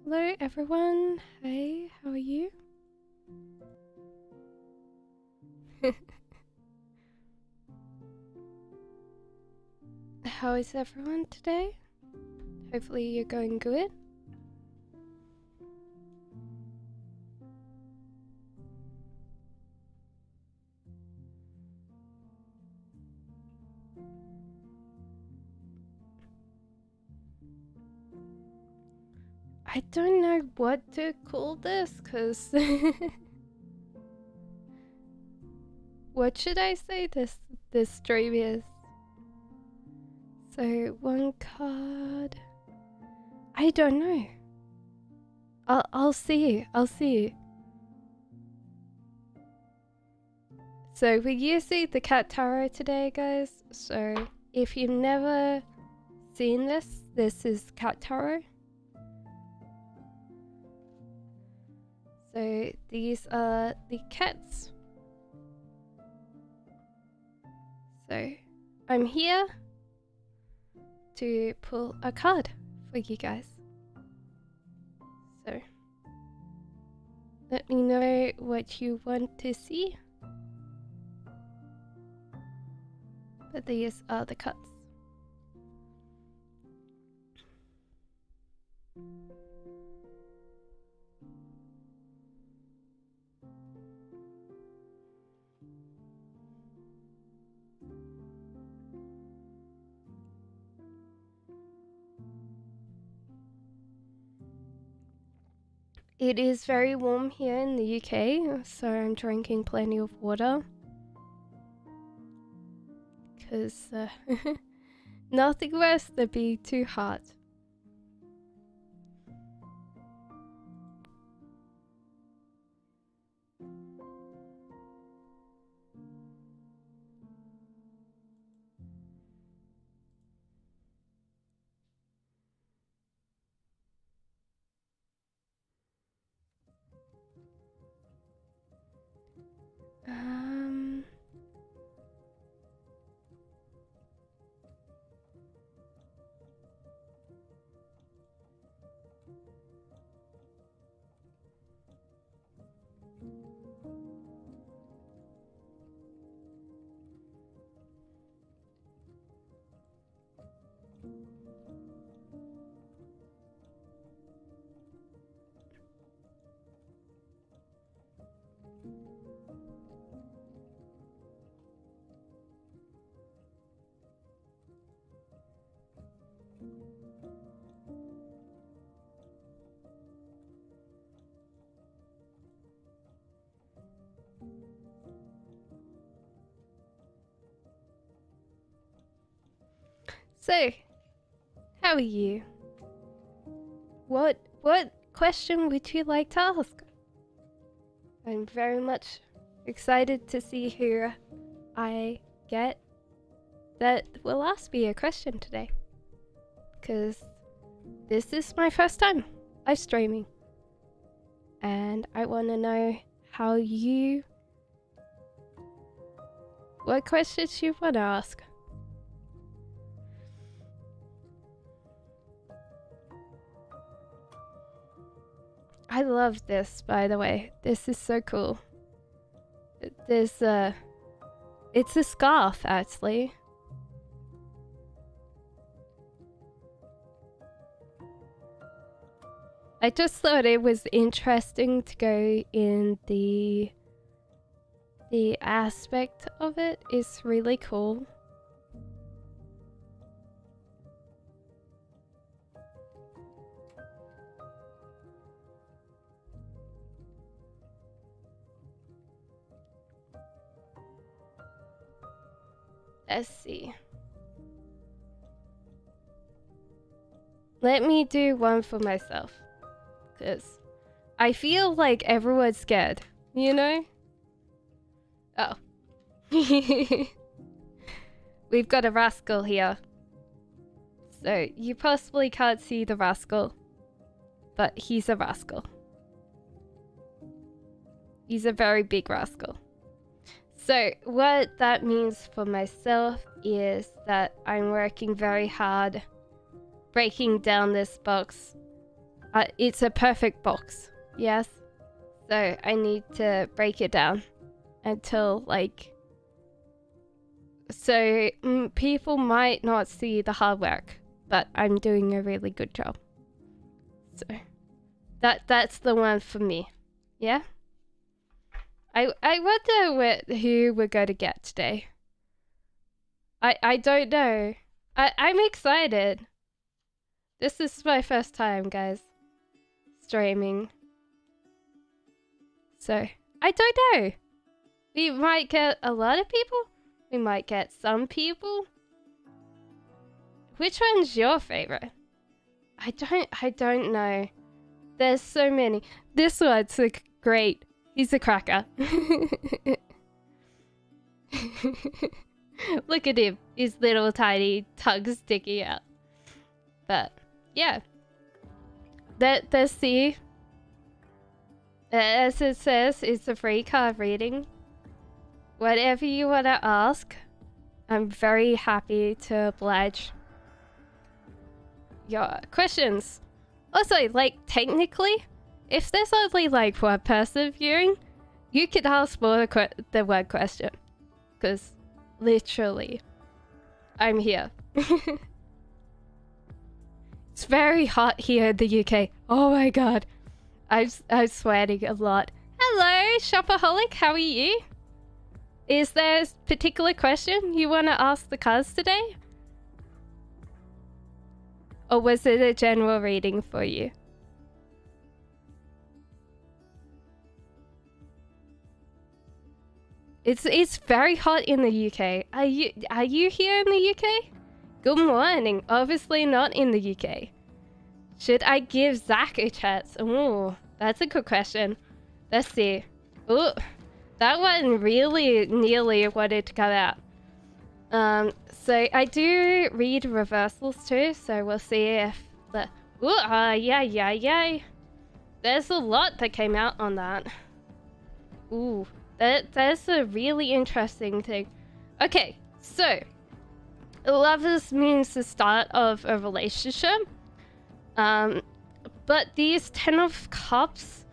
Hello everyone. Hey, how are you? How is everyone today? Hopefully you're going good. I don't know what to call this because what should I say this stream is? So one card. I don't know. I'll see. So we're using the cat tarot today, guys. So if you've never seen this is cat tarot. So these are the cats. So I'm here to pull a card for you guys. So let me know what you want to see. But these are the cards. It is very warm here in the UK, so I'm drinking plenty of water. Because nothing worse than being too hot. So, how are you? What question would you like to ask? I'm very much excited to see who I get that will ask me a question today. Because this is my first time live streaming. And I want to know how you... what questions you want to ask. I love this, by the way. This is so cool. There's it's a scarf, actually. I just thought it was interesting to go in the aspect of it is really cool. Let's see. Let me do one for myself. Because I feel like everyone's scared, you know? Oh. We've got a rascal here. So, you possibly can't see the rascal. But he's a rascal. He's a very big rascal. So, what that means for myself is that I'm working very hard breaking down this box it's a perfect box. Yes. So I need to break it down until like, so people might not see the hard work, but I'm doing a really good job. So that's the one for me. Yeah. I wonder who we're going to get today. I don't know. I'm excited. This is my first time, guys, streaming. So, I don't know. We might get a lot of people. We might get some people. Which one's your favorite? I don't know. There's so many. This one's great. He's a cracker. Look at him. His little tiny tongue sticking out. But, yeah. Let's see. As it says, it's a free card reading. Whatever you want to ask, I'm very happy to oblige your questions. Also, like, technically, if there's only like one person viewing, you could ask more than one question. Because, literally, I'm here. It's very hot here in the UK. Oh my god. I'm sweating a lot. Hello, Shopaholic, how are you? Is there a particular question you want to ask the cards today? Or was it a general reading for you? It's very hot in the UK. Are you here in the UK? Good morning. Obviously not in the UK. Should I give Zach a chance? Ooh, that's a good question. Let's see. Ooh, that one really nearly wanted to come out. So I do read reversals too, so we'll see if the... Ooh, yeah. There's a lot that came out on that. Ooh, that's a really interesting thing. Okay, so... Lovers means the start of a relationship. But these 10 of Cups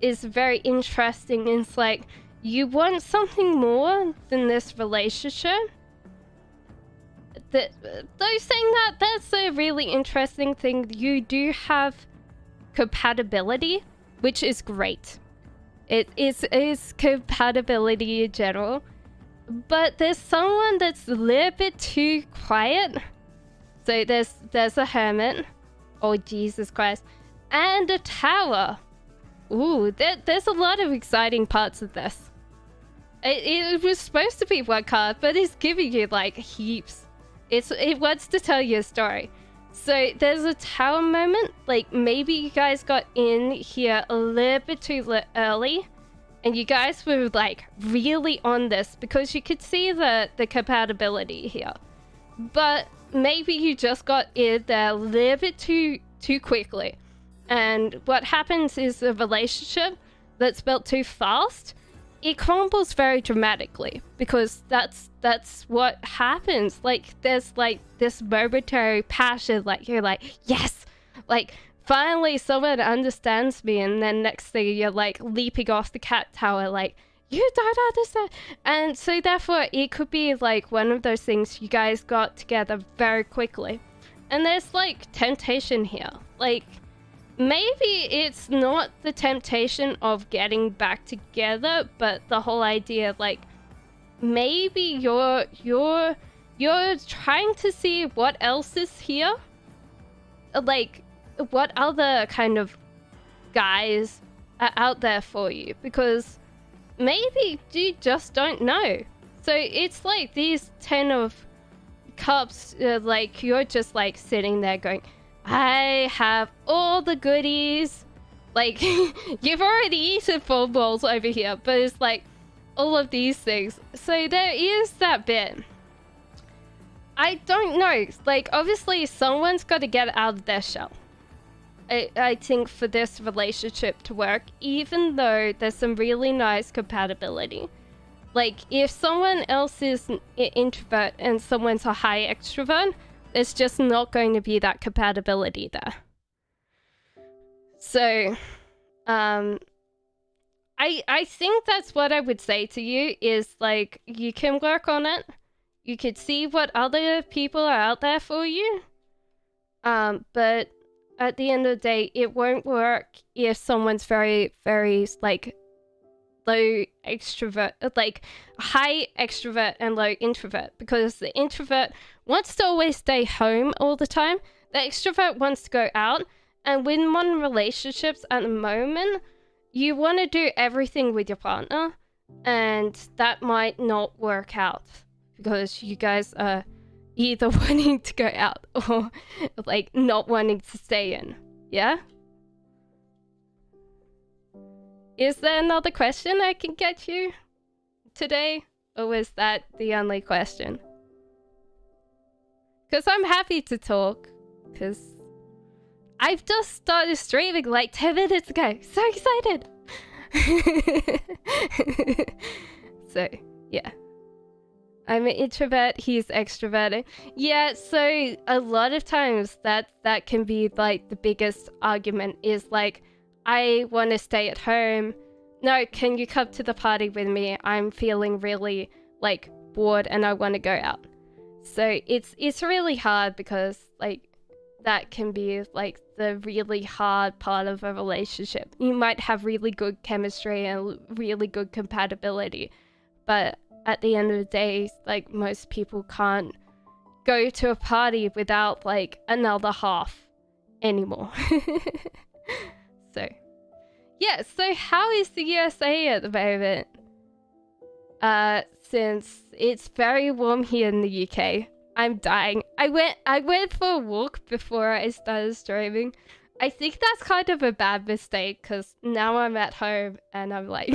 is very interesting. It's like, you want something more than this relationship. Though saying that, that's a really interesting thing. You do have compatibility, which is great. It is compatibility in general. But there's someone that's a little bit too quiet. So there's a hermit. Oh, Jesus Christ. And a tower. Ooh, there's a lot of exciting parts of this. It was supposed to be one card, but it's giving you like heaps. It wants to tell you a story. So there's a tower moment. Like maybe you guys got in here a little bit too early. And you guys were like really on this because you could see the compatibility here. But maybe you just got in there a little bit too quickly. And what happens is a relationship that's built too fast, it crumbles very dramatically because that's what happens. Like there's like this momentary passion, like you're like, yes, like finally someone understands me, and then next thing you're like leaping off the cat tower like, you don't understand. And so therefore it could be like one of those things you guys got together very quickly. And there's like temptation here. Like maybe it's not the temptation of getting back together, but the whole idea like maybe you're trying to see what else is here. Like what other kind of guys are out there for you, because maybe you just don't know. So it's like these 10 of Cups, like you're just like sitting there going, I have all the goodies. Like you've already eaten 4 balls over here, but it's like all of these things. So there is that bit. I don't know, like obviously someone's got to get out of their shell. I think for this relationship to work, even though there's some really nice compatibility. Like if someone else is an introvert and someone's a high extrovert, there's just not going to be that compatibility there. So, I think that's what I would say to you is like, you can work on it. You could see what other people are out there for you. But at the end of the day, it won't work if someone's very, very like low extrovert, like high extrovert and low introvert, because the introvert wants to always stay home all the time. The extrovert wants to go out, and with modern relationships at the moment, you want to do everything with your partner, and that might not work out because you guys are either wanting to go out or like not wanting to stay in. Yeah? Is there another question I can get you today? Or was that the only question? Because I'm happy to talk. Because I've just started streaming like 10 minutes ago. So excited! So, yeah. I'm an introvert, he's extroverted. Yeah, so a lot of times that can be like the biggest argument is like, I want to stay at home. No, can you come to the party with me? I'm feeling really like bored and I want to go out. So it's really hard because like that can be like the really hard part of a relationship. You might have really good chemistry and really good compatibility, but at the end of the day, like most people can't go to a party without like another half anymore. So, yeah, so how is the USA at the moment? Since it's very warm here in the UK, I'm dying. I went for a walk before I started streaming. I think that's kind of a bad mistake because now I'm at home and I'm like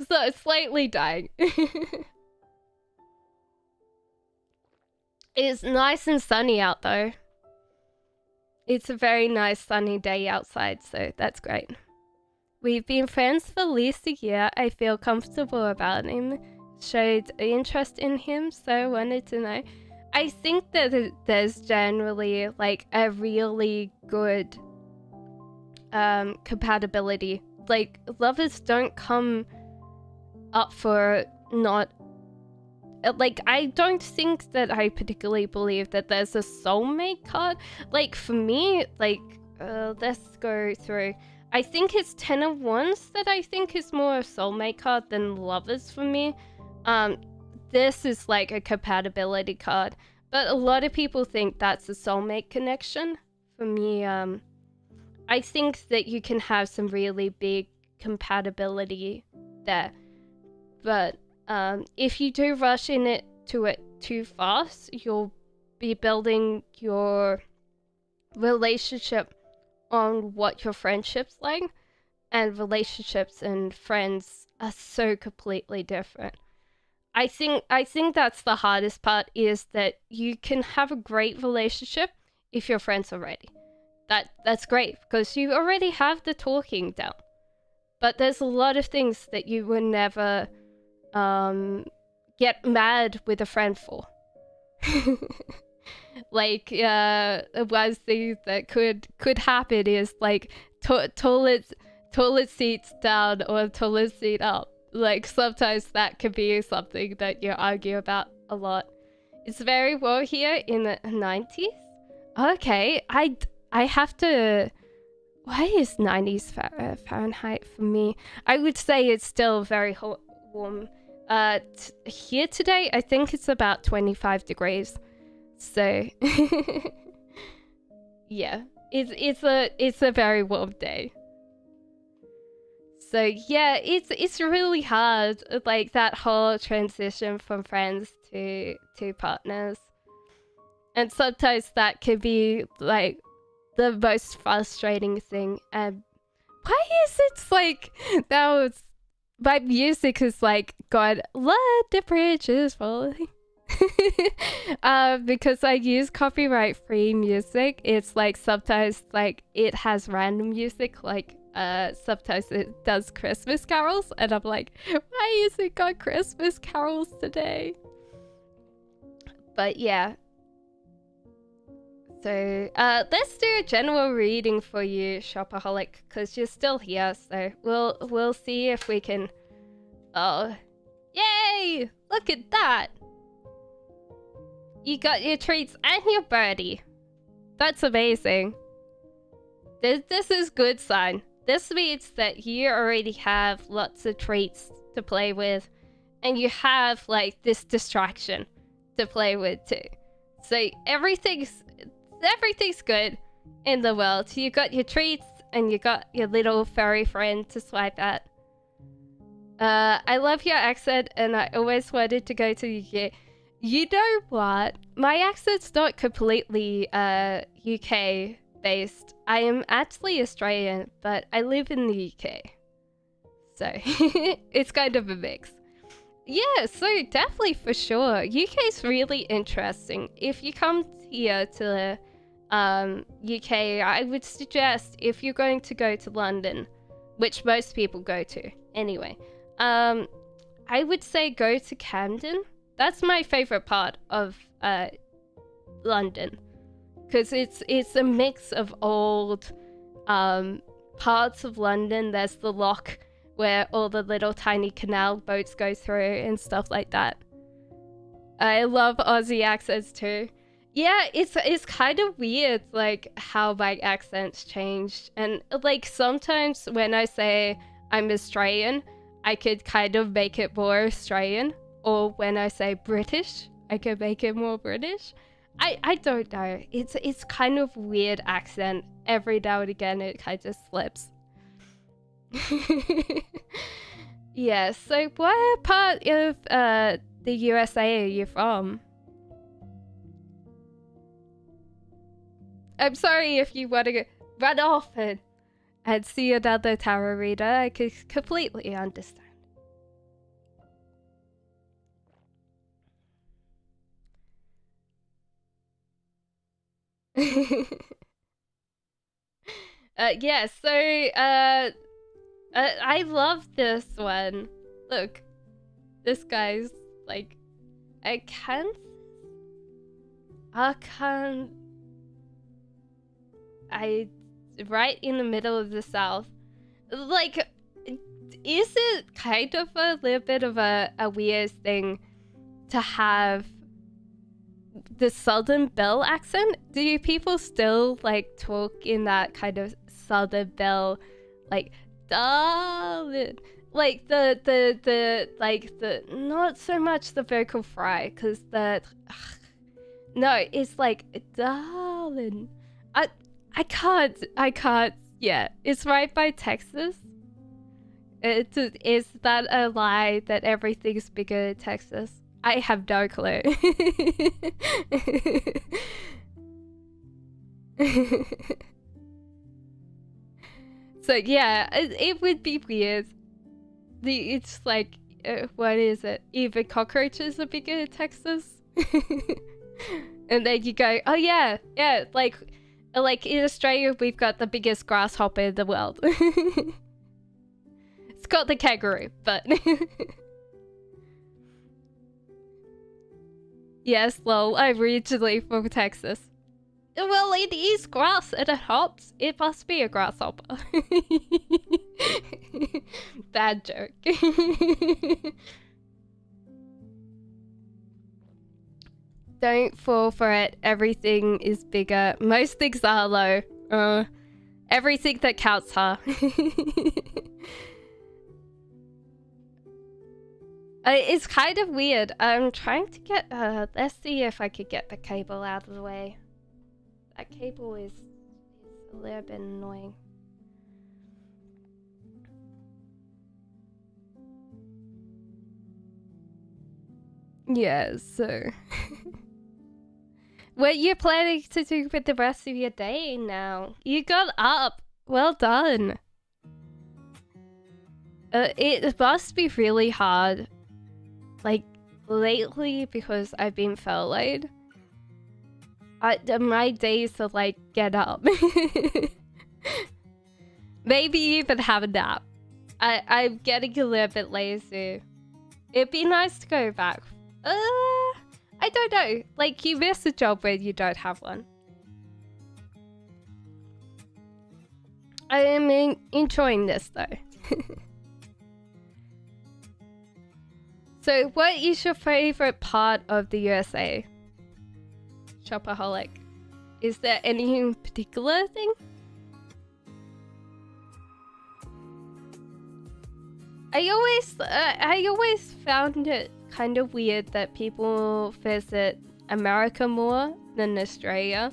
so slightly dying. It's nice and sunny out though. It's a very nice sunny day outside, so that's great. We've been friends for at least a year. I feel comfortable about him. Showed interest in him, so I wanted to know. I think that there's generally like a really good compatibility. Like lovers don't come up for not like, I don't think that I particularly believe that there's a soulmate card. Like for me, like let's go through. I think it's 10 of Wands that I think is more a soulmate card than lovers for me. This is like a compatibility card, but a lot of people think that's a soulmate connection. For me, I think that you can have some really big compatibility there, but if you do rush into it too fast, you'll be building your relationship on what your friendship's like, and relationships and friends are so completely different. I think that's the hardest part, is that you can have a great relationship if you're friends already. That's great because you already have the talking down. But there's a lot of things that you would never get mad with a friend for. Like one thing that could happen is like toilet seats down or toilet seat up. Like sometimes that could be something that you argue about a lot. It's very warm here in the 90s. Okay, I have to. Why is 90s Fahrenheit for me? I would say it's still very warm. Here today, I think it's about 25 degrees. So, yeah, it's a very warm day. So yeah, it's really hard, like that whole transition from friends to partners, and sometimes that can be like the most frustrating thing. And why is it like that was my music is like God, let the bridges fall. Because I use copyright free music, it's like sometimes like it has random music, like sometimes it does Christmas carols, and I'm like, why is it got Christmas carols today? But yeah, So, let's do a general reading for you, Shopaholic, because you're still here. So we'll see if we can. Oh, yay! Look at that. You got your treats and your birdie. That's amazing. This is good sign. This means that you already have lots of treats to play with, and you have like this distraction to play with too. So everything's good in the world. You got your treats and you got your little furry friend to swipe at. I love your accent, and I always wanted to go to the UK. You know what? My accent's not completely UK based. I am actually Australian, but I live in the UK. So it's kind of a mix. Yeah, so definitely for sure. UK's really interesting. If you come here to UK, I would suggest if you're going to go to London, which most people go to anyway, I would say go to Camden. That's my favorite part of London, because it's a mix of old parts of London. There's the lock where all the little tiny canal boats go through and stuff like that. I love Aussie accents too. Yeah, it's kind of weird, like how my accents changed, and like sometimes when I say I'm Australian, I could kind of make it more Australian, or when I say British, I could make it more British. I don't know. It's kind of weird accent. Every now and again, it kind of slips. Yeah. So, what part of the USA are you from? I'm sorry if you want to run off and see another tarot reader. I could completely understand. Yeah, so I love this one. Look, this guy's like right in the middle of the South. Like, is it kind of a little bit of a weird thing to have the Southern Belle accent? Do people still like talk in that kind of Southern Belle, like darling, like the not so much the vocal fry, because no, it's like darling. I can't. Yeah, it's right by Texas. Is that a lie that everything's bigger in Texas? I have no clue. So yeah, it would be weird. It's like, what is it? Even cockroaches are bigger in Texas. And then you go, oh yeah, like in Australia, we've got the biggest grasshopper in the world. It's called the kangaroo, but yes, lol, I'm originally from Texas. Well, it is grass and it hops. It must be a grasshopper. Bad joke. Don't fall for it. Everything is bigger. Most things are low. Everything that counts, huh? It's kind of weird. I'm trying to get... let's see if I could get the cable out of the way. That cable is a little bit annoying. Yeah, so... What are you planning to do with the rest of your day now? You got up. Well done. It must be really hard. Like, lately, because I've been furloughed. My days to, like, get up. Maybe even have a nap. I'm getting a little bit lazy. It'd be nice to go back. I don't know. Like, you miss a job when you don't have one. I am enjoying this though. So, what is your favorite part of the USA? Shopaholic. Is there any particular thing? I always found it kind of weird that people visit America more than Australia,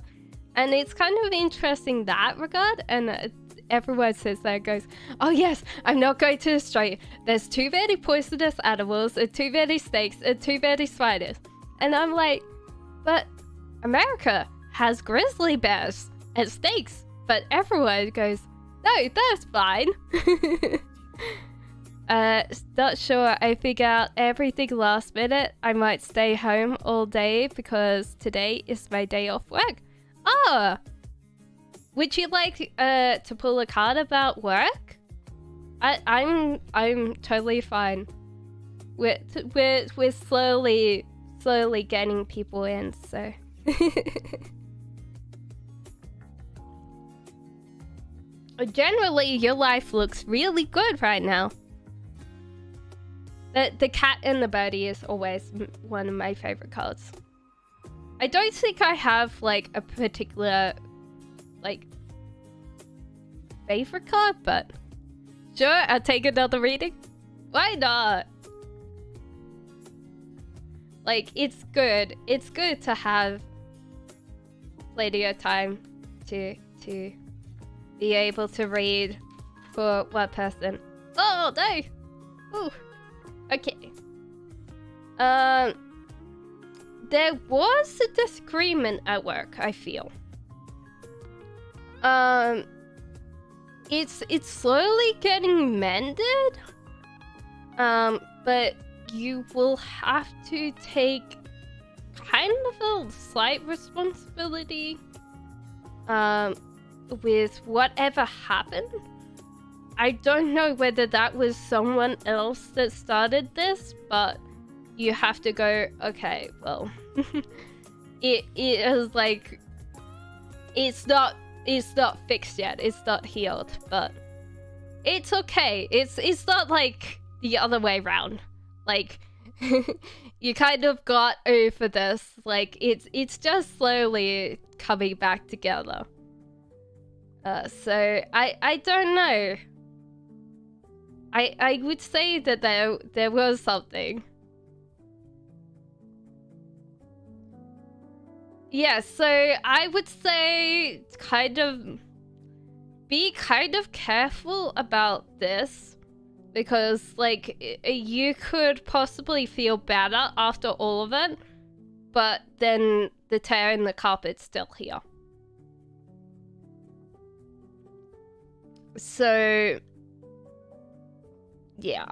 and it's kind of interesting that regard. And everyone says that, goes, oh yes, I'm not going to Australia. There's too many poisonous animals, and too many snakes, and too many spiders. And I'm like, but America has grizzly bears and snakes. But everyone goes, no, that's fine. Not sure. I figure out everything last minute. I might stay home all day because today is my day off work. Ah! Would you like to pull a card about work? I'm totally fine. We're slowly getting people in, so. Generally, your life looks really good right now. The cat and the birdie is always one of my favorite cards. I don't think I have like a particular like favorite card, but sure, I'll take another reading. Why not? Like, it's good. It's good to have plenty of time to be able to read for one person. Oh no! Ooh. Okay. There was a disagreement at work, I feel. It's slowly getting mended. But you will have to take kind of a slight responsibility with whatever happened. I don't know whether that was someone else that started this, but you have to go, okay, well, it is like, it's not fixed yet, it's not healed, but it's okay. It's not like the other way around. Like, you kind of got over this. Like, it's just slowly coming back together. So I don't know. I would say that there was something. Yeah, so I would say be kind of careful about this, because like you could possibly feel better after all of it, but then the tear in the carpet's still here. So yeah.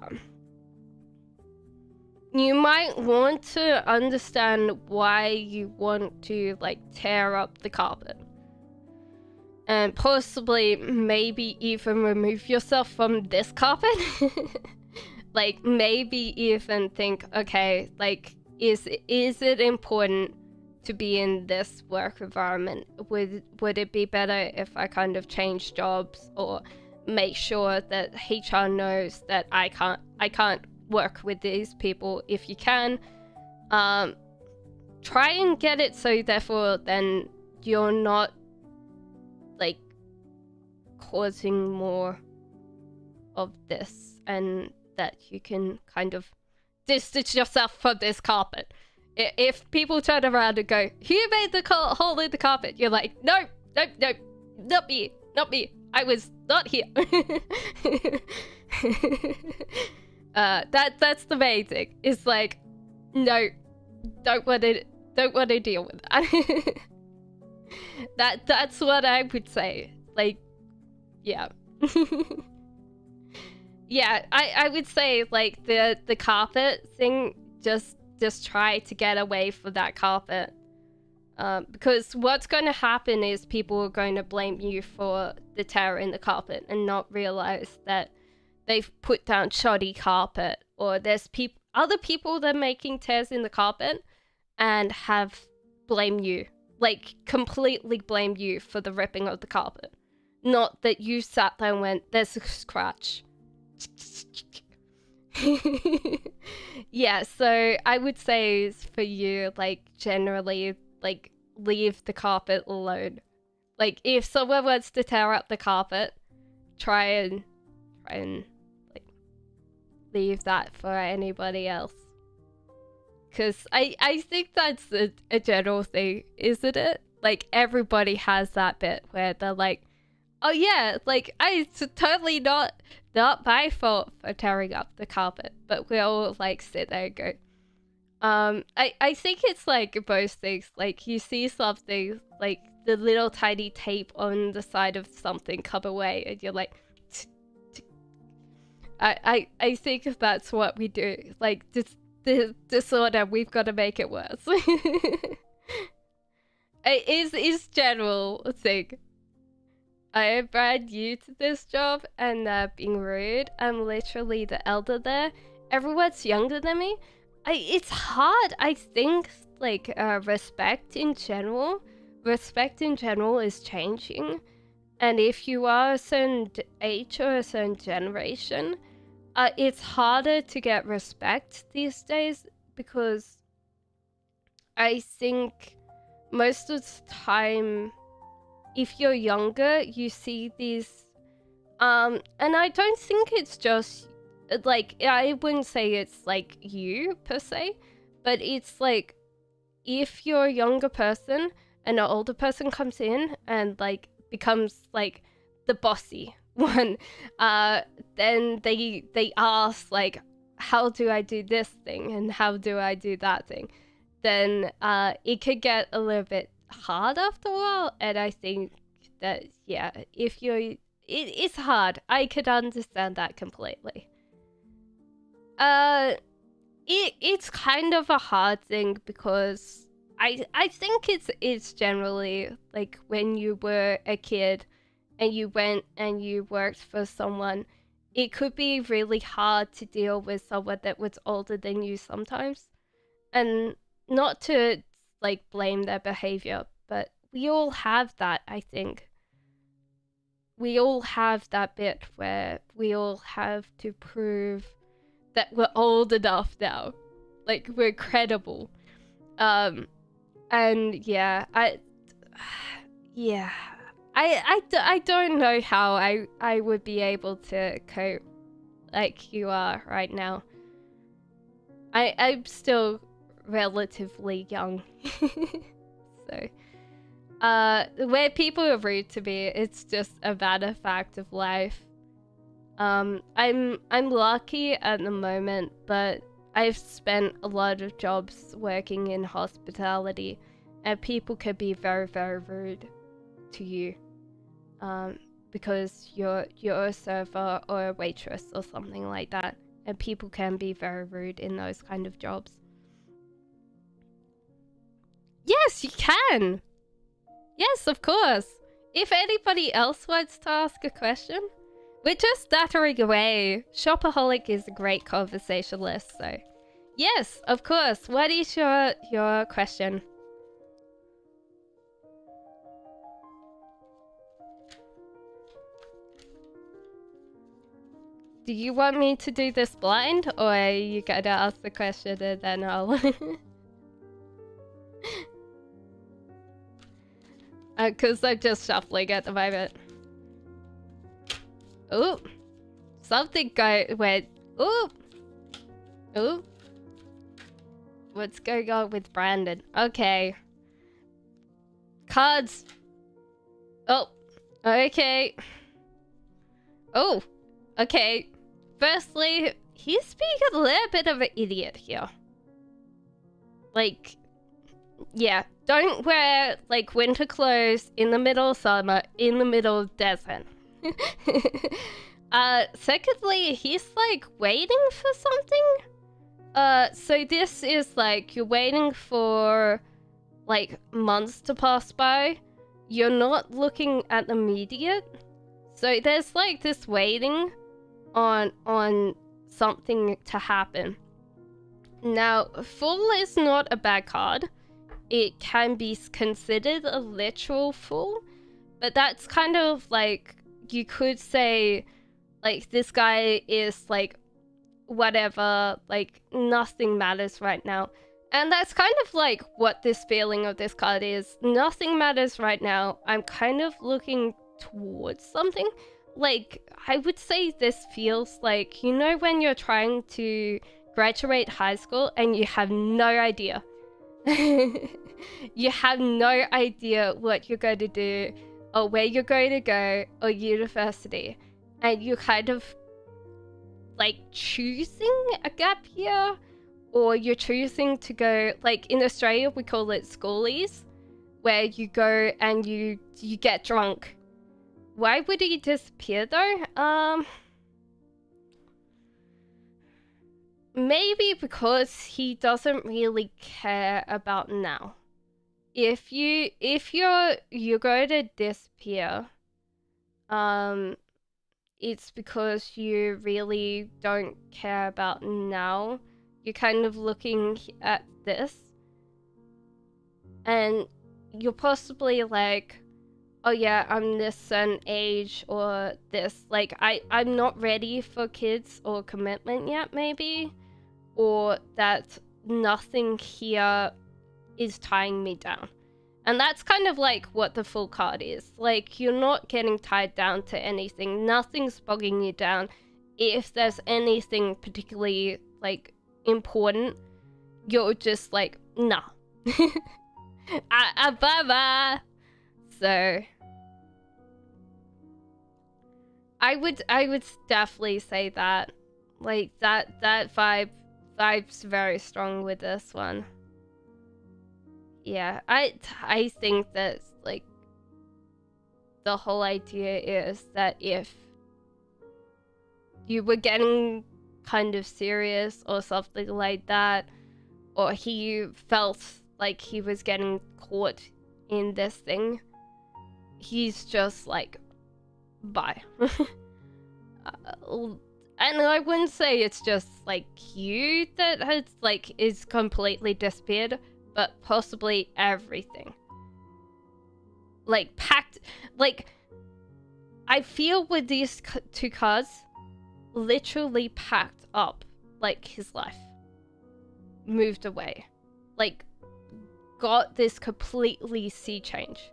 You might want to understand why you want to like tear up the carpet. And possibly maybe even remove yourself from this carpet. Like maybe even think, okay, like is it important to be in this work environment? Would it be better if I kind of change jobs, or make sure that HR knows that I can't work with these people? If you can, try and get it so therefore then you're not like causing more of this, and that you can kind of distance yourself from this carpet. If people turn around and go, who made the hole in the carpet? You're like, nope, not me, I was not here. That's the main thing. It's like, no, don't want to deal with that. That's what I would say. Like, yeah. Yeah, I would say like the carpet thing, just try to get away from that carpet. Because what's going to happen is people are going to blame you for the tear in the carpet and not realize that they've put down shoddy carpet, or there's other people that are making tears in the carpet and have blamed you, like completely blamed you for the ripping of the carpet. Not that you sat there and went, there's a scratch. Yeah, so I would say for you, like, generally, like, leave the carpet alone. Like, if someone wants to tear up the carpet, try and like, leave that for anybody else. Because I think that's a general thing, isn't it? Like, everybody has that bit where they're like, oh yeah, like, it's totally not my fault for tearing up the carpet, but we all, like, sit there and go, I think it's like both things. Like, you see something, like the little tiny tape on the side of something come away, and you're like, I think that's what we do. Like, the disorder, we've got to make it worse. It is general thing. I am brand new to this job, and being rude, I'm literally the elder there. Everyone's younger than me. It's hard, I think, like, respect in general is changing. And if you are a certain age or a certain generation, it's harder to get respect these days, because I think most of the time, if you're younger, you see these, and I don't think it's just, like, I wouldn't say it's, like, you, per se, but it's, like, if you're a younger person and an older person comes in and, like, becomes, like, the bossy one, then they ask, like, how do I do this thing and how do I do that thing? Then, it could get a little bit hard after a while, and I think that, yeah, if you're, it's hard. I could understand that completely. It's kind of a hard thing, because I think it's generally, like, when you were a kid and you went and you worked for someone, it could be really hard to deal with someone that was older than you sometimes. And not to, like, blame their behavior, but we all have that, I think. We all have that bit where we all have to prove that we're old enough now. Like, we're credible. And yeah, I don't know how I would be able to cope like you are right now. I'm still relatively young. So, where people are rude to me, it's just a matter of fact of life. I'm lucky at the moment, but I've spent a lot of jobs working in hospitality, and people can be very, very rude to you, because you're a server or a waitress or something like that, and people can be very rude in those kind of jobs. Yes, you can! Yes, of course! If anybody else wants to ask a question, we're just nattering away. Shopaholic is a great conversationalist, so... Yes, of course. What is your question? Do you want me to do this blind, or are you gonna ask the question and then I'll... Because I'm just shuffling at the moment. Ooh. Something went... Ooh. Ooh. What's going on with Brandon? Okay. Cards. Oh. Okay. Oh. Okay. Firstly, he's being a little bit of an idiot here. Like... Yeah. Don't wear, like, winter clothes in the middle of summer, in the middle of desert. Secondly, he's, like, waiting for something? So this is, like, you're waiting for, like, months to pass by. You're not looking at the immediate. So there's, like, this waiting on something to happen. Now, full is not a bad card. It can be considered a literal fool, But that's kind of like, you could say, like, this guy is like, whatever, like, nothing matters right now. And that's kind of like what this feeling of this card is. Nothing matters right now. I'm kind of looking towards something. Like, I would say this feels like, you know, when you're trying to graduate high school and you have no idea. You have no idea what you're going to do or where you're going to go or university. And you're kind of like choosing a gap year, or you're choosing to go, like in Australia we call it schoolies, where you go and you get drunk. Why would he disappear though? Maybe because he doesn't really care about now. If you're going to disappear, it's because you really don't care about now. You're kind of looking at this, and you're possibly like, oh yeah, I'm this certain age or this, like I'm not ready for kids or commitment yet, maybe, or that nothing here is tying me down. And that's kind of like what the Fool card is. Like, you're not getting tied down to anything. Nothing's bogging you down. If there's anything particularly, like, important, you're just like, nah. Bye-bye. So, I would definitely say that. Like, that vibe's very strong with this one. Yeah, I think that, like, the whole idea is that if you were getting kind of serious or something like that, or he felt like he was getting caught in this thing, he's just like, bye. And I wouldn't say it's just like you that has, like, is completely disappeared, but possibly everything. Like, packed, like, I feel with these two cards, literally packed up, like, his life. Moved away. Like, got this completely sea change.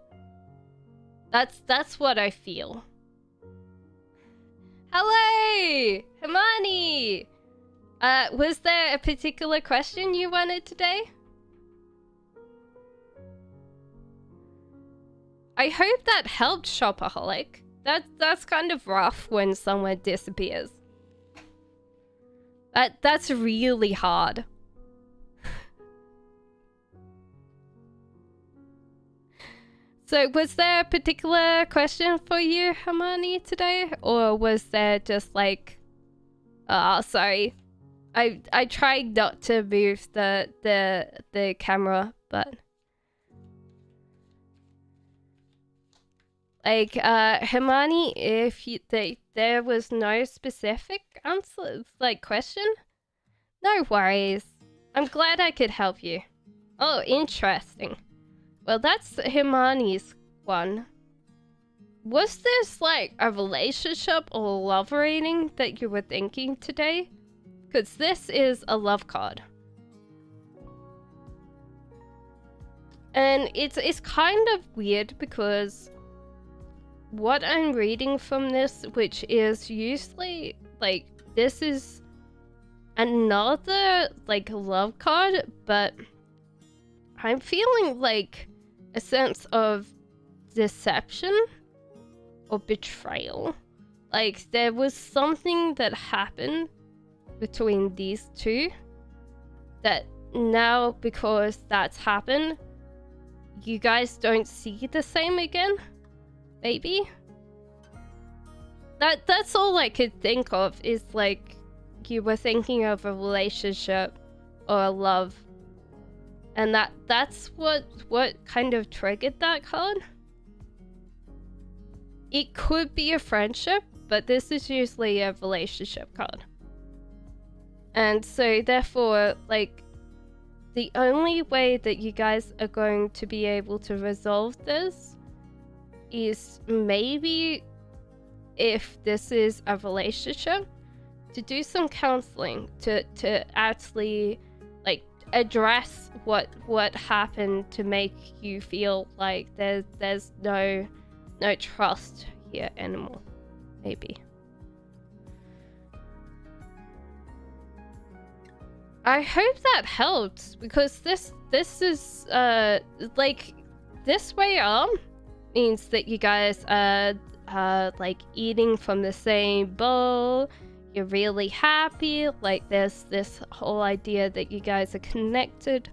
That's what I feel. Hello! Hermione! Was there a particular question you wanted today? I hope that helped, Shopaholic. That's kind of rough when someone disappears. That's really hard. So, was there a particular question for you, Hermione, today? Or was there just like... sorry. I tried not to move the camera, but... Like, Hermione, if there was no specific answer, like, question? No worries. I'm glad I could help you. Oh, interesting. Well, that's Hermione's one. Was this, like, a relationship or love reading that you were thinking today? Because this is a love card. And it's kind of weird because what I'm reading from this, which is usually, like, this is another, like, love card, but I'm feeling, like, a sense of deception or betrayal. Like, there was something that happened between these two that now, because that's happened, you guys don't see the same again? Maybe? That's all I could think of, is like you were thinking of a relationship or a love, and that's what kind of triggered that card. It could be a friendship, but this is usually a relationship card. And so therefore, like, the only way that you guys are going to be able to resolve this is maybe if this is a relationship, to do some counseling to actually like address what happened to make you feel like there's no trust here anymore. Maybe. I hope that helps, because this is like this way means that you guys are like eating from the same bowl. You're really happy, like there's this whole idea that you guys are connected.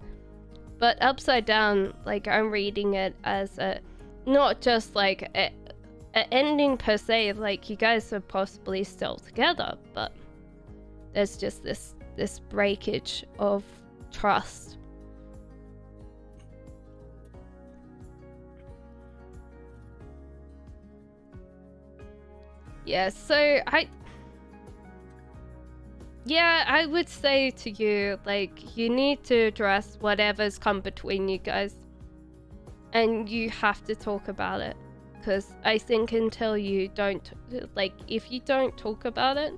But upside down, like I'm reading it as a not just like a ending per se, like you guys are possibly still together, but there's just this breakage of trust. Yeah, so I would say to you, like, you need to address whatever's come between you guys. And you have to talk about it. Because I think until you don't, like, if you don't talk about it,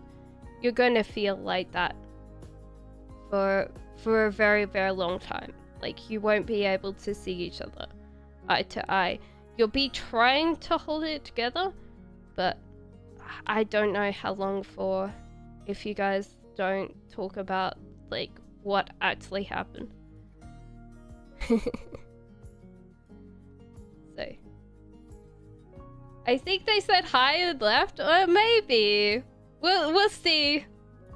you're going to feel like that for a very, very long time. Like, you won't be able to see each other eye to eye. You'll be trying to hold it together, but I don't know how long for if you guys don't talk about like what actually happened. So I think they said hi and left, or maybe we'll see.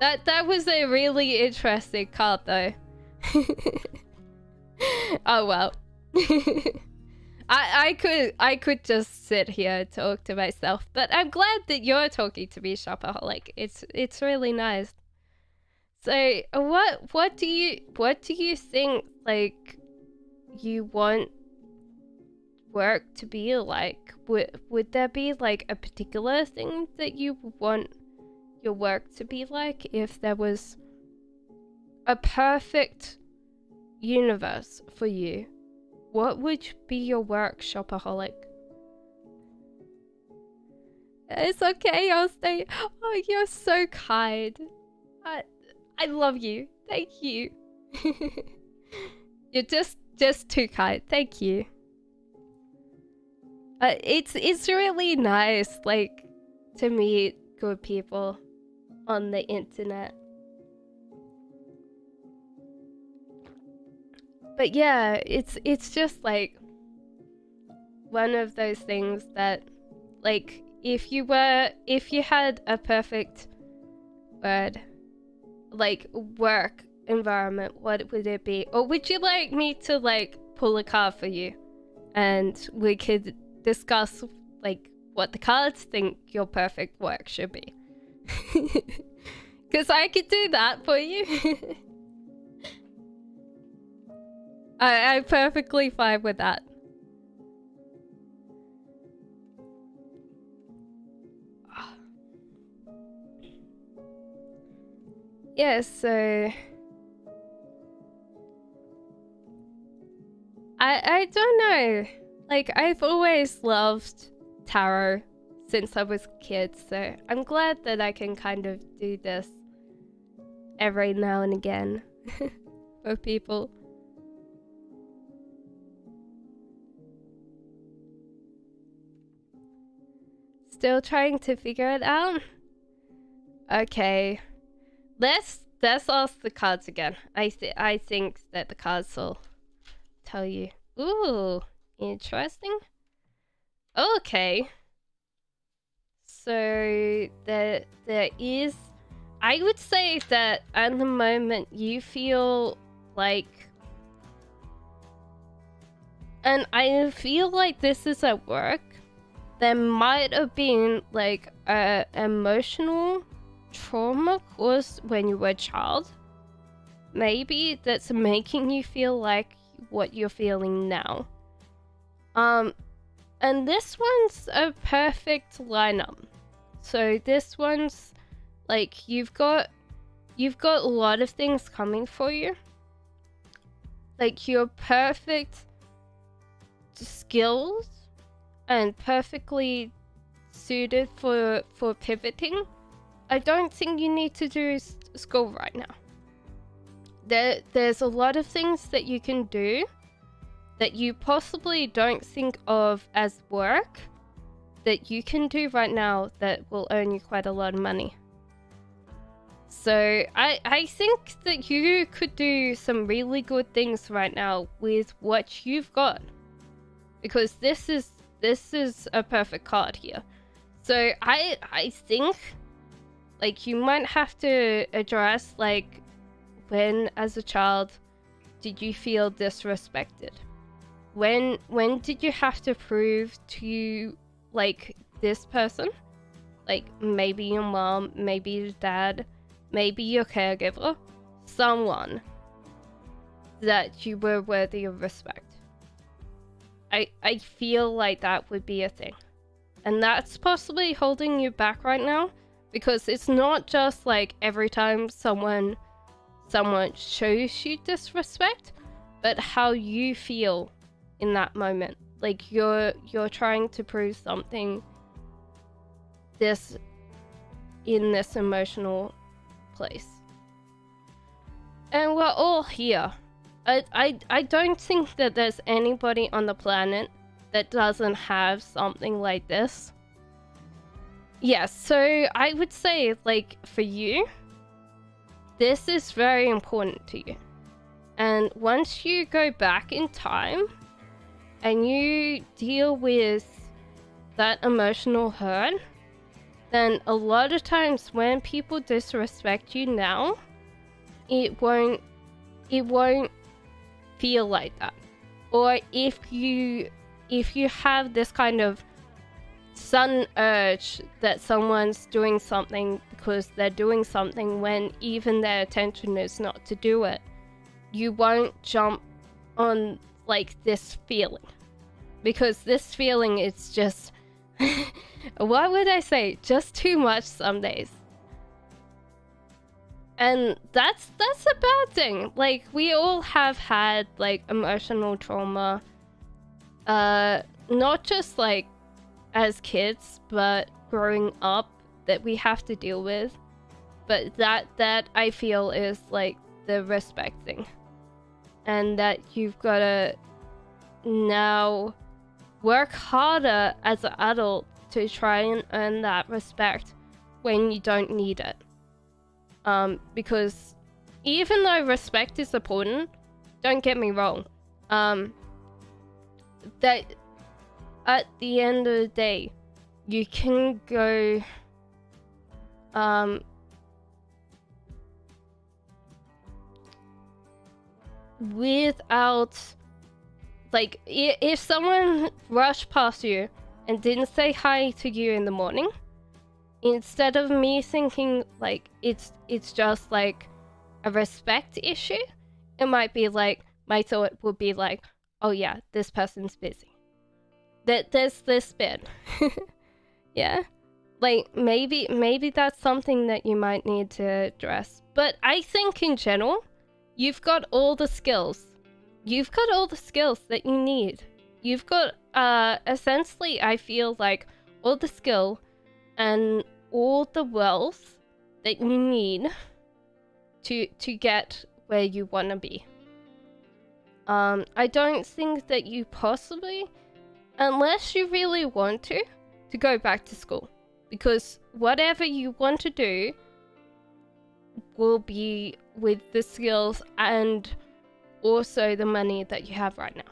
That was a really interesting card though. Oh well. I could just sit here and talk to myself, but I'm glad that you're talking to me, Shopaholic. It's really nice. So what do you think like you want work to be like? Would there be like a particular thing that you want your work to be like if there was a perfect universe for you? What would be your work, Shopaholic? It's okay, I'll stay. Oh, you're so kind. I love you. Thank you. You're just too kind. Thank you. It's really nice, like, to meet good people on the internet. But yeah, it's just like one of those things that, like, if you had a perfect word, like, work environment, what would it be? Or would you like me to like pull a card for you and we could discuss like what the cards think your perfect work should be? Because I could do that for you. I'm perfectly fine with that. Yeah, so I don't know. Like, I've always loved tarot since I was a kid, so I'm glad that I can kind of do this every now and again for people. Still trying to figure it out? Okay. Let's ask the cards again. I think that the cards will tell you. Ooh, interesting. Okay. So there is, I would say that at the moment you feel like, and I feel like this is at work, there might have been like a emotional trauma caused when you were a child, maybe, that's making you feel like what you're feeling now. And this one's a perfect lineup. So this one's like, you've got a lot of things coming for you. Like, your perfect skills and perfectly suited for pivoting, I don't think you need to do school right now. There's a lot of things that you can do that you possibly don't think of as work that you can do right now that will earn you quite a lot of money. So I think that you could do some really good things right now with what you've got, because this is a perfect card here. So I think like you might have to address like, when as a child did you feel disrespected? When did you have to prove to like this person, like maybe your mom, maybe your dad, maybe your caregiver, someone, that you were worthy of respect? I feel like that would be a thing. And that's possibly holding you back right now, because it's not just like every time someone shows you disrespect, but how you feel in that moment. Like you're trying to prove something in this emotional place. And we're all here. I don't think that there's anybody on the planet that doesn't have something like this. Yeah, so I would say, like, for you, this is very important to you. And once you go back in time and you deal with that emotional hurt, then a lot of times when people disrespect you now, it won't feel like that. Or if you have this kind of sudden urge that someone's doing something because they're doing something when even their intention is not to do it, you won't jump on like this feeling, because this feeling is just what would I say, just too much some days. And that's a bad thing. Like, we all have had like emotional trauma, not just like as kids, but growing up, that we have to deal with. But that I feel is like the respect thing, and that you've got to now work harder as an adult to try and earn that respect when you don't need it. Because even though respect is important, don't get me wrong, that at the end of the day, you can go without, like, if someone rushed past you and didn't say hi to you in the morning, instead of me thinking like it's just like a respect issue, it might be like, my thought would be like, oh yeah, this person's busy. There's this bit. Yeah, like maybe that's something that you might need to address. But I think in general, you've got all the skills. You've got all the skills that you need. You've got essentially, I feel like, all the skill and all the wealth that you need to get where you want to be. I don't think that you possibly, unless you really want to go back to school, because whatever you want to do will be with the skills and also the money that you have right now.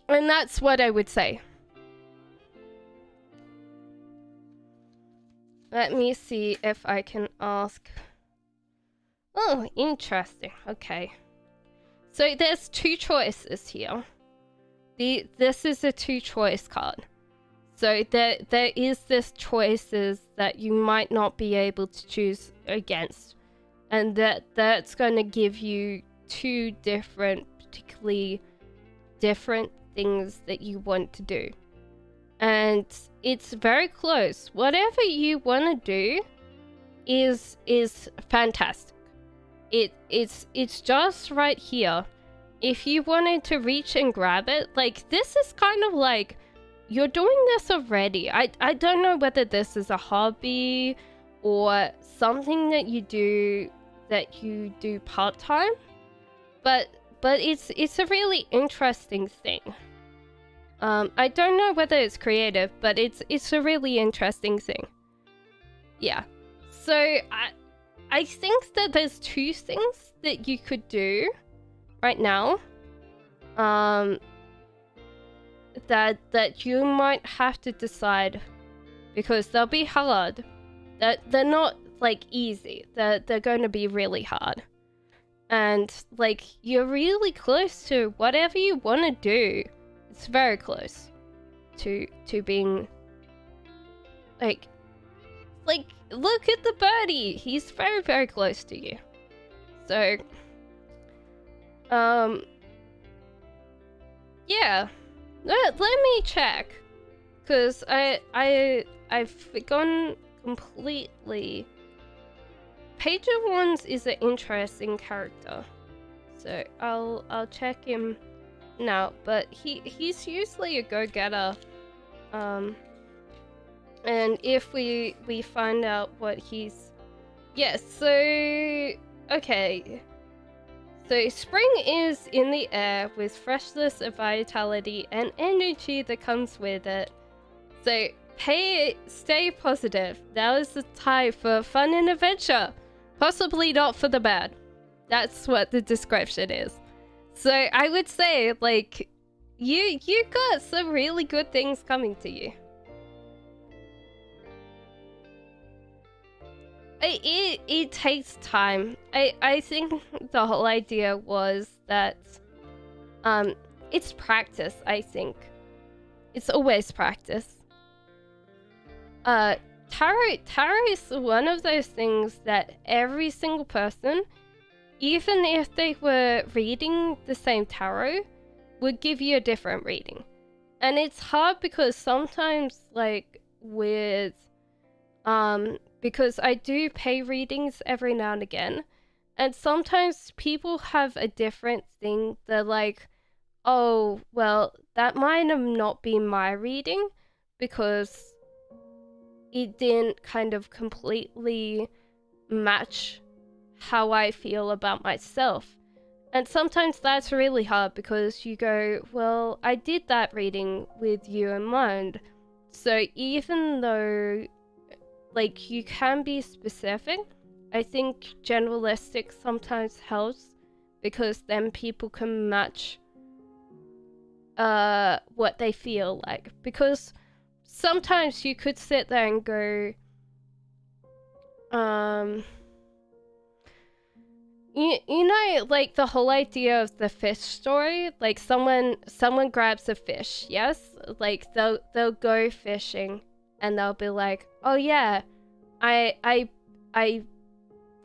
And that's what I would say. Let me see if I can ask. Oh, interesting. Okay. So there's two choices here. This is a two-choice card. So there is this choices that you might not be able to choose against. And that's going to give you two different, particularly different things that you want to do. And it's very close. Whatever you want to do is fantastic. It's just right here if you wanted to reach and grab it, like, this is kind of like, you're doing this already. I don't know whether this is a hobby or something that you do part-time, but it's a really interesting thing. I don't know whether it's creative, but it's a really interesting thing. Yeah. So I think that there's two things that you could do right now. That you might have to decide, because they'll be hard. That they're not like easy. They're going to be really hard. And like, you're really close to whatever you want to do. It's very close to being like look at the birdie. He's very, very close to you. So yeah. Let me check, because I've gone completely. Pager Wands is an interesting character, so I'll check him now. But he's usually a go-getter, and if we find out what he's, yes. So okay. So spring is in the air with freshness and vitality and energy that comes with it. So stay positive. Now is the time for fun and adventure. Possibly not for the bad. That's what the description is. So I would say, like, you got some really good things coming to you. It takes time. I think the whole idea was that it's practice. I think it's always practice. Tarot is one of those things that every single person, even if they were reading the same tarot, would give you a different reading. And it's hard because sometimes, like, with because I do pay readings every now and again, and sometimes people have a different thing. They're like, oh, well, that might have not been my reading because it didn't kind of completely match how I feel about myself. And sometimes that's really hard because you go, well, I did that reading with you in mind. So even though, like, you can be specific, I think generalistic sometimes helps, because then people can match what they feel like. Because sometimes you could sit there and go, you know, like the whole idea of the fish story, like someone grabs a fish, yes? Like they'll go fishing and they'll be like, oh yeah, I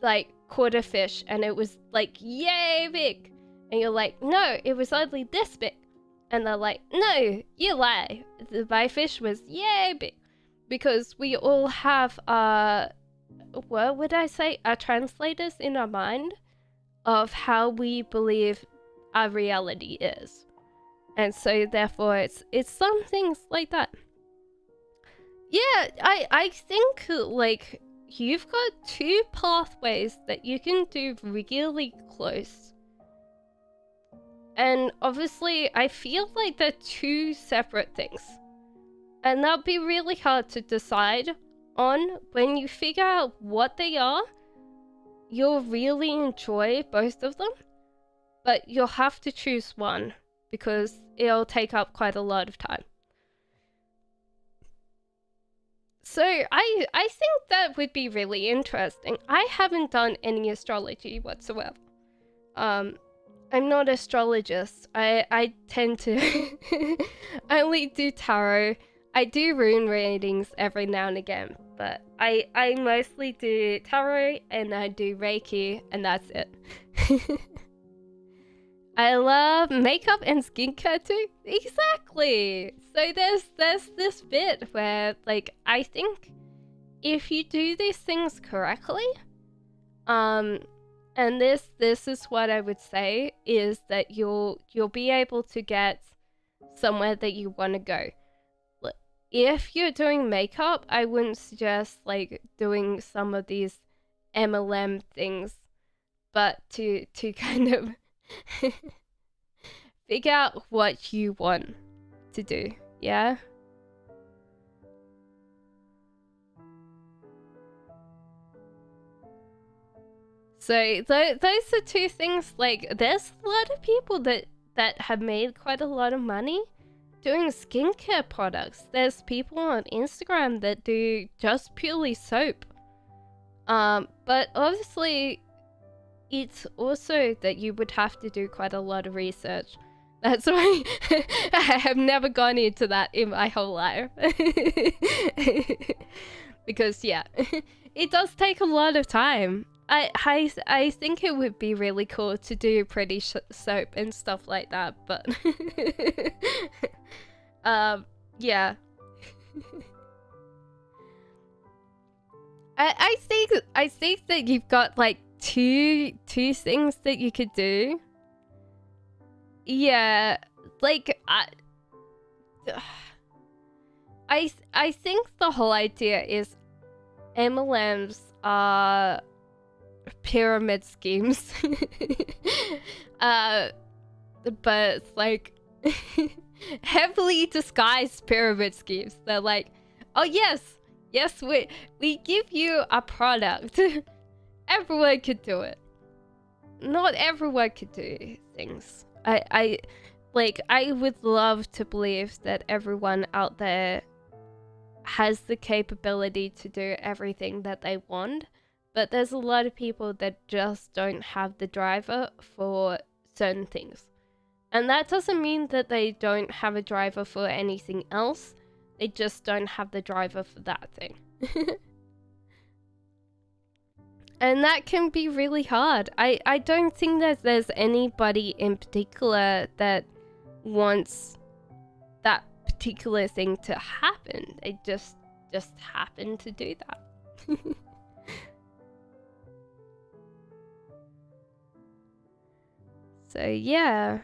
like caught a fish and it was like yay big. And you're like, no, it was only this big. And they're like, no, you lie. My fish was yay big. Because we all have what would I say? Our translators in our mind of how we believe our reality is. And so therefore it's some things like that. Yeah, I think like you've got two pathways that you can do really close. And obviously I feel like they're two separate things. And that'll be really hard to decide on. When you figure out what they are, you'll really enjoy both of them. But you'll have to choose one, because it'll take up quite a lot of time. So I think that would be really interesting. I haven't done any astrology whatsoever. I'm not an astrologist. I tend to I only do tarot. I do rune readings every now and again, but I mostly do tarot and I do Reiki, and that's it. I love makeup and skincare too. Exactly. So there's this bit where, like, I think if you do these things correctly, and this is what I would say, is that you'll be able to get somewhere that you want to go. If you're doing makeup, I wouldn't suggest like doing some of these MLM things, but to kind of figure out what you want to do. Yeah. So those are two things. Like, there's a lot of people that have made quite a lot of money doing skincare products. There's people on Instagram that do just purely soap. But obviously, it's also that you would have to do quite a lot of research. That's why I have never gone into that in my whole life. Because, yeah, it does take a lot of time. I think it would be really cool to do pretty soap and stuff like that, but yeah. I think that you've got like two things that you could do. Yeah, like I think the whole idea is MLMs are pyramid schemes. But like heavily disguised pyramid schemes. They're like, oh yes, we give you a product. Everyone could do it. Not everyone could do things. I would love to believe that everyone out there has the capability to do everything that they want, but there's a lot of people that just don't have the driver for certain things. And that doesn't mean that they don't have a driver for anything else. They just don't have the driver for that thing. And that can be really hard. I don't think that there's anybody in particular that wants that particular thing to happen. They just happen to do that. So yeah.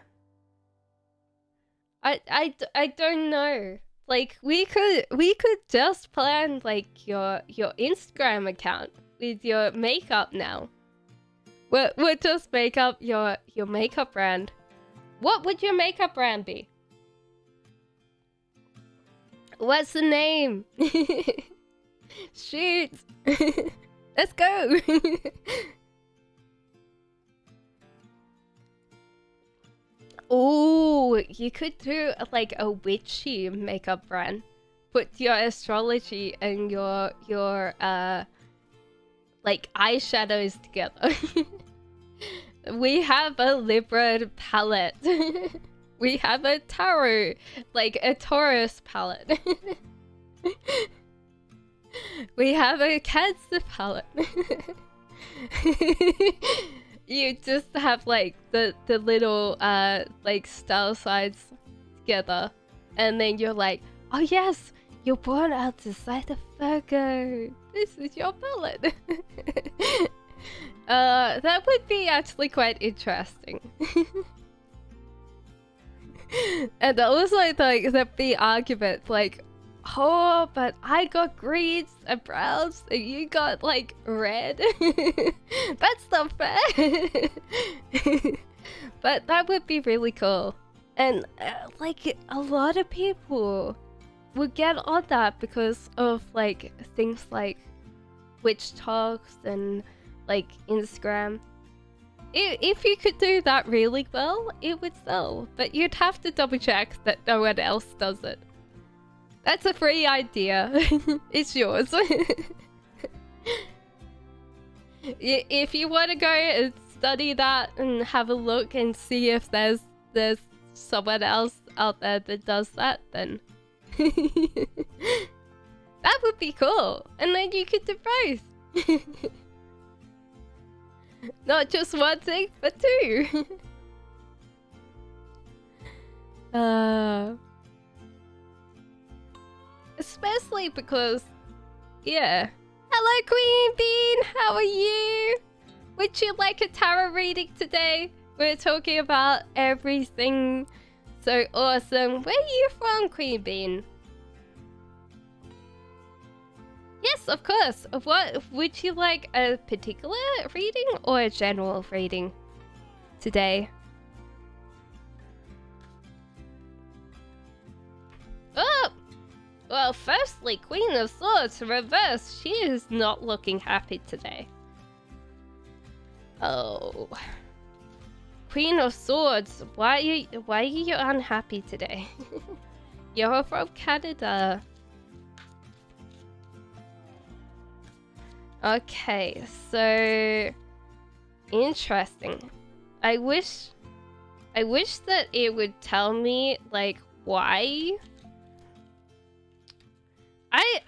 I don't know. Like, we could just plan like your Instagram account with your makeup now. We'll just make up your makeup brand. What would your makeup brand be? What's the name? Shoot. Let's go. Oh, you could do like a witchy makeup brand. Put your astrology and your like eyeshadows together. We have a Libra palette. We have a tarot, like a Taurus palette. We have a Cancer palette. You just have like the little like star signs together, and then you're like, oh yes, you're born out the side of Virgo. This is your palette. That would be actually quite interesting. And also like the argument like, oh, but I got greens and browns and you got like red. That's not fair. But that would be really cool. And like a lot of people would get on that because of like things like Witch Talks and like Instagram. If you could do that really well, it would sell. But you'd have to double check that no one else does it. That's a free idea. It's yours. If you want to go and study that and have a look and see if there's someone else out there that does that, then that would be cool. And then you could do both. Not just one thing, but two. Especially because, yeah. Hello, Queen Bean. How are you? Would you like a tarot reading today? We're talking about everything so awesome. Where are you from, Queen Bean? Yes, of course. What would you like, a particular reading or a general reading today? Oh! Well, firstly, Queen of Swords reverse. She is not looking happy today. Oh. Queen of Swords, why are you unhappy today? You're from Canada. Okay, so interesting. I wish that it would tell me like why.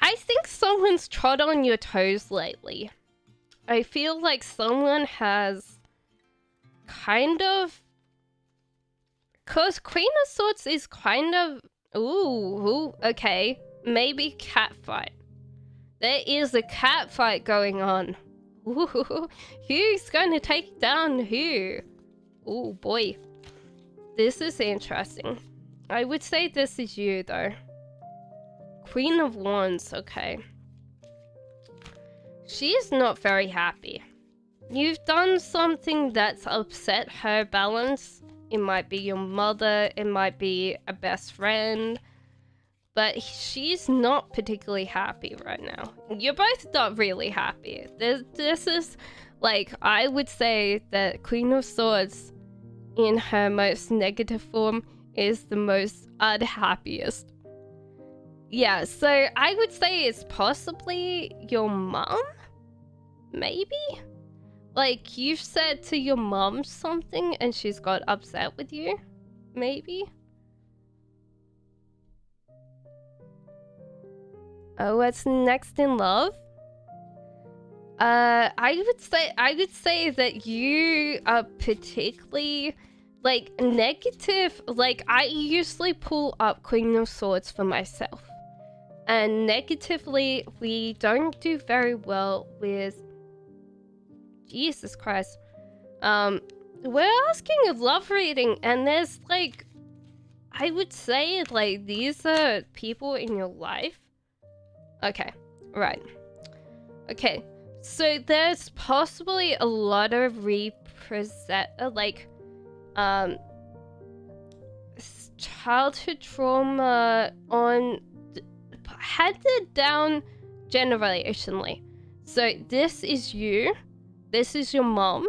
I think someone's trod on your toes lately. I feel like someone has kind of, cause Queen of Swords is kind of, ooh, okay, maybe cat fight. There is a cat fight going on. Ooh, who's going to take down who? Oh boy, this is interesting. I would say this is you though. Queen of Wands, okay. She's not very happy. You've done something that's upset her balance. It might be your mother, it might be a best friend. But she's not particularly happy right now. You're both not really happy. This is, like, I would say that Queen of Swords in her most negative form is the most unhappiest. Yeah, so I would say it's possibly your mom? Maybe? Like, you've said to your mom something and she's got upset with you? Maybe? Oh, what's next in love? I would say that you are particularly like negative. Like, I usually pull up Queen of Swords for myself, and negatively we don't do very well with. Jesus Christ. We're asking a love reading, and there's like, I would say like these are people in your life. Okay, right. Okay, so there's possibly a lot of childhood trauma handed down generationally. So this is you, this is your mom,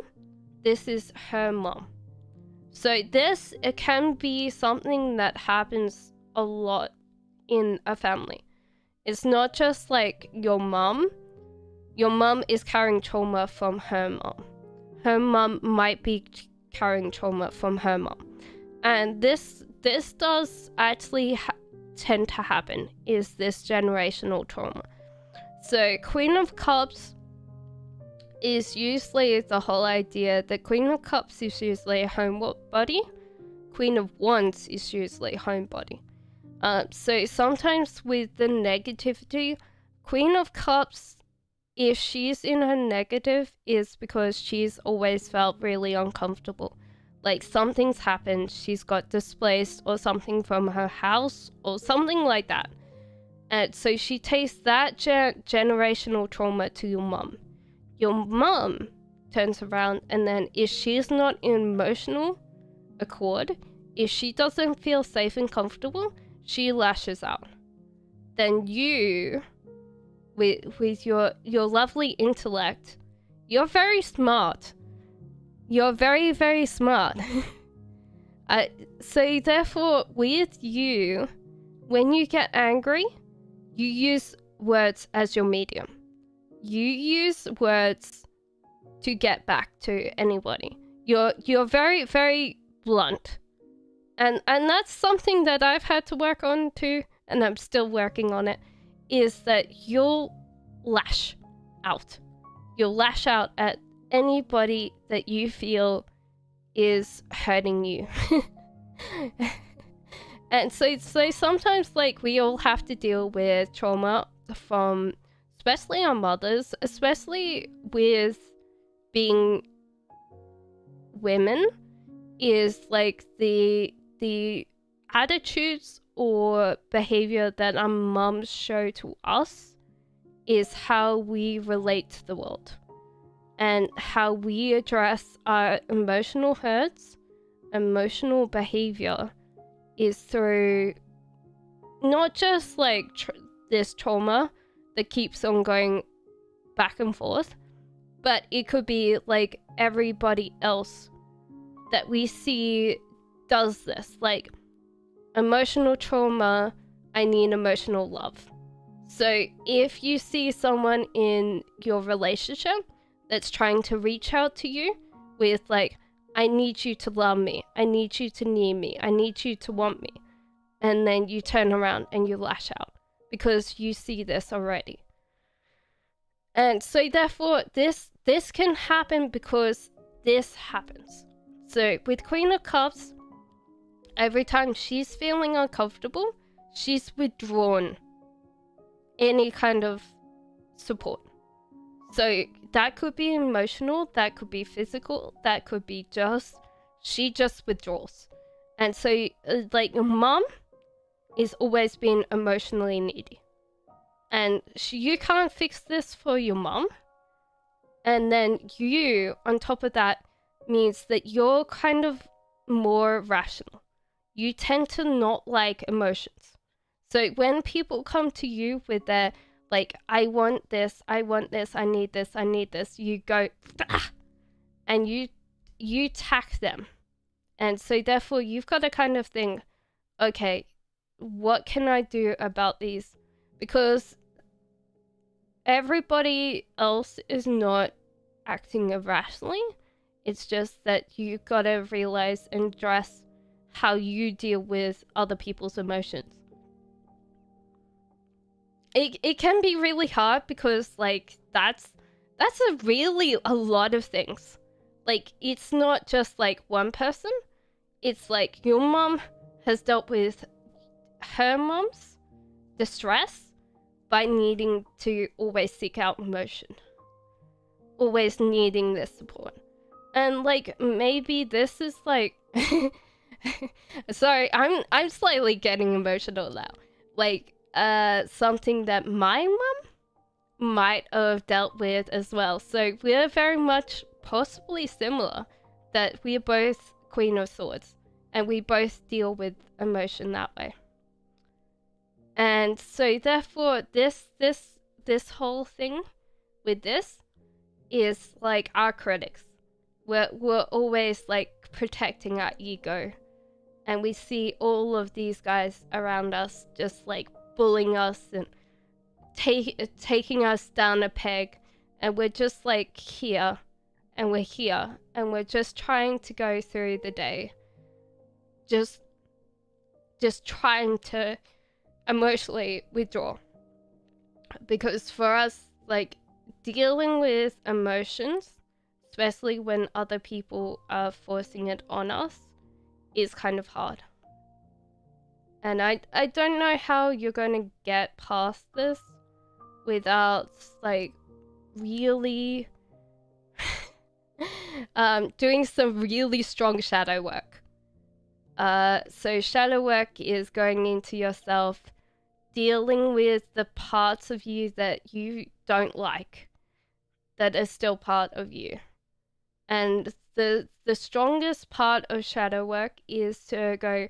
this is her mom. So this, it can be something that happens a lot in a family. It's not just like your mom. Your mom is carrying trauma from her mom. Her mom might be carrying trauma from her mom. And this does actually tend to happen, is this generational trauma. So Queen of Cups is usually the whole idea that Queen of Cups is usually a homebody. Queen of Wands is usually homebody. So sometimes with the negativity, Queen of Cups, if she's in her negative, is because she's always felt really uncomfortable. Like something's happened, she's got displaced or something from her house or something like that. And so she takes that generational trauma to your mum. Your mum turns around, and then if she's not in emotional accord, if she doesn't feel safe and comfortable, she lashes out. Then you, with your lovely intellect, you're very smart. You're very, very smart. So therefore, with you, when you get angry, you use words as your medium. You use words to get back to anybody. You're very, very blunt. And that's something that I've had to work on too, and I'm still working on it, is that you'll lash out. You'll lash out at anybody that you feel is hurting you. And so sometimes, like, we all have to deal with trauma from, especially our mothers, especially with being women is like the attitudes or behavior that our moms show to us is how we relate to the world, and how we address our emotional hurts, emotional behavior is through not just like this trauma that keeps on going back and forth, but it could be like everybody else that we see does this. Like emotional trauma, I need emotional love. So if you see someone in your relationship that's trying to reach out to you with like, I need you to love me, I need you to need me, I need you to want me, and then you turn around and you lash out because you see this already. And so therefore this can happen because this happens. So with Queen of Cups, every time she's feeling uncomfortable, she's withdrawn any kind of support. So that could be emotional, that could be physical, that could be she just withdraws. And so like your mom is always been emotionally needy. And you can't fix this for your mom. And then you, on top of that, means that you're kind of more rational. You tend to not like emotions. So when people come to you with their, like, I want this, I need this, you go, ah! And you tack them. And so therefore you've got to kind of think, okay, what can I do about these? Because everybody else is not acting irrationally. It's just that you gotta realize and address how you deal with other people's emotions. It can be really hard because like that's a lot of things. Like it's not just like one person. It's like your mom has dealt with her mom's distress by needing to always seek out emotion, always needing this support. And like maybe this is like sorry, I'm slightly getting emotional now. Like something that my mom might have dealt with as well. So we're very much possibly similar, that we are both Queen of Swords and we both deal with emotion that way. And so therefore this whole thing with this is like our critics. We're always like protecting our ego, and we see all of these guys around us just like bullying us and taking us down a peg, and we're just like here and we're just trying to go through the day, just trying to emotionally withdraw. Because for us, like, dealing with emotions, especially when other people are forcing it on us, is kind of hard. And I don't know how you're going to get past this without like really doing some really strong shadow work. So shadow work is going into yourself, dealing with the parts of you that you don't like, that are still part of you. And the strongest part of shadow work is to go,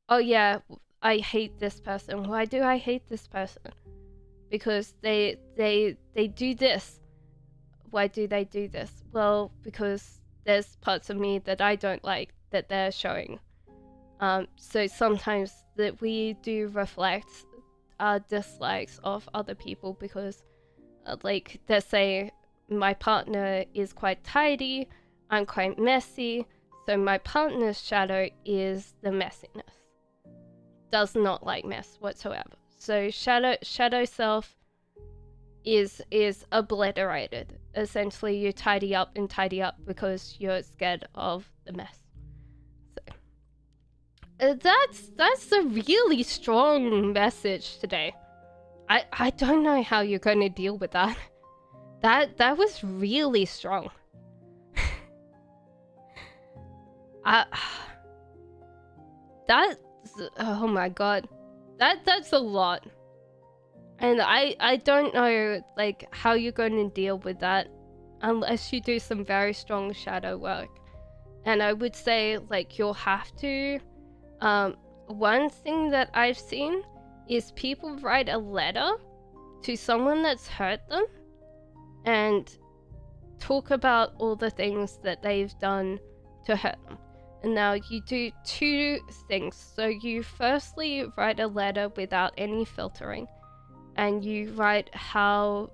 oh yeah, I hate this person. Why do I hate this person? Because they do this. Why do they do this? Well, because there's parts of me that I don't like that they're showing. So sometimes that we do reflect our dislikes of other people because, like, they say my partner is quite tidy, I'm quite messy, so my partner's shadow is the messiness. Does not like mess whatsoever. So shadow self is obliterated. Essentially, you tidy up because you're scared of the mess. So that's a really strong message today. I don't know how you're going to deal with that. That was really strong. I that's oh my god, that's a lot, and I don't know like how you're going to deal with that unless you do some very strong shadow work. And I would say like you'll have to. One thing that I've seen is people write a letter to someone that's hurt them and talk about all the things that they've done to hurt them. And now you do two things. So you firstly write a letter without any filtering, and you write how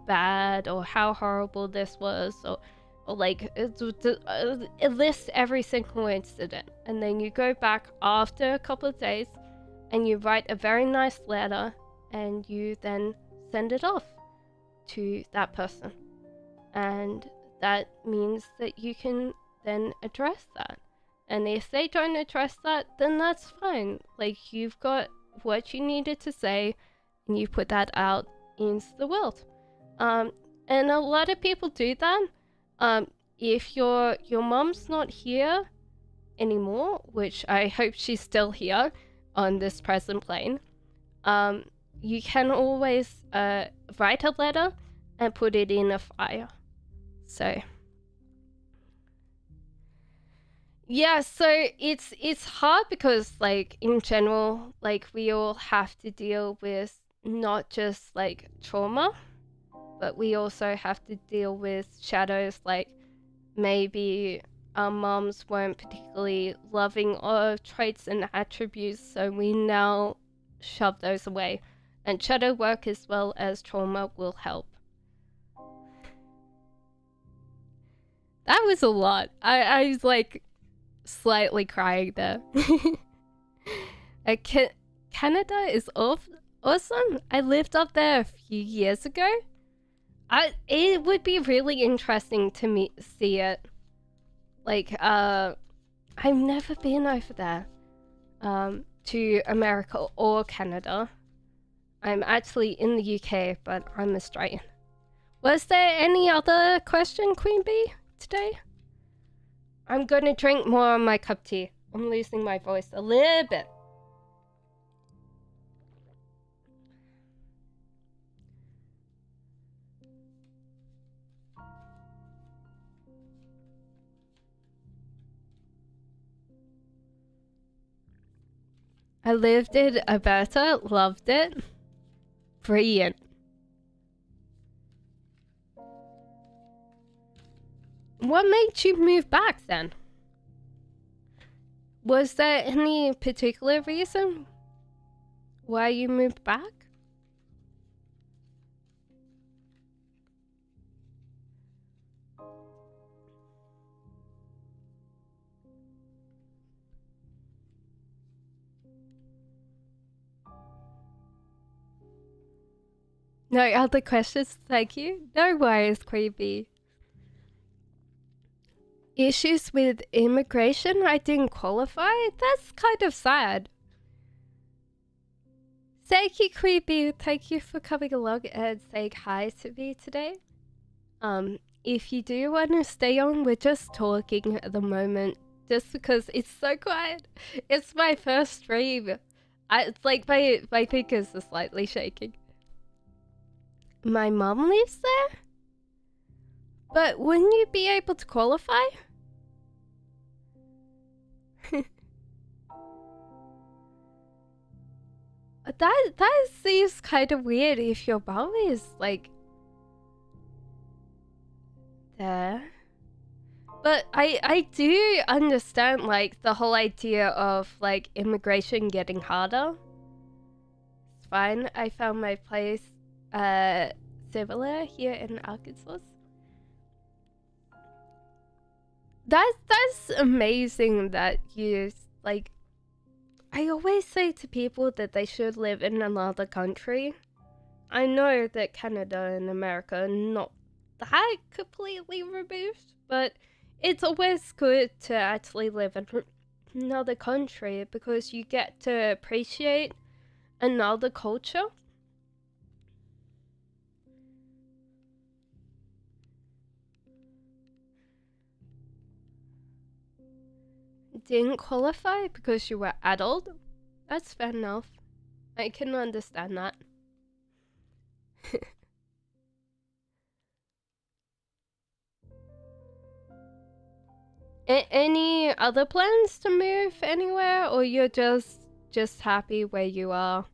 bad or how horrible this was, or like it lists every single incident. And then you go back after a couple of days and you write a very nice letter, and you then send it off to that person. And that means that you can then address that. And if they don't address that, then that's fine. Like, you've got what you needed to say, and you put that out into the world. And a lot of people do that. If your mom's not here anymore, which I hope she's still here on this present plane, you can always write a letter and put it in a fire. So yeah, so it's hard because like in general, like we all have to deal with not just like trauma, but we also have to deal with shadows, like maybe our moms weren't particularly loving of traits and attributes, so we now shove those away. And shadow work as well as trauma will help. That was a lot. I was like slightly crying there. Canada is awesome. I lived up there a few years ago. It would be really interesting to see it. Like, I've never been over there, to America or Canada. I'm actually in the UK, but I'm Australian. Was there any other question, Queen Bee, today? I'm gonna drink more of my cup of tea. I'm losing my voice a little bit. I lived in Alberta, loved it. Brilliant. What made you move back then? Was there any particular reason why you moved back? No other questions, thank you. No worries, Queen Bee. Issues with immigration, I didn't qualify? That's kind of sad. Thank you, Queen Bee. Thank you for coming along and saying hi to me today. If you do want to stay on, we're just talking at the moment, just because it's so quiet. It's my first stream. It's like my fingers are slightly shaking. My mom lives there? But wouldn't you be able to qualify? That seems kind of weird if your mom is like there. But I do understand like the whole idea of like immigration getting harder. It's fine. I found my place similar here in Arkansas. That's amazing that you like. I always say to people that they should live in another country. I know that Canada and America are not that completely removed, but it's always good to actually live in another country because you get to appreciate another culture. didn't qualify because you were adult, that's fair enough. I can understand that. Any other plans to move anywhere, or you're just happy where you are?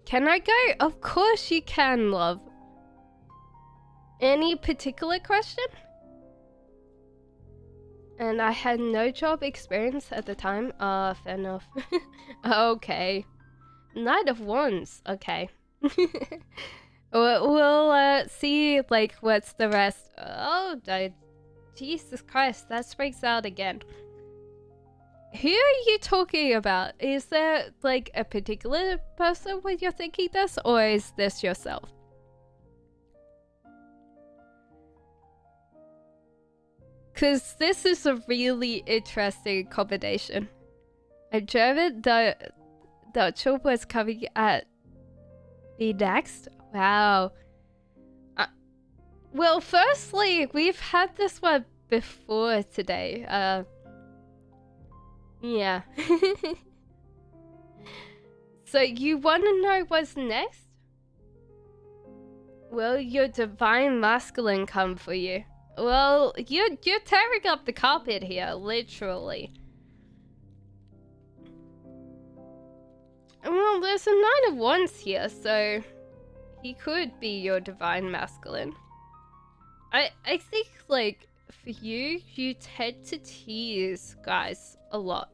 Can I go? Of course you can, love. Any particular question? And I had no job experience at the time. Fair enough. Okay. Knight of Wands. Okay. we'll see, like, what's the rest. Oh, Jesus Christ, that springs out again. Who are you talking about? Is there, like, a particular person when you're thinking this, or is this yourself? Because this is a really interesting combination. A German Dutcher was coming at me next. Wow. Well, firstly, we've had this one before today. Yeah. So you want to know what's next? Will your divine masculine come for you? Well, you're tearing up the carpet here, literally. Well, there's a Knight of Wands here, so he could be your divine masculine. I think, like, for you, you tend to tease guys a lot.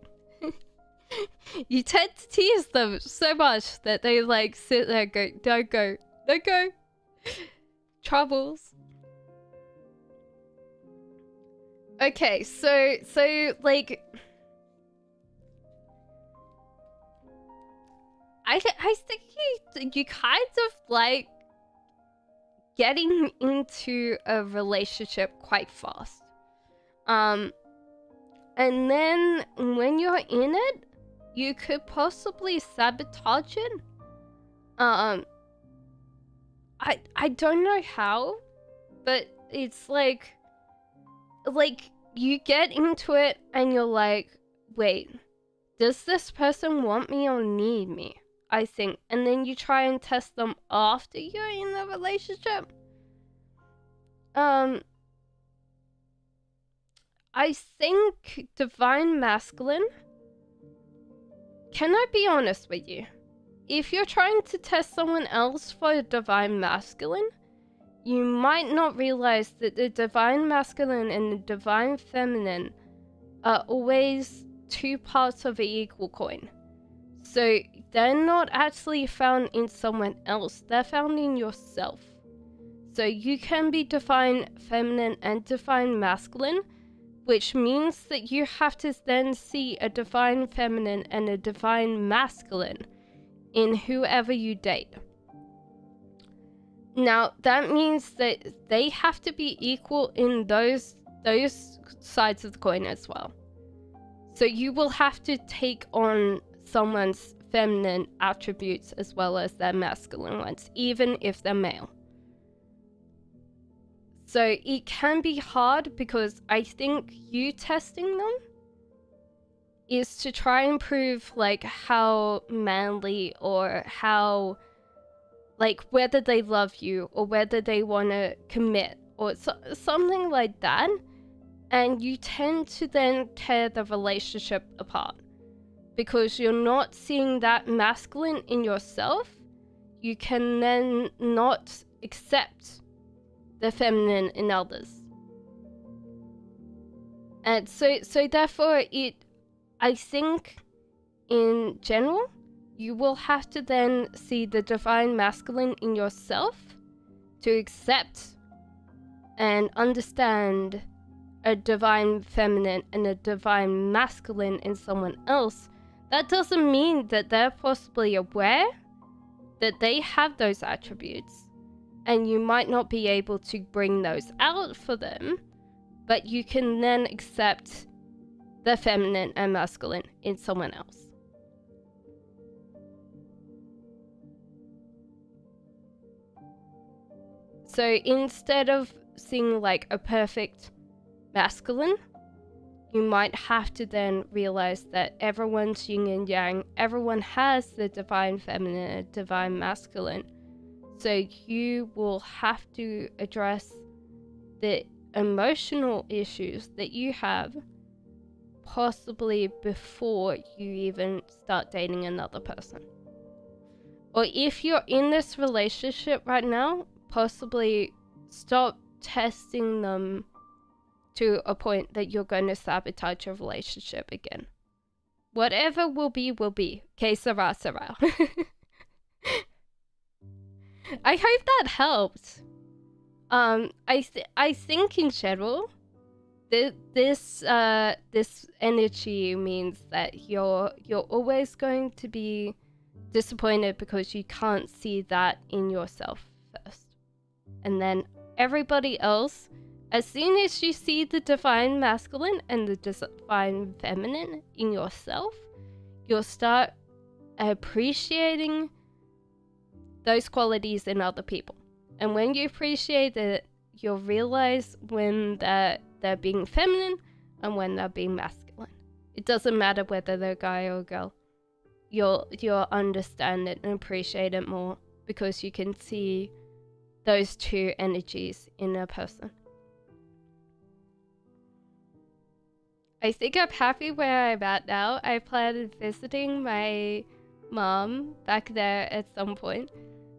You tend to tease them so much that they, like, sit there and go, don't go, don't go. Troubles. Okay, so like, I think you kind of like getting into a relationship quite fast. And then when you're in it, you could possibly sabotage it. I don't know how, but it's like you get into it and you're like, wait, does this person want me or need me? I think. And then you try and test them after you're in the relationship. I think divine masculine, can I be honest with you? If you're trying to test someone else for a divine masculine, you might not realize that the divine masculine and the divine feminine are always two parts of an equal coin. So they're not actually found in someone else, they're found in yourself. So you can be divine feminine and divine masculine, which means that you have to then see a divine feminine and a divine masculine in whoever you date. Now, that means that they have to be equal in those sides of the coin as well. So you will have to take on someone's feminine attributes as well as their masculine ones, even if they're male. So it can be hard because I think you testing them is to try and prove, like, how manly or how, like, whether they love you or whether they want to commit or something like that. And you tend to then tear the relationship apart because you're not seeing that masculine in yourself. You can then not accept the feminine in others. And so therefore I think in general, you will have to then see the divine masculine in yourself to accept and understand a divine feminine and a divine masculine in someone else. That doesn't mean that they're possibly aware that they have those attributes, and you might not be able to bring those out for them, but you can then accept the feminine and masculine in someone else. So instead of seeing like a perfect masculine, you might have to then realize that everyone's yin and yang, everyone has the divine feminine and divine masculine. So you will have to address the emotional issues that you have possibly before you even start dating another person. Or if you're in this relationship right now, possibly stop testing them to a point that you're going to sabotage your relationship again. Whatever will be, will be. Que sera, sera. I hope that helped. I think in general, this energy means that you're always going to be disappointed because you can't see that in yourself first, and then everybody else. As soon as you see the divine masculine and the divine feminine in yourself, you'll start appreciating those qualities in other people. And when you appreciate it, you'll realize when they're being feminine and when they're being masculine. It doesn't matter whether they're a guy or a girl. You'll understand it and appreciate it more because you can see those two energies in a person. I think I'm happy where I'm at now. I plan on visiting my mom back there at some point.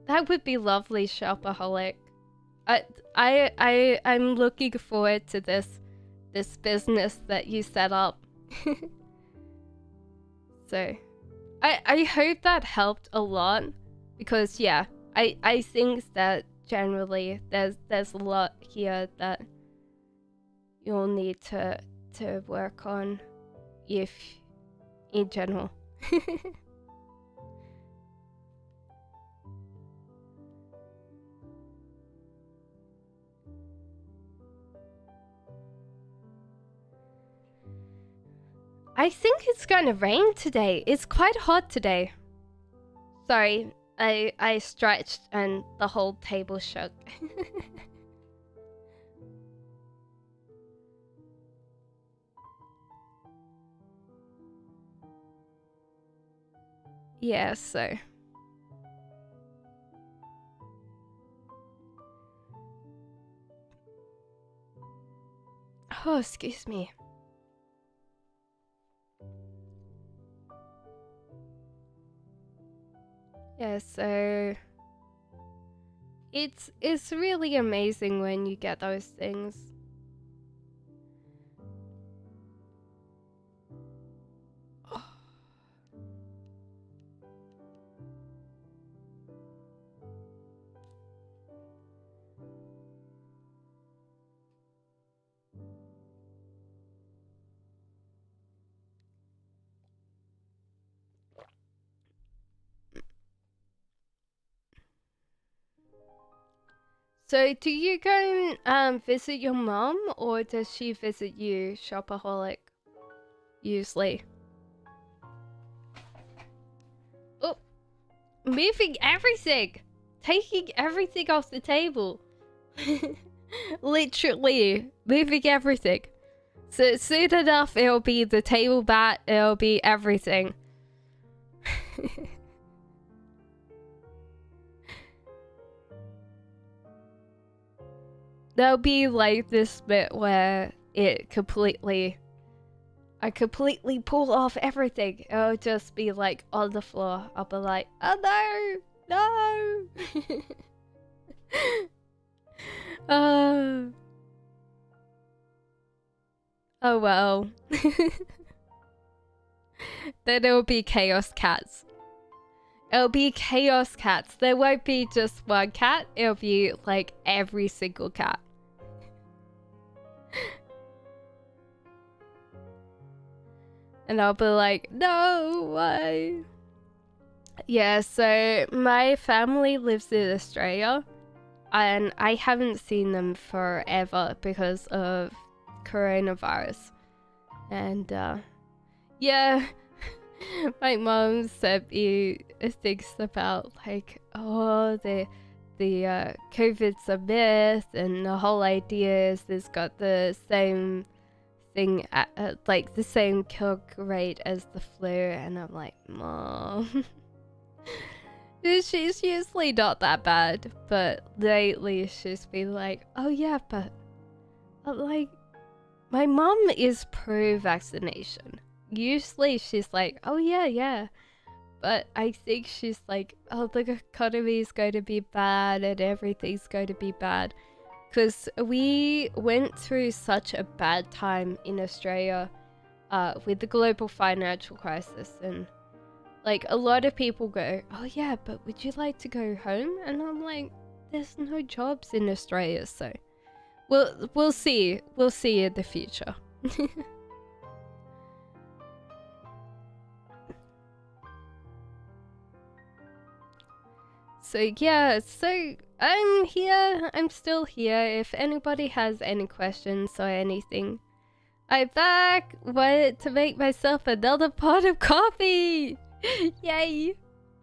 That would be lovely, Shopaholic. I'm looking forward to this business that you set up. So I hope that helped a lot, because yeah, I think that generally there's a lot here that you'll need to work on, if in general. I think it's gonna rain today. It's quite hot today. Sorry, I stretched and the whole table shook. Yeah, so. Oh, excuse me. Yeah, so it's really amazing when you get those things. So, do you go and visit your mom, or does she visit you, Shopaholic? Usually. Oh, moving everything! Taking everything off the table. Literally, moving everything. So soon enough, it'll be the table mat, it'll be everything. There'll be like this bit where I completely pull off everything. It'll just be like on the floor. I'll be like, oh no, no. Oh well. Then it'll be chaos cats. It'll be chaos cats. There won't be just one cat. It'll be like every single cat. And I'll be like, no, why? Yeah, so my family lives in Australia, and I haven't seen them forever because of coronavirus. And yeah, my mom sent me things about like, oh, the COVID's a myth, and the whole idea is it's got the same thing, like the same kill rate as the flu, and I'm like, Mom. She's usually not that bad, but lately she's been like, oh yeah, but like, my mom is pro-vaccination. Usually she's like, oh yeah. But I think she's like, oh, the economy is going to be bad and everything's going to be bad. Because we went through such a bad time in Australia with the global financial crisis. And like a lot of people go, oh yeah, but would you like to go home? And I'm like, there's no jobs in Australia, so we'll see. We'll see in the future. So yeah, so I'm here. I'm still here. If anybody has any questions or anything, I'm back. Wanted to make myself another pot of coffee. Yay!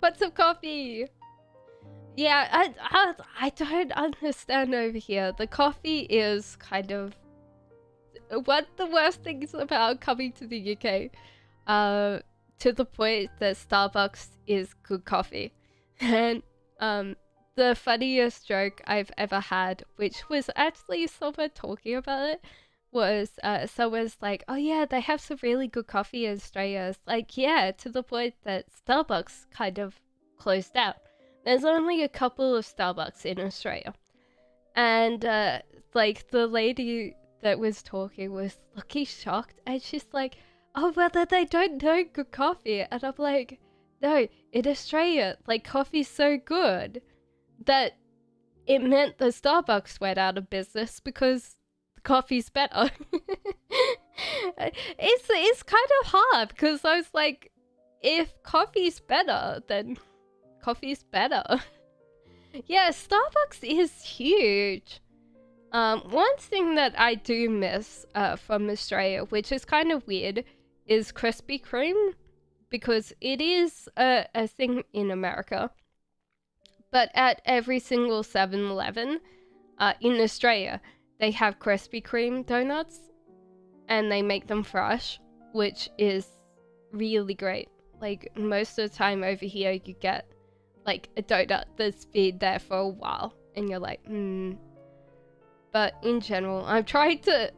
Pots of coffee. Yeah, I don't understand over here. The coffee is kind of one of the worst things about coming to the UK. To the point that Starbucks is good coffee. And the funniest joke I've ever had, which was actually someone talking about it, was someone's like, oh yeah, they have some really good coffee in Australia. It's like, yeah, to the point that Starbucks kind of closed down. There's only a couple of Starbucks in Australia. And like the lady that was talking was looking shocked, and she's like, oh, well, they don't know good coffee. And I'm like, no, in Australia, like, coffee's so good that it meant the Starbucks went out of business because the coffee's better. It's kind of hard because I was like, if coffee's better, then coffee's better. Yeah, Starbucks is huge. One thing that I do miss from Australia, which is kind of weird, is Krispy Kreme. Because it is a thing in America. But at every single 7-Eleven in Australia, they have Krispy Kreme donuts. And they make them fresh, which is really great. Like, most of the time over here, you get, like, a donut that's been there for a while. And you're like, But in general, I'm trying to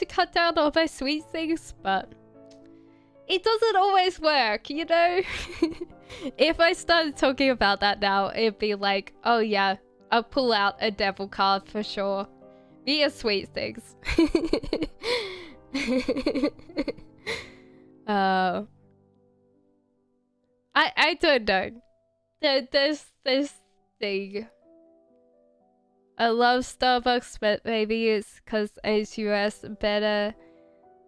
cut down all my sweet things, but it doesn't always work, you know? If I started talking about that now, it'd be like, oh yeah, I'll pull out a devil card for sure. Via sweet things. I don't know. There's this thing. I love Starbucks, but maybe it's because it's US better.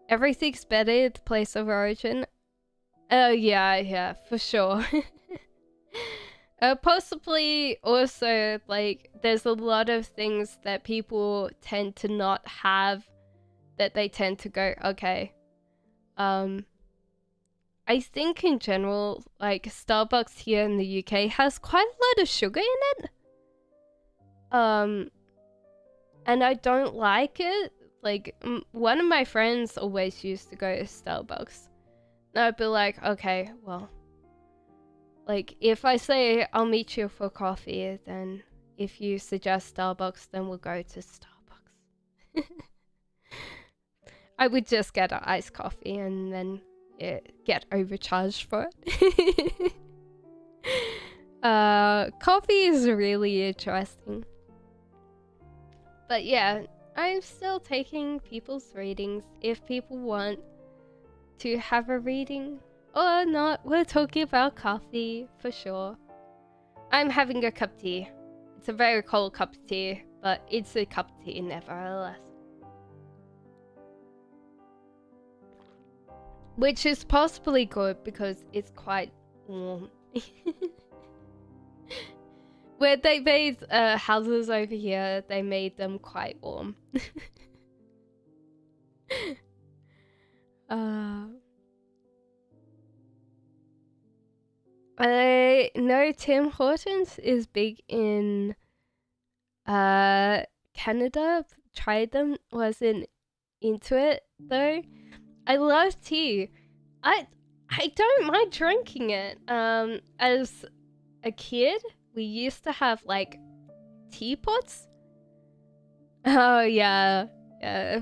Everything's better at the place of origin. Oh yeah, for sure. Possibly also, like, there's a lot of things that people tend to not have that they tend to go, okay. I think in general, like, Starbucks here in the UK has quite a lot of sugar in it. And I don't like it. Like, one of my friends always used to go to Starbucks. And I'd be like, okay, well, like, if I say I'll meet you for coffee, then if you suggest Starbucks, then we'll go to Starbucks. I would just get an iced coffee and then get overcharged for it. Coffee is really interesting. But yeah, I'm still taking people's readings. If people want to have a reading or not, we're talking about coffee for sure. I'm having a cup of tea. It's a very cold cup of tea, but it's a cup of tea nevertheless. Which is possibly good because it's quite warm. Where they made houses over here, they made them quite warm. I know Tim Hortons is big in Canada, tried them, wasn't into it though. I love tea. I don't mind drinking it. As a kid, we used to have like teapots. Oh yeah, yeah.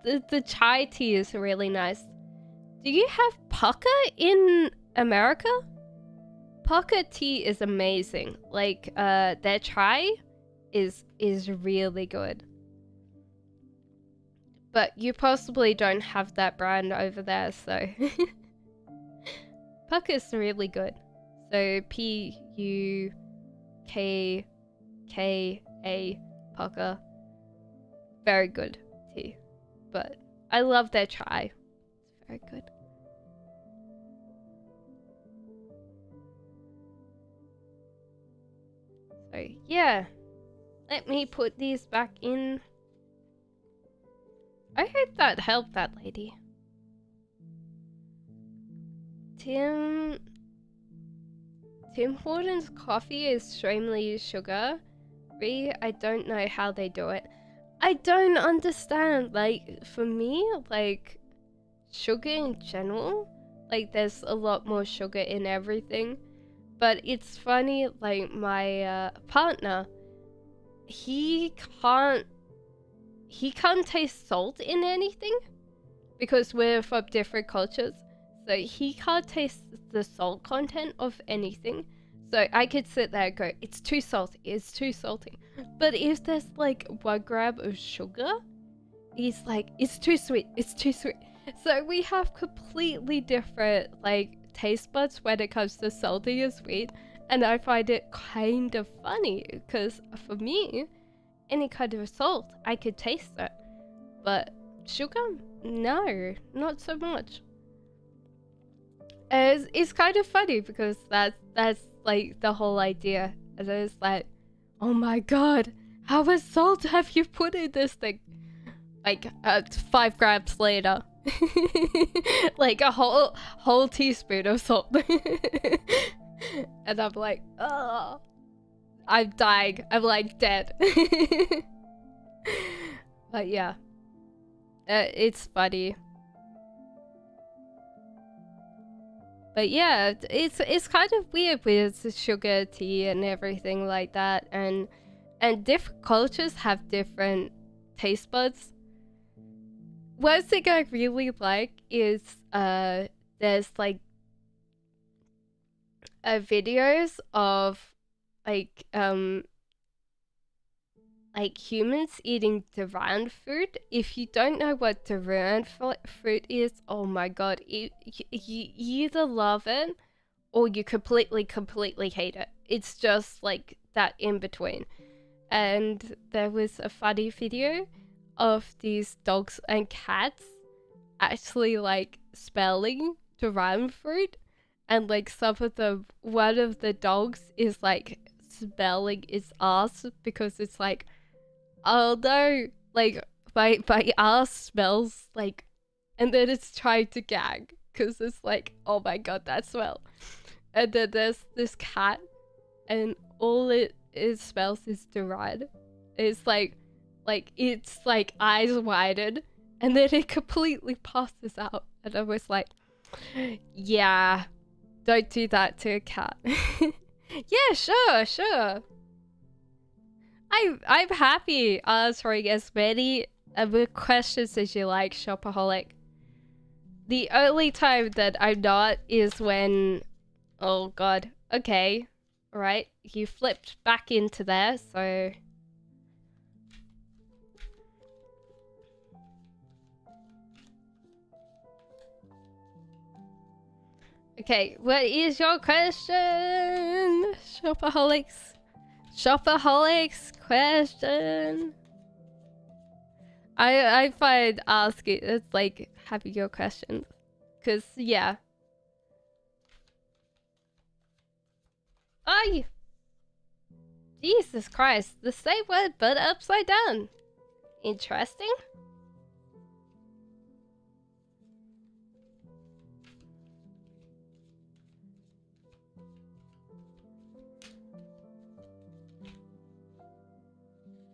The chai tea is really nice. Do you have Pukka in America? Pukka tea is amazing. Like their chai is really good. But you possibly don't have that brand over there, so Pukka is really good. So Pukka, Pukka. Very good tea. But I love their chai. It's very good. So yeah. Let me put these back in. I hope that helped that lady. Tim Hortons coffee is extremely sugar. I don't know how they do it. I don't understand. Like, for me, like, sugar in general, like, there's a lot more sugar in everything. But it's funny, like, my partner, he can't taste salt in anything because we're from different cultures. So he can't taste the salt content of anything. So I could sit there and go, it's too salty, it's too salty. But if there's like 1 gram of sugar, he's like, it's too sweet, it's too sweet. So we have completely different like taste buds when it comes to salty and sweet. And I find it kind of funny because for me, any kind of salt, I could taste it. But sugar, no, not so much. It's kind of funny because that's like the whole idea. And it's like, oh my god, how much salt have you put in this thing? Like 5 grams later, like a whole teaspoon of salt, and I'm like, oh, I'm dying. I'm like dead. But yeah, it's funny. But yeah, it's kind of weird with sugar tea and everything like that, and different cultures have different taste buds. One thing I really like is there's like videos of like humans eating durian fruit. If you don't know what durian fruit is, oh my god, you either love it or you completely hate it. It's just like that in between. And there was a funny video of these dogs and cats actually like spelling durian fruit, and like one of the dogs is like smelling its ass because it's like, oh no, like my ass smells like, and then it's trying to gag because it's like, oh my god, that smell. And then there's this cat, and all it smells is durian. It's like it's like eyes widened, and then it completely passes out. And I was like, yeah, don't do that to a cat. Yeah, sure. I'm happy answering as many questions as you like, Shopaholic. The only time that I'm not is when, oh god, okay, right, you flipped back into there, so okay, what is your question, Shopaholics? Shopaholics question. I find asking it's like having your questions, cause yeah. Oh, Jesus Christ! The same word but upside down. Interesting.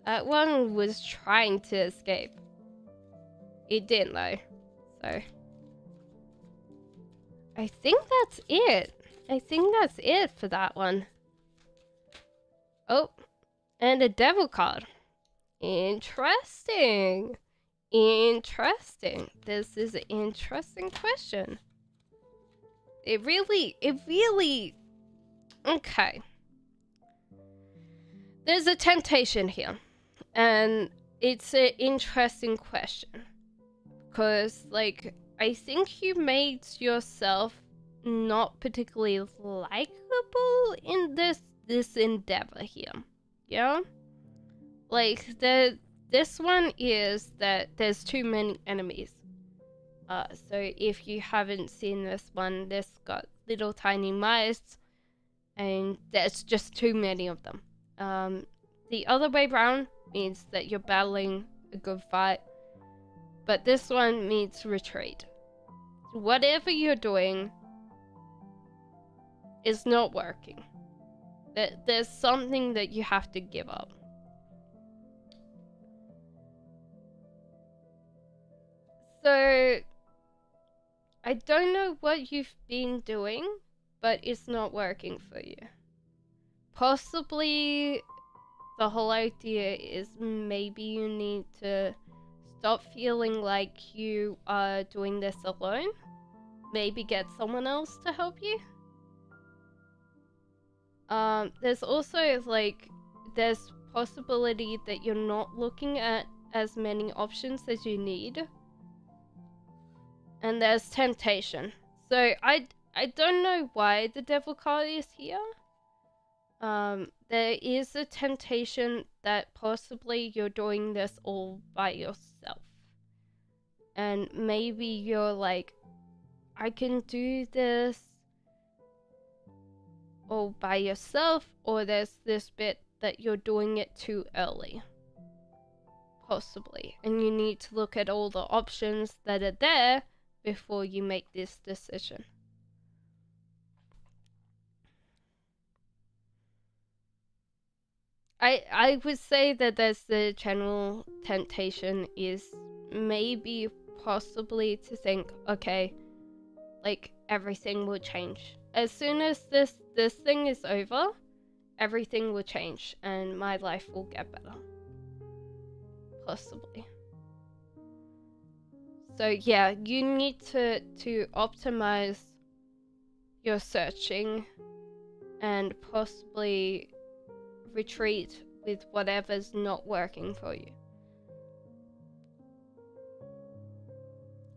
That one was trying to escape. It didn't though. So I think that's it. I think that's it for that one. Oh, and a devil card. Interesting. Interesting. This is an interesting question. It really... Okay. There's a temptation here. And it's an interesting question. Because, like, I think you made yourself not particularly likable in this endeavor here. Yeah? Like, this one is that there's too many enemies. So if you haven't seen this one, this got little tiny mice, and there's just too many of them. The other way around means that you're battling a good fight, but this one means retreat. Whatever you're doing is not working. There's something that you have to give up. So I don't know what you've been doing, but it's not working for you. Possibly the whole idea is maybe you need to stop feeling like you are doing this alone. Maybe get someone else to help you. There's also like, there's possibility that you're not looking at as many options as you need. And there's temptation. So I don't know why the devil card is here. There is a temptation that possibly you're doing this all by yourself. And maybe you're like, I can do this all by yourself, or there's this bit that you're doing it too early. Possibly. And you need to look at all the options that are there before you make this decision. I would say that there's the general temptation is maybe possibly to think, okay, like everything will change. As soon as this thing is over, everything will change and my life will get better. Possibly. So yeah, you need to optimize your searching and possibly retreat with whatever's not working for you.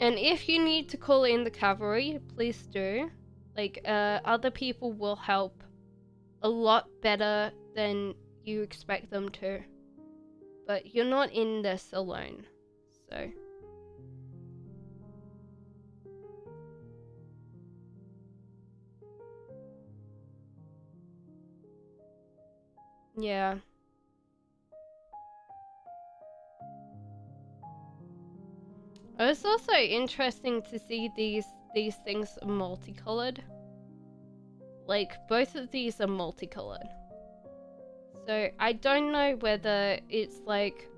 And if you need to call in the cavalry, please do. Like, other people will help a lot better than you expect them to. But you're not in this alone, so... Yeah. It's also interesting to see these things multicolored. Like, both of these are multicolored. So, I don't know whether it's like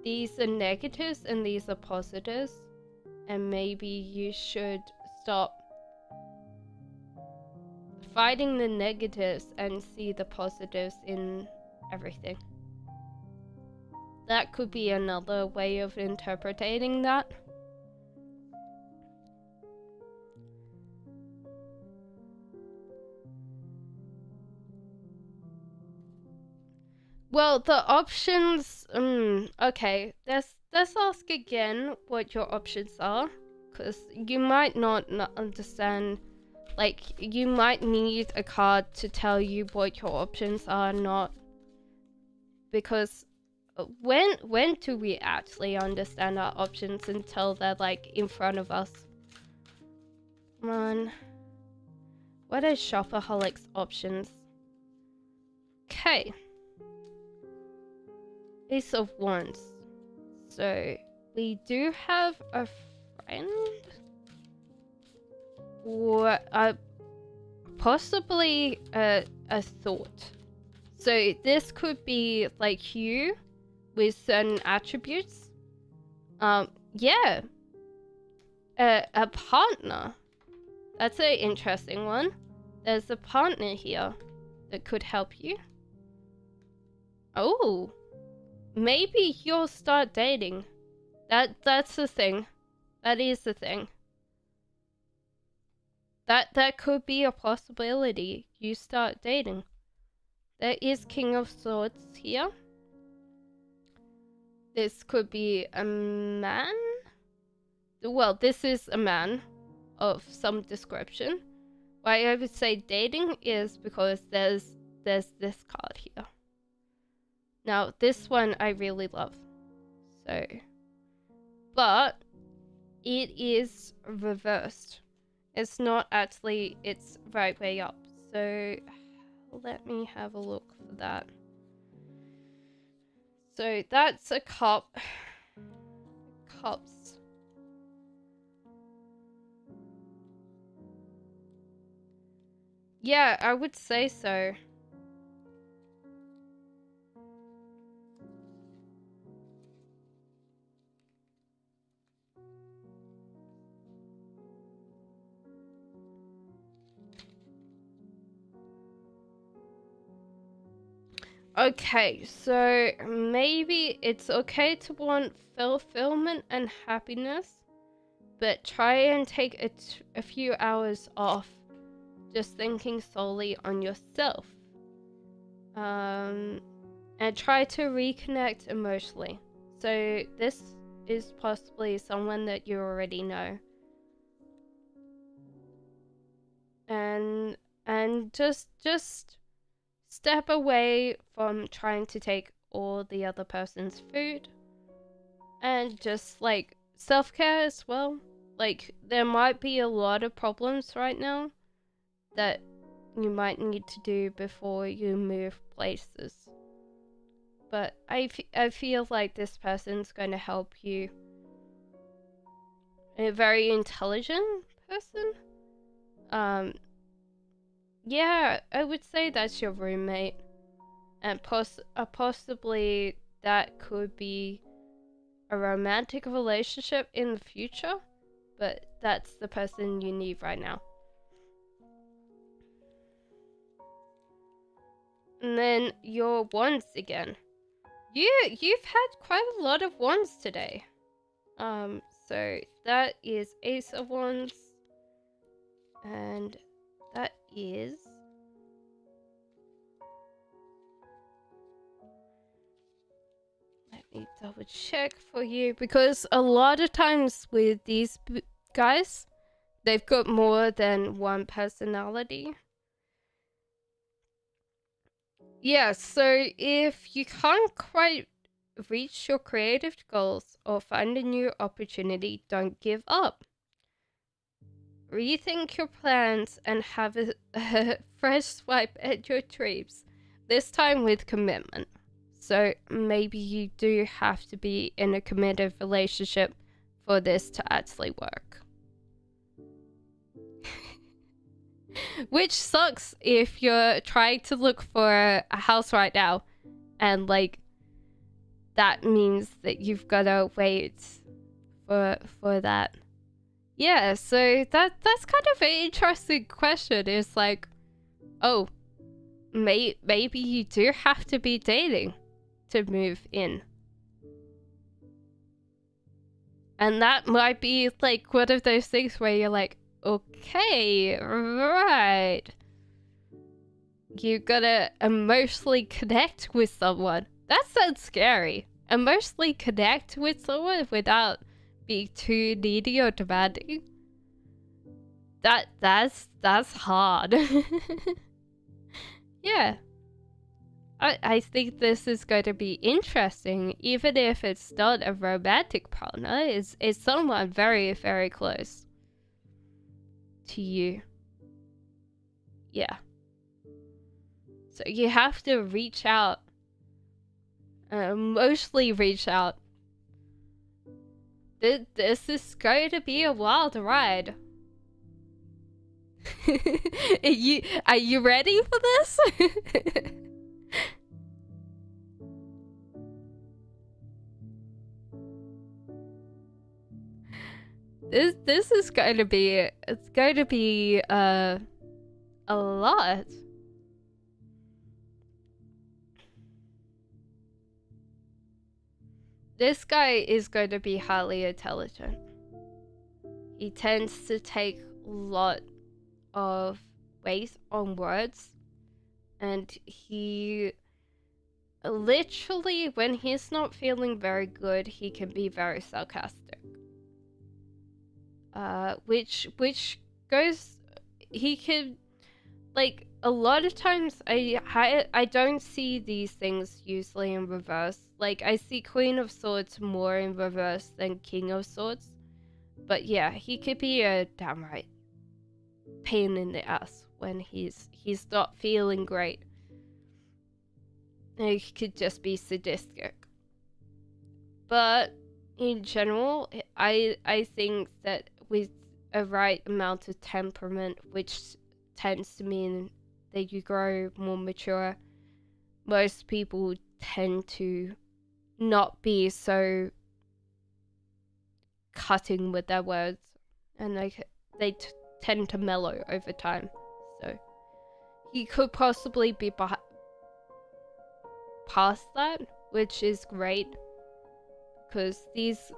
these are negatives and these are positives. And maybe you should stop fighting the negatives and see the positives in everything. That could be another way of interpreting that. Well, the options, okay, let's ask again what your options are, because you might not understand. Like, you might need a card to tell you what your options are, not... Because when do we actually understand our options until they're, like, in front of us? Come on. What are Shopaholics' options? Okay. Ace of Wands. So, we do have a friend? Or possibly a thought. So this could be like you with certain attributes. Yeah. A partner. That's an interesting one. There's a partner here that could help you. Oh. Maybe you'll start dating. That's the thing. That is the thing. That could be a possibility. You start dating. There is King of Swords here. This could be a man? Well, this is a man of some description. Why I would say dating is because there's this card here. Now, this one I really love. So, but it is reversed. It's not actually its right way up. So, let me have a look for that. So, that's a cup. Cups. Yeah, I would say so. Okay, so maybe it's okay to want fulfillment and happiness, but try and take a few hours off just thinking solely on yourself. And try to reconnect emotionally. So this is possibly someone that you already know. And just step away from trying to take all the other person's food. And just like self-care as well. Like there might be a lot of problems right now that you might need to do before you move places. But I feel like this person's going to help you. A very intelligent person. Yeah, I would say that's your roommate. And possibly that could be a romantic relationship in the future. But that's the person you need right now. And then your wands again. You've had quite a lot of wands today. So that is Ace of Wands. And that is... Let me double check for you, because a lot of times with these guys, they've got more than one personality. Yeah, so if you can't quite reach your creative goals or find a new opportunity, don't give up. Rethink your plans and have a fresh swipe at your dreams, this time with commitment. So maybe you do have to be in a committed relationship for this to actually work. Which sucks if you're trying to look for a house right now and like that means that you've got to wait for that. Yeah, so that's kind of an interesting question. It's like, oh, maybe you do have to be dating to move in. And that might be like one of those things where you're like, okay, right. You gotta emotionally connect with someone. That sounds scary. Emotionally connect with someone without being too needy or demanding. That's hard. Yeah. I think this is going to be interesting, even if it's not a romantic partner. It's someone very, very close to you. Yeah. So you have to reach out. Emotionally reach out. This is going to be a wild ride. Are you ready for this? This is going to be, it's going to be a lot. This guy is going to be highly intelligent. He tends to take a lot of weight on words, and he literally, when he's not feeling very good, he can be very sarcastic. Which goes, he could, like, a lot of times I don't see these things usually in reverse. Like, I see Queen of Swords more in reverse than King of Swords. But yeah, he could be a downright pain in the ass when he's not feeling great. And he could just be sadistic. But in general, I think that with a right amount of temperament, which tends to mean that you grow more mature, most people tend to not be so cutting with their words, and they tend to mellow over time. So he could possibly be past that, which is great, because these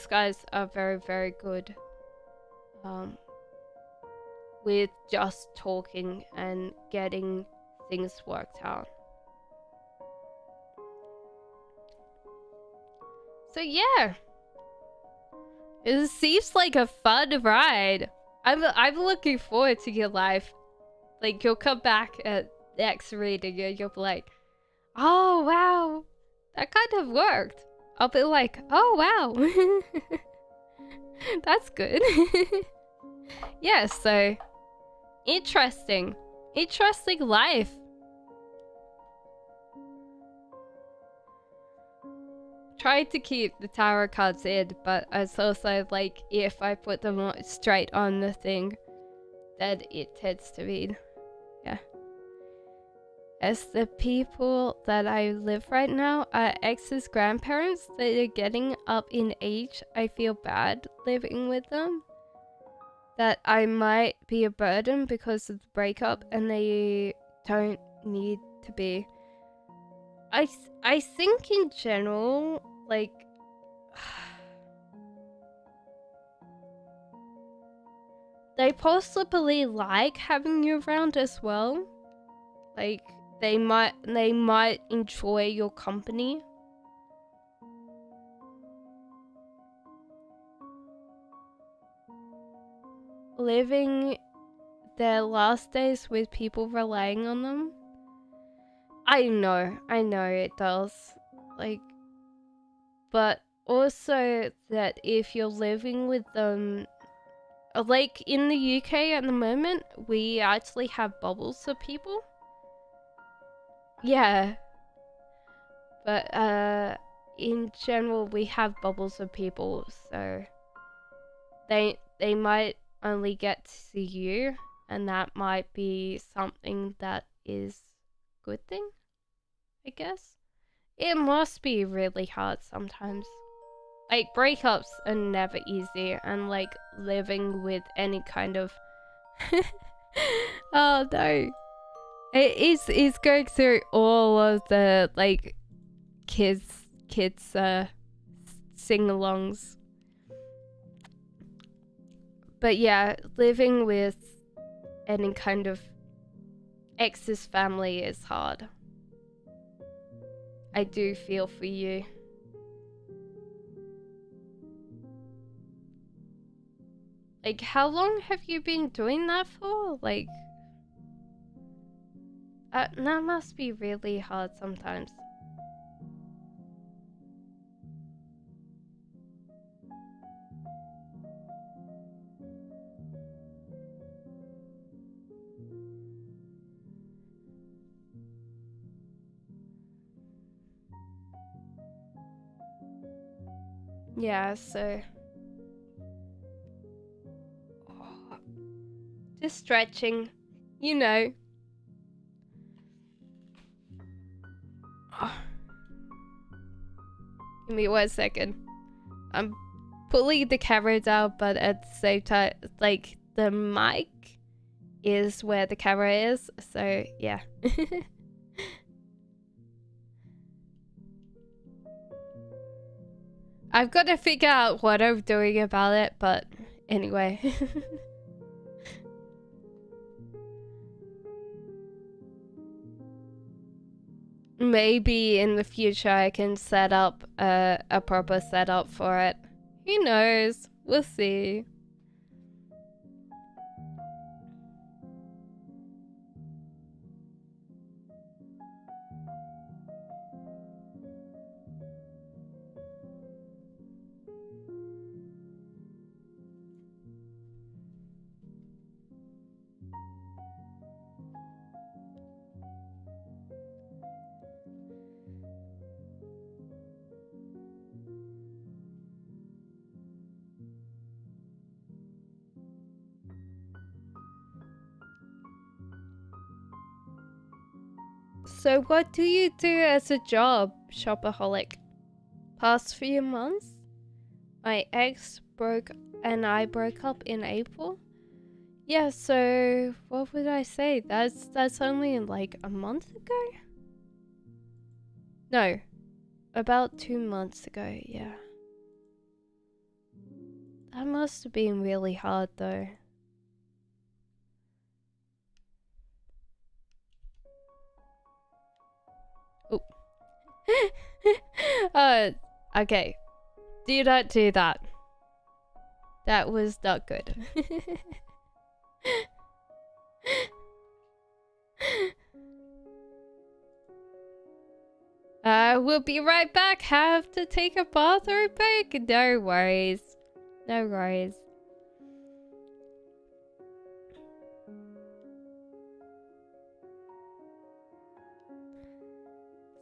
guys are very, very good with just talking and getting things worked out. So yeah, it seems like a fun ride. I'm looking forward to your life. Like, you'll come back at next reading and you'll be like, oh wow, that kind of worked. I'll be like, oh wow, that's good. Yeah, so interesting life. Tried to keep the tarot cards in, but it's also like, if I put them straight on the thing, then it tends to be, yeah. As the people that I live right now are ex's grandparents that are getting up in age, I feel bad living with them. That I might be a burden because of the breakup, and they don't need to be. I think in general, like, they possibly like having you around as well. Like, they might enjoy your company. Living their last days with people relying on them. I know it does. Like, but also that if you're living with them, like in the UK at the moment, we actually have bubbles of people. Yeah. But in general, we have bubbles of people, so they might only get to see you, and that might be something that is a good thing, I guess. It must be really hard sometimes. Like, breakups are never easy, and like living with any kind of oh no, it's going through all of the like kids sing-alongs. But yeah, living with any kind of ex's family is hard. I do feel for you. Like, how long have you been doing that for? Like, that must be really hard sometimes. Yeah, so just stretching, you know. Give me 1 second. I'm pulling the camera down, but at the same time, like, the mic is where the camera is, so yeah. I've got to figure out what I'm doing about it, but anyway. Maybe in the future I can set up a proper setup for it. Who knows? We'll see. So what do you do as a job, Shopaholic? Past few months? My ex and I broke up in April. Yeah, so what would I say? That's only like a month ago? No, about 2 months ago, yeah. That must have been really hard though. Okay. Do not do that. That was not good. We'll be right back. Have to take a bathroom break? No worries. No worries.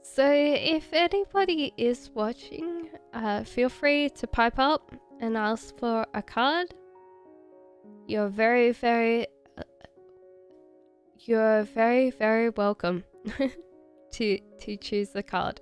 So if anybody is watching, feel free to pipe up and ask for a card. You're very, very welcome to choose the card.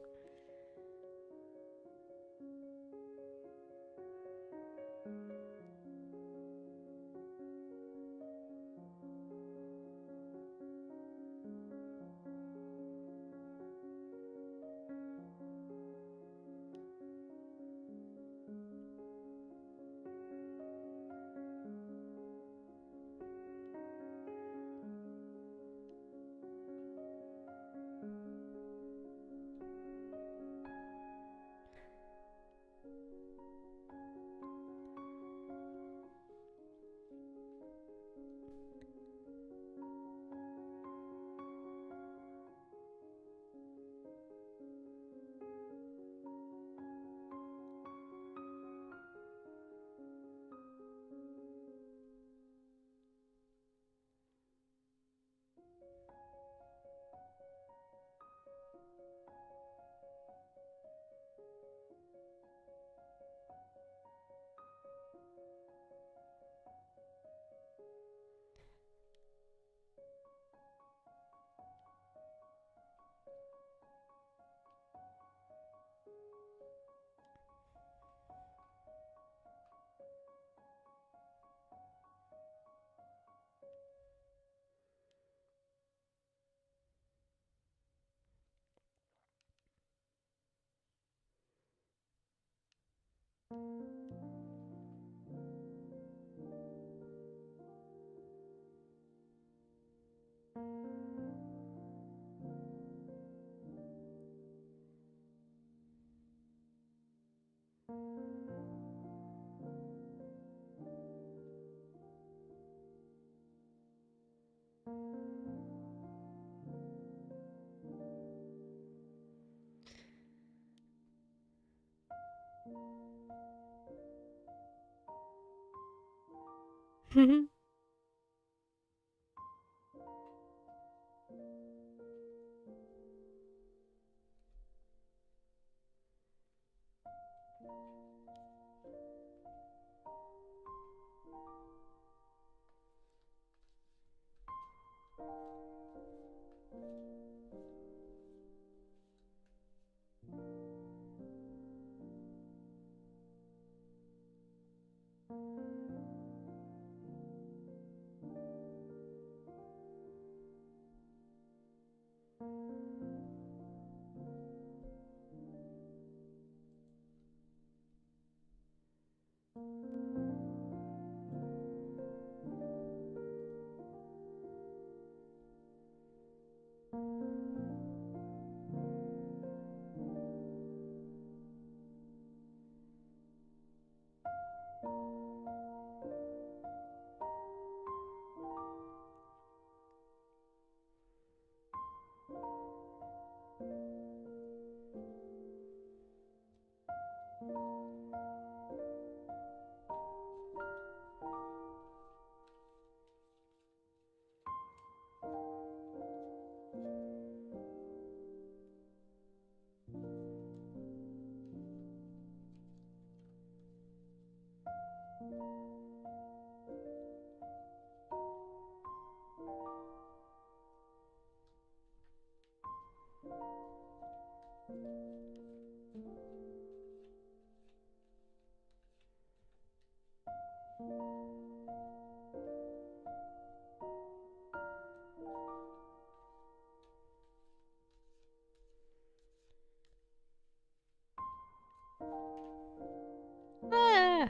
Ah!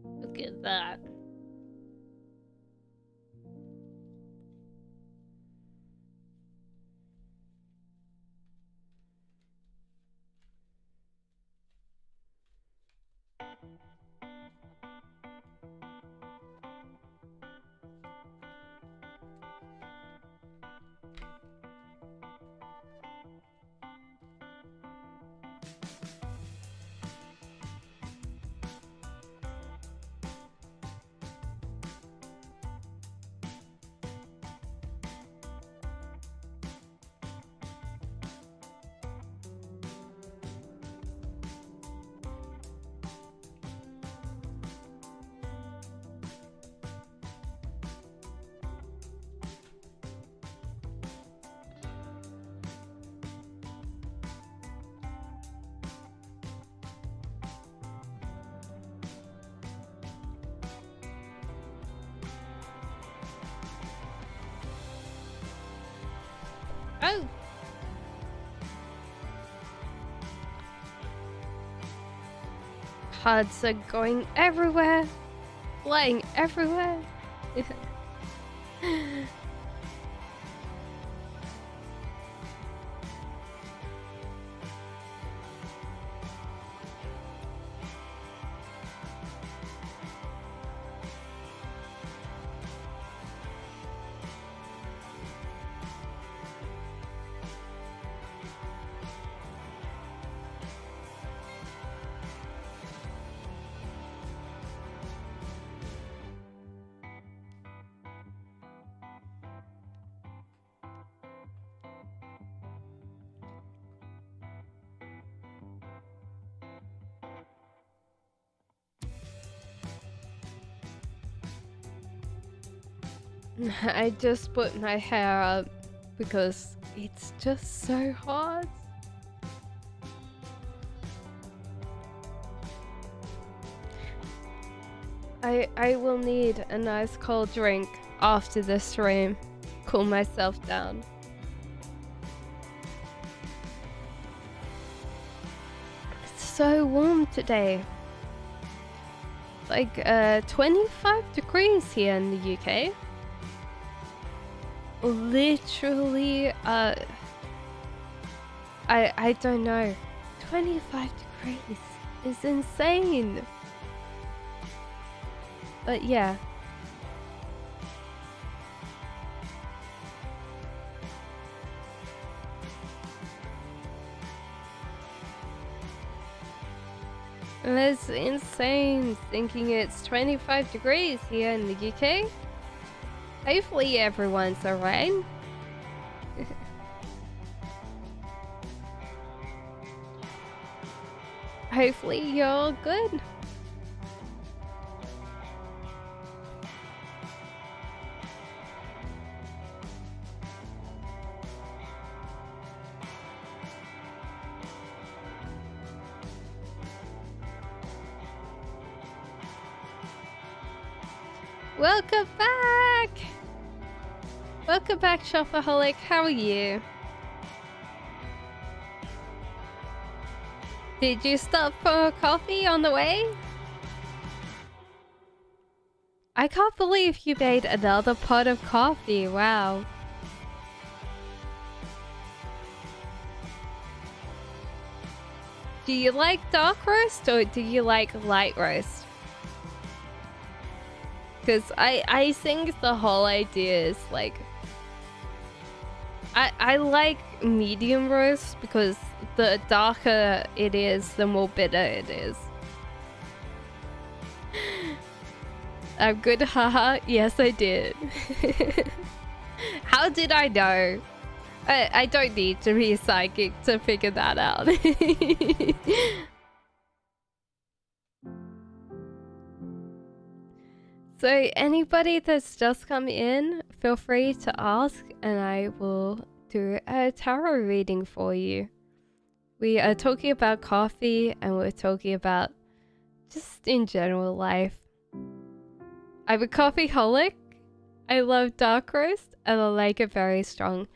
Look at that. Oh! Cards are going everywhere, flying everywhere. I just put my hair up because it's just so hot. I will need a nice cold drink after the stream. Cool myself down. It's so warm today. Like 25 degrees here in the UK. Literally, I don't know. 25 degrees is insane. But yeah. That's insane, thinking it's 25 degrees here in the UK. Hopefully everyone's alright. Hopefully you're all good. Welcome back! Welcome back, Shopaholic. How are you? Did you stop for coffee on the way? I can't believe you made another pot of coffee. Wow. Do you like dark roast or do you like light roast? Because I think the whole idea is like... I like medium roast because the darker it is, the more bitter it is. I'm good, haha. Yes, I did. How did I know? I don't need to be psychic to figure that out. So anybody that's just come in, feel free to ask and I will do a tarot reading for you. We are talking about coffee and we're talking about just in general life. I'm a coffeeholic. I love dark roast and I like it very strong.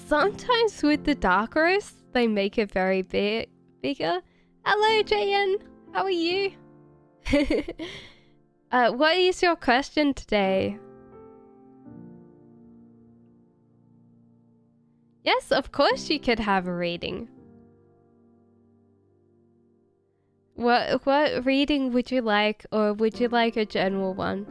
Sometimes with the dark roast, they make it very bigger. Hello, JN. How are you? What is your question today? Yes, of course you could have a reading. What reading would you like, or would you like a general one?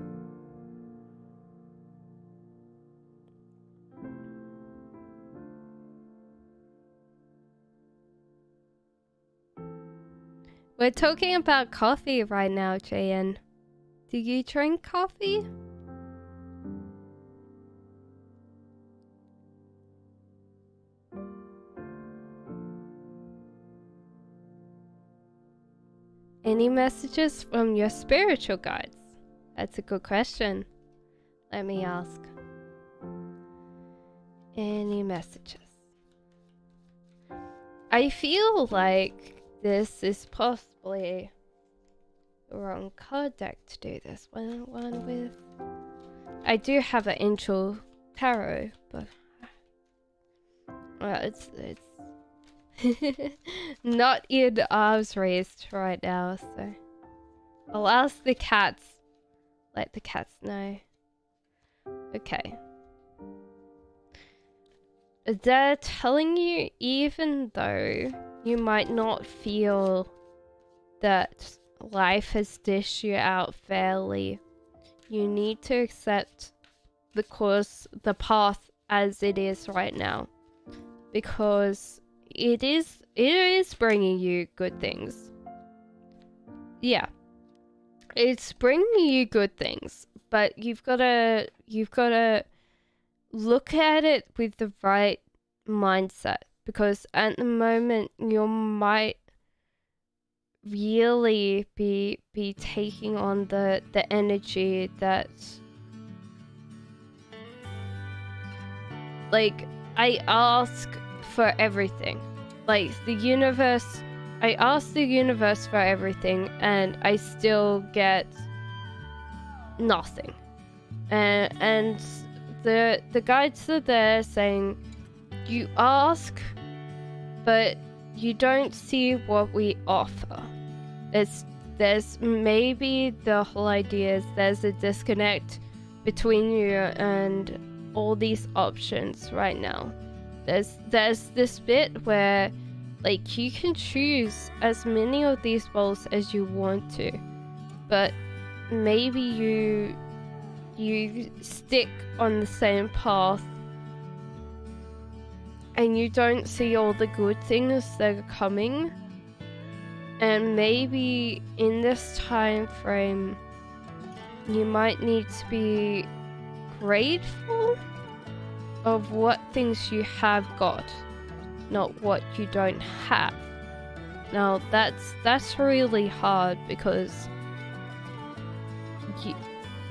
We're talking about coffee right now, JN. Do you drink coffee? Any messages from your spiritual guides? That's a good question. Let me ask. Any messages? I feel like this is possibly the wrong card deck to do this one with. I do have an Angel Tarot, but it's not in arms raised right now, so I'll ask the cats. Let the cats know. Okay. They're telling you, even though you might not feel that life has dished you out fairly, you need to accept the course, the path as it is right now, because it is bringing you good things. Yeah, it's bringing you good things, but you've got to look at it with the right mindset, because at the moment you might really be taking on the energy that, like, I ask for everything. Like, the universe, I ask the universe for everything and I still get nothing. And the guides are there saying, you ask, but you don't see what we offer. There's maybe the whole idea is there's a disconnect between you and all these options right now. There's this bit where, like, you can choose as many of these bowls as you want to, but maybe you stick on the same path and you don't see all the good things that are coming. And maybe in this time frame you might need to be grateful of what things you have got, not what you don't have. Now that's really hard, because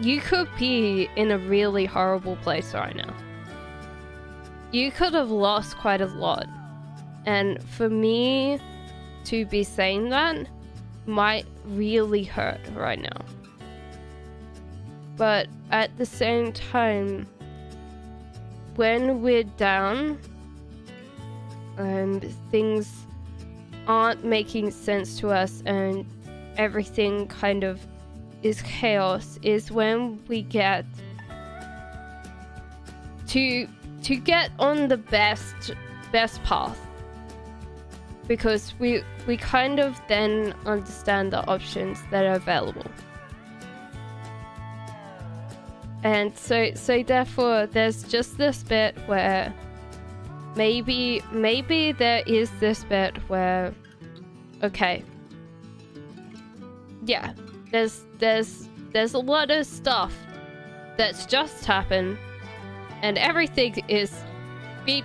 you could be in a really horrible place right now. You could have lost quite a lot, and for me to be saying that might really hurt right now. but at the same time, when we're down, things aren't making sense to us and everything kind of is chaos, is when we get to get on the best path, because we kind of then understand the options that are available. And so therefore there's just this bit where maybe there is this bit where, okay, yeah, there's a lot of stuff that's just happened and everything is beep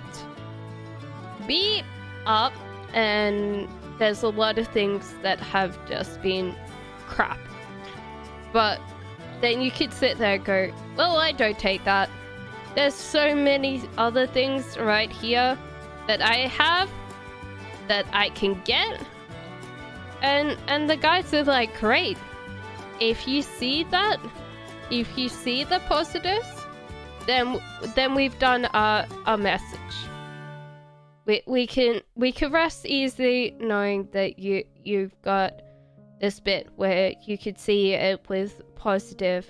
up, and there's a lot of things that have just been crap. But then you could sit there and go, well, I don't take that. There's so many other things right here that I have that I can get. And the guys are like, great. If you see that, if you see the positives, then we've done our message. We can rest easy knowing that you've got this bit where you could see it with positive,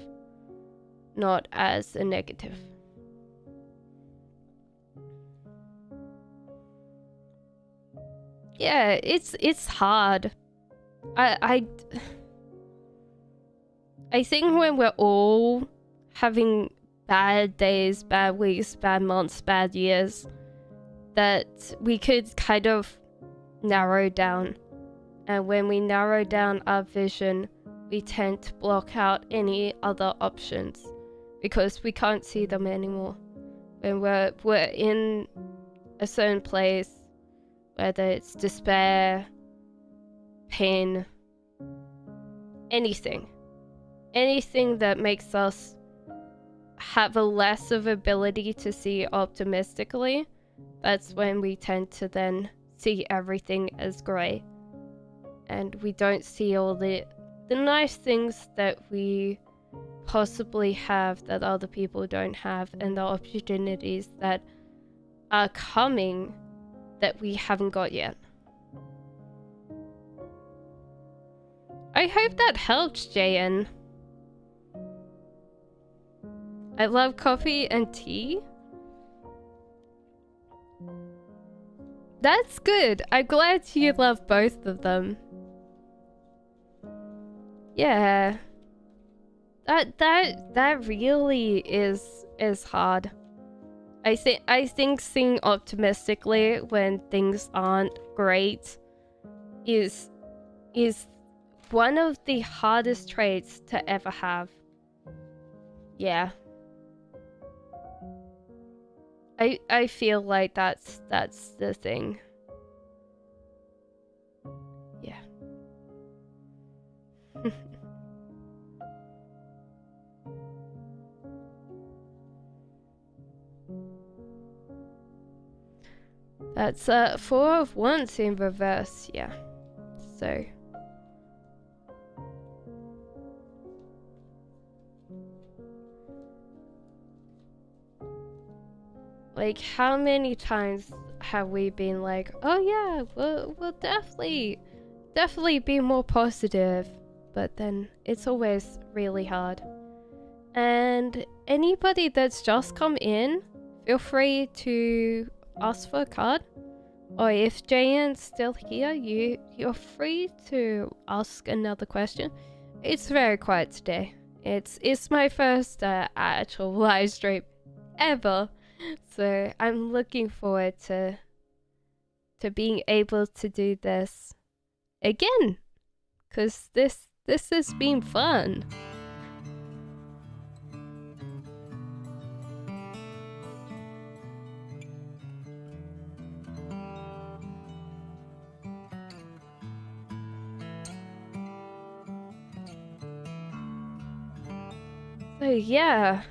not as a negative. Yeah, it's hard. I think when we're all having bad days, bad weeks, bad months, bad years, that we could kind of narrow down. And when we narrow down our vision, we tend to block out any other options because we can't see them anymore. When we're in a certain place, whether it's despair, pain, anything that makes us have a less of ability to see optimistically, that's when we tend to then see everything as grey. And we don't see all the nice things that we possibly have that other people don't have, and the opportunities that are coming that we haven't got yet. I hope that helps, JN. I love coffee and tea. That's good. I'm glad you love both of them. Yeah. That really is hard. I think seeing optimistically when things aren't great is one of the hardest traits to ever have. Yeah. I feel like that's the thing. Yeah. That's 4 of Wands in reverse, yeah. So like, how many times have we been like, oh yeah, we'll definitely be more positive, but then it's always really hard. And anybody that's just come in, feel free to ask for a card, or if JN's still here, you're free to ask another question. It's very quiet today. It's my first actual live stream ever. So I'm looking forward to being able to do this again, because this has been fun. So yeah.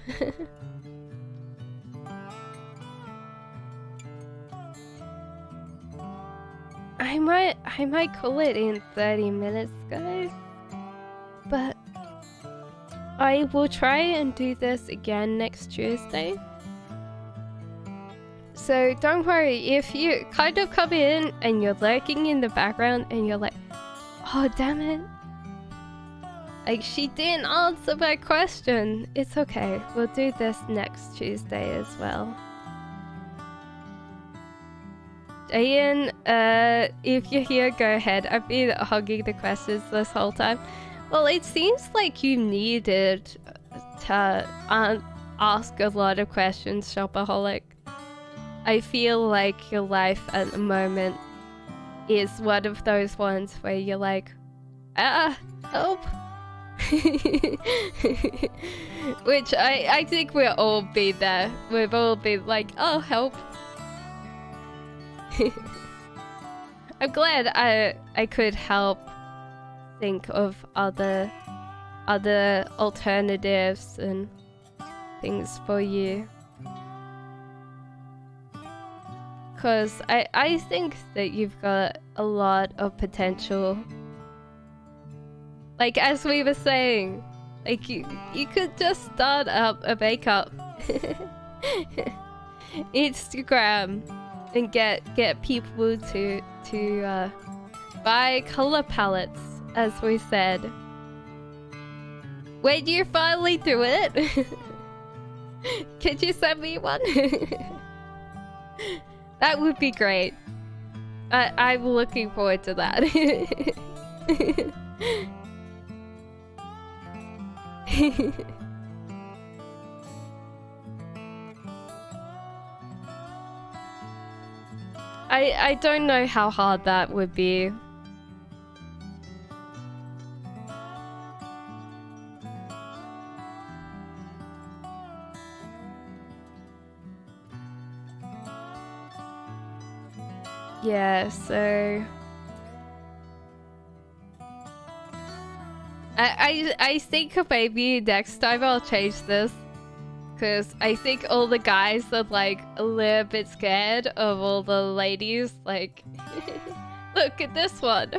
I might call it in 30 minutes, guys. But I will try and do this again next Tuesday. So don't worry, if you kind of come in and you're lurking in the background and you're like, oh damn it, like she didn't answer my question, it's okay. We'll do this next Tuesday as well. Ian, if you're here, go ahead. I've been hogging the questions this whole time. Well, it seems like you needed to ask a lot of questions, Shopaholic. I feel like your life at the moment is one of those ones where you're like, help. Which I think we'll all be there. We've all been like, oh, help. I'm glad I could help think of other alternatives and things for you. Because I think that you've got a lot of potential. Like, as we were saying, like you could just start up a makeup Instagram and get people to buy color palettes, as we said. When you finally do it, could you send me one? That would be great. I'm looking forward to that. I don't know how hard that would be. Yeah, so I think maybe next time I'll change this, because I think all the guys are like a little bit scared of all the ladies. Like, look at this one.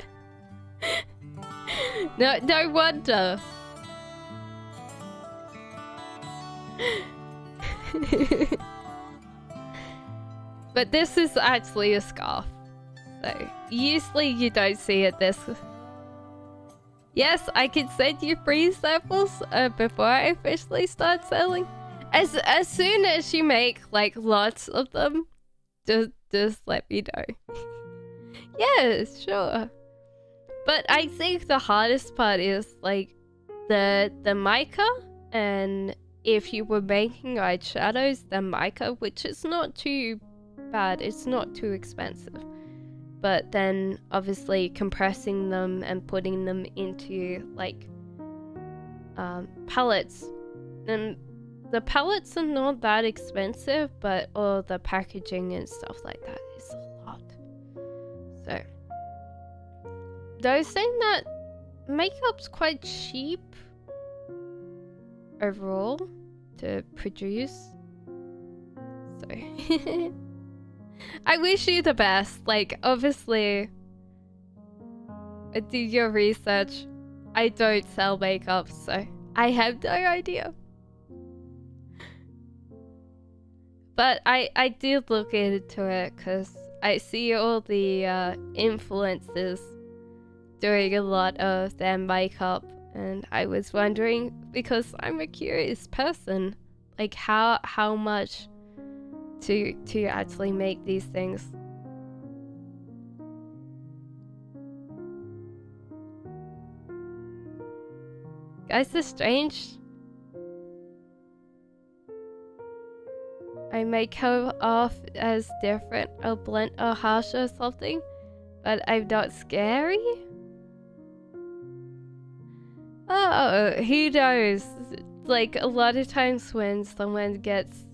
No wonder. But this is actually a scarf. So, usually you don't see it this... Yes, I can send you free samples before I officially start selling. As soon as you make, like, lots of them, just let me know. Yes, sure. But I think the hardest part is, like, the mica, and if you were making eyeshadows, the mica, which is not too bad, it's not too expensive, but then obviously compressing them and putting them into like palettes, and the palettes are not that expensive, but all the packaging and stuff like that is a lot. So those saying that makeup's quite cheap overall to produce, so I wish you the best. Like, obviously, do your research. I don't sell makeup, so I have no idea. But I did look into it because I see all the influencers doing a lot of their makeup, and I was wondering, because I'm a curious person, like how much to actually make these things. Guys, it's strange. I may come off as different or blunt or harsh or something, but I'm not scary? Oh, who knows? Like, a lot of times when someone gets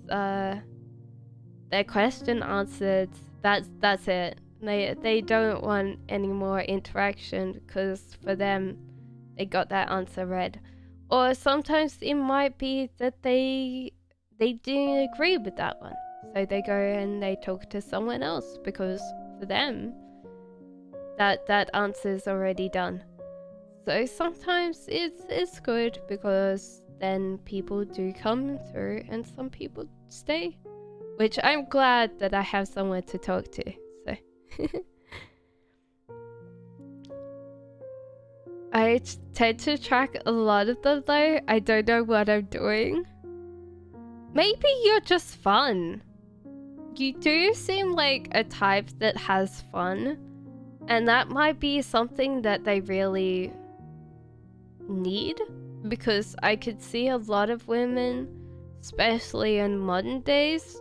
their question answered, that's it. They don't want any more interaction, because for them they got that answer read. Or sometimes it might be that they didn't agree with that one, so they go and they talk to someone else, because for them that answer's already done. So sometimes it's good because then people do come through and some people stay. Which I'm glad that I have someone to talk to. So I tend to track a lot of them though. I don't know what I'm doing. Maybe you're just fun. You do seem like a type that has fun. And that might be something that they really need. Because I could see a lot of women, especially in modern days,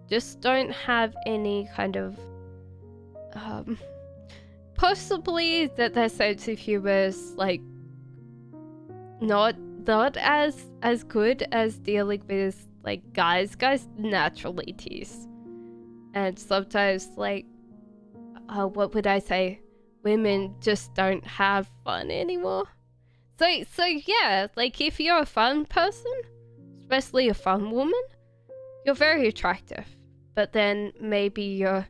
just don't have any kind of possibly that their sense of humor is like not as good as dealing with like guys naturally tease, and sometimes like what would I say, women just don't have fun anymore. So yeah, like if you're a fun person, especially a fun woman, you're very attractive. But then maybe you're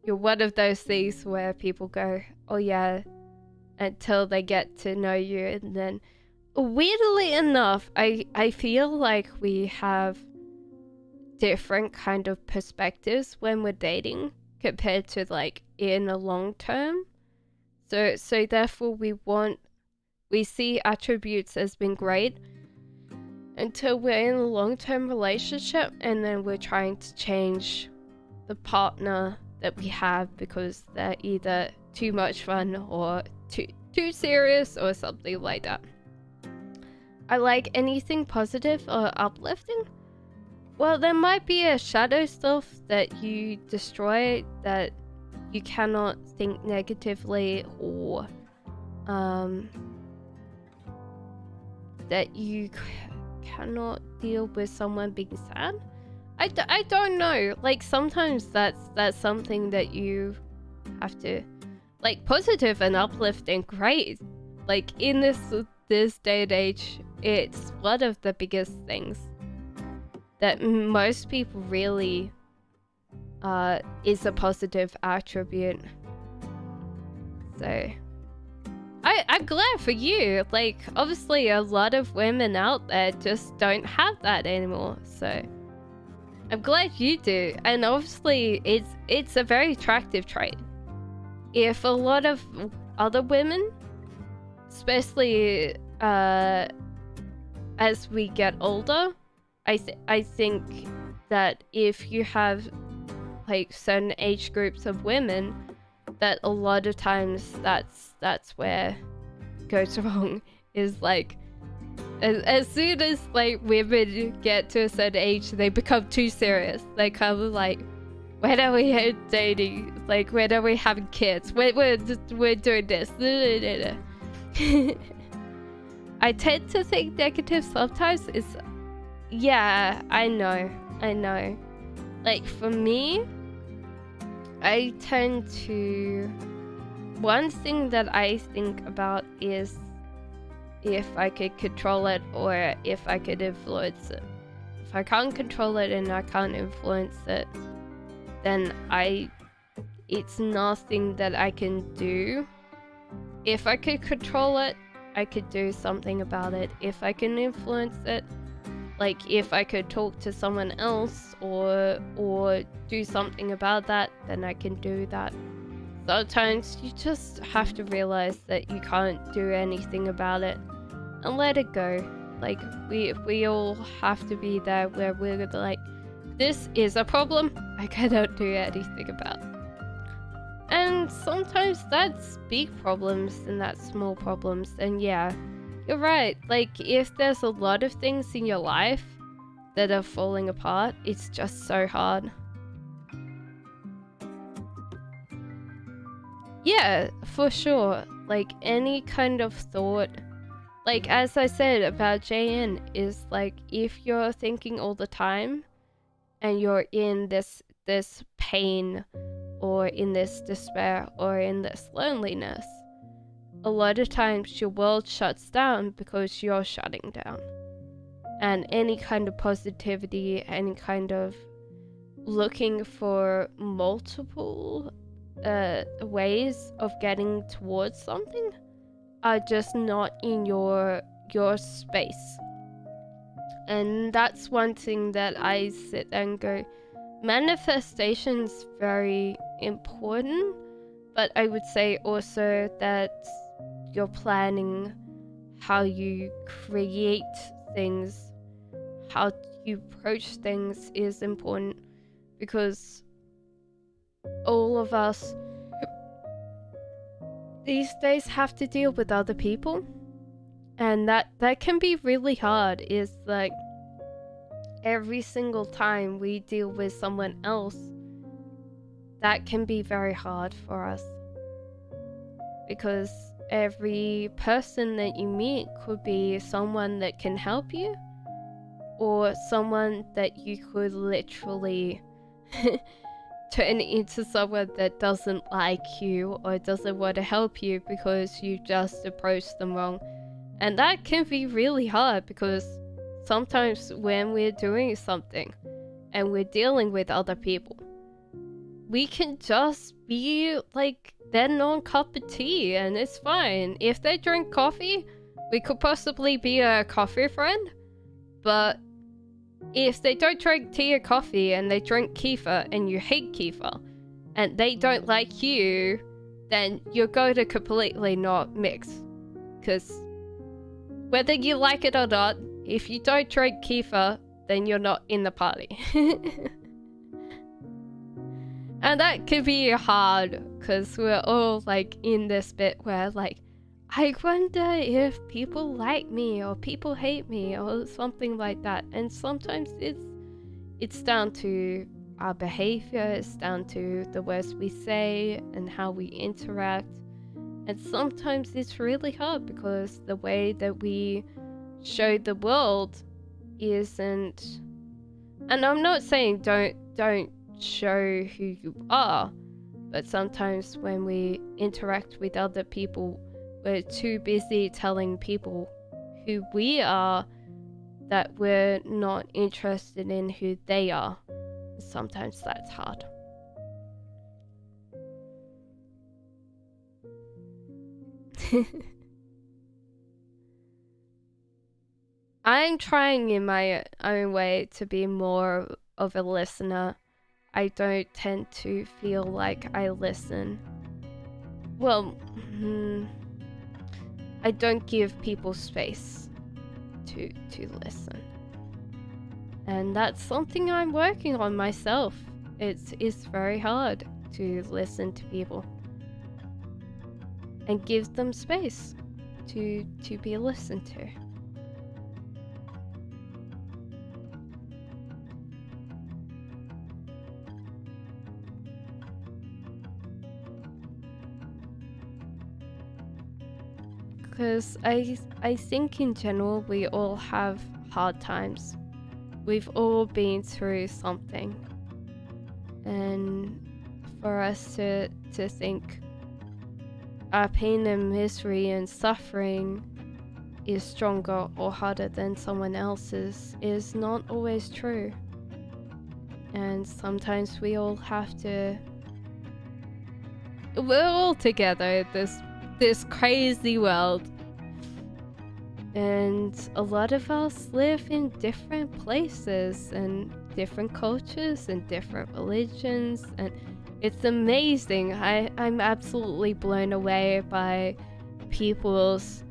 one of those things where people go, oh yeah, until they get to know you. And then weirdly enough, I feel like we have different kind of perspectives when we're dating compared to like in a long term. So therefore we see attributes as being great until we're in a long-term relationship, and then we're trying to change the partner that we have because they're either too much fun or too serious or something like that. I like anything positive or uplifting. Well, there might be a shadow self that you destroy, that you cannot think negatively, or that you cannot deal with someone being sad. I don't know. Like sometimes that's something that you have to, like, positive and uplifting, great. Like in this day and age, it's one of the biggest things that most people really is a positive attribute. So I'm glad for you. Like obviously a lot of women out there just don't have that anymore, so I'm glad you do. And obviously it's a very attractive trait. If a lot of other women, especially as we get older, I think that if you have like certain age groups of women, that a lot of times that's where it goes wrong. Is like as soon as like women get to a certain age, they become too serious. They kind of like, when are we dating? Like when are we having kids? We're doing this. I tend to think negative sometimes is, yeah, I know. Like for me, I tend to, one thing that I think about is if I could control it or if I could influence it. If I can't control it and I can't influence it, then it's nothing that I can do. If I could control it, I could do something about it. If I can influence it, like if I could talk to someone else or do something about that, then I can do that. Sometimes you just have to realize that you can't do anything about it and let it go. Like we all have to be there where we're like, this is a problem I cannot do anything about. And sometimes that's big problems and that's small problems. And yeah, you're right. Like if there's a lot of things in your life that are falling apart, it's just so hard. Yeah, for sure. Like any kind of thought, like as I said about JN, is like if you're thinking all the time and you're in this pain or in this despair or in this loneliness, a lot of times your world shuts down because you're shutting down. And any kind of positivity, any kind of looking for multiple ways of getting towards something are just not in your space. And that's one thing that I sit there and go, manifestation's very important, but I would say also that you're planning how you create things, how you approach things is important, because all of us these days have to deal with other people, and that can be really hard. Is like every single time we deal with someone else, that can be very hard for us, because every person that you meet could be someone that can help you, or someone that you could literally turn into someone that doesn't like you or doesn't want to help you because you just approached them wrong. And that can be really hard, because sometimes when we're doing something and we're dealing with other people, we can just be like their non-cup of tea, and it's fine. If they drink coffee, we could possibly be a coffee friend, but if they don't drink tea or coffee and they drink kefir and you hate kefir and they don't like you, then you're going to completely not mix. Because whether you like it or not, if you don't drink kefir, then you're not in the party. And that can be hard, because we're all like in this bit where like, I wonder if people like me or people hate me or something like that. And sometimes it's down to our behavior, it's down to the words we say and how we interact. And sometimes it's really hard because the way that we show the world isn't... And I'm not saying don't show who you are, but sometimes when we interact with other people, we're too busy telling people who we are that we're not interested in who they are. Sometimes that's hard. I'm trying in my own way to be more of a listener. I don't tend to feel like I listen. Well, I don't give people space to listen. And that's something I'm working on myself. It's very hard to listen to people and give them space to be listened to. Because I think in general we all have hard times. We've all been through something. And for us to think our pain and misery and suffering is stronger or harder than someone else's is not always true. And sometimes we all have to... We're all together in this crazy world. And a lot of us live in different places and different cultures and different religions, and it's amazing. I'm absolutely blown away by people's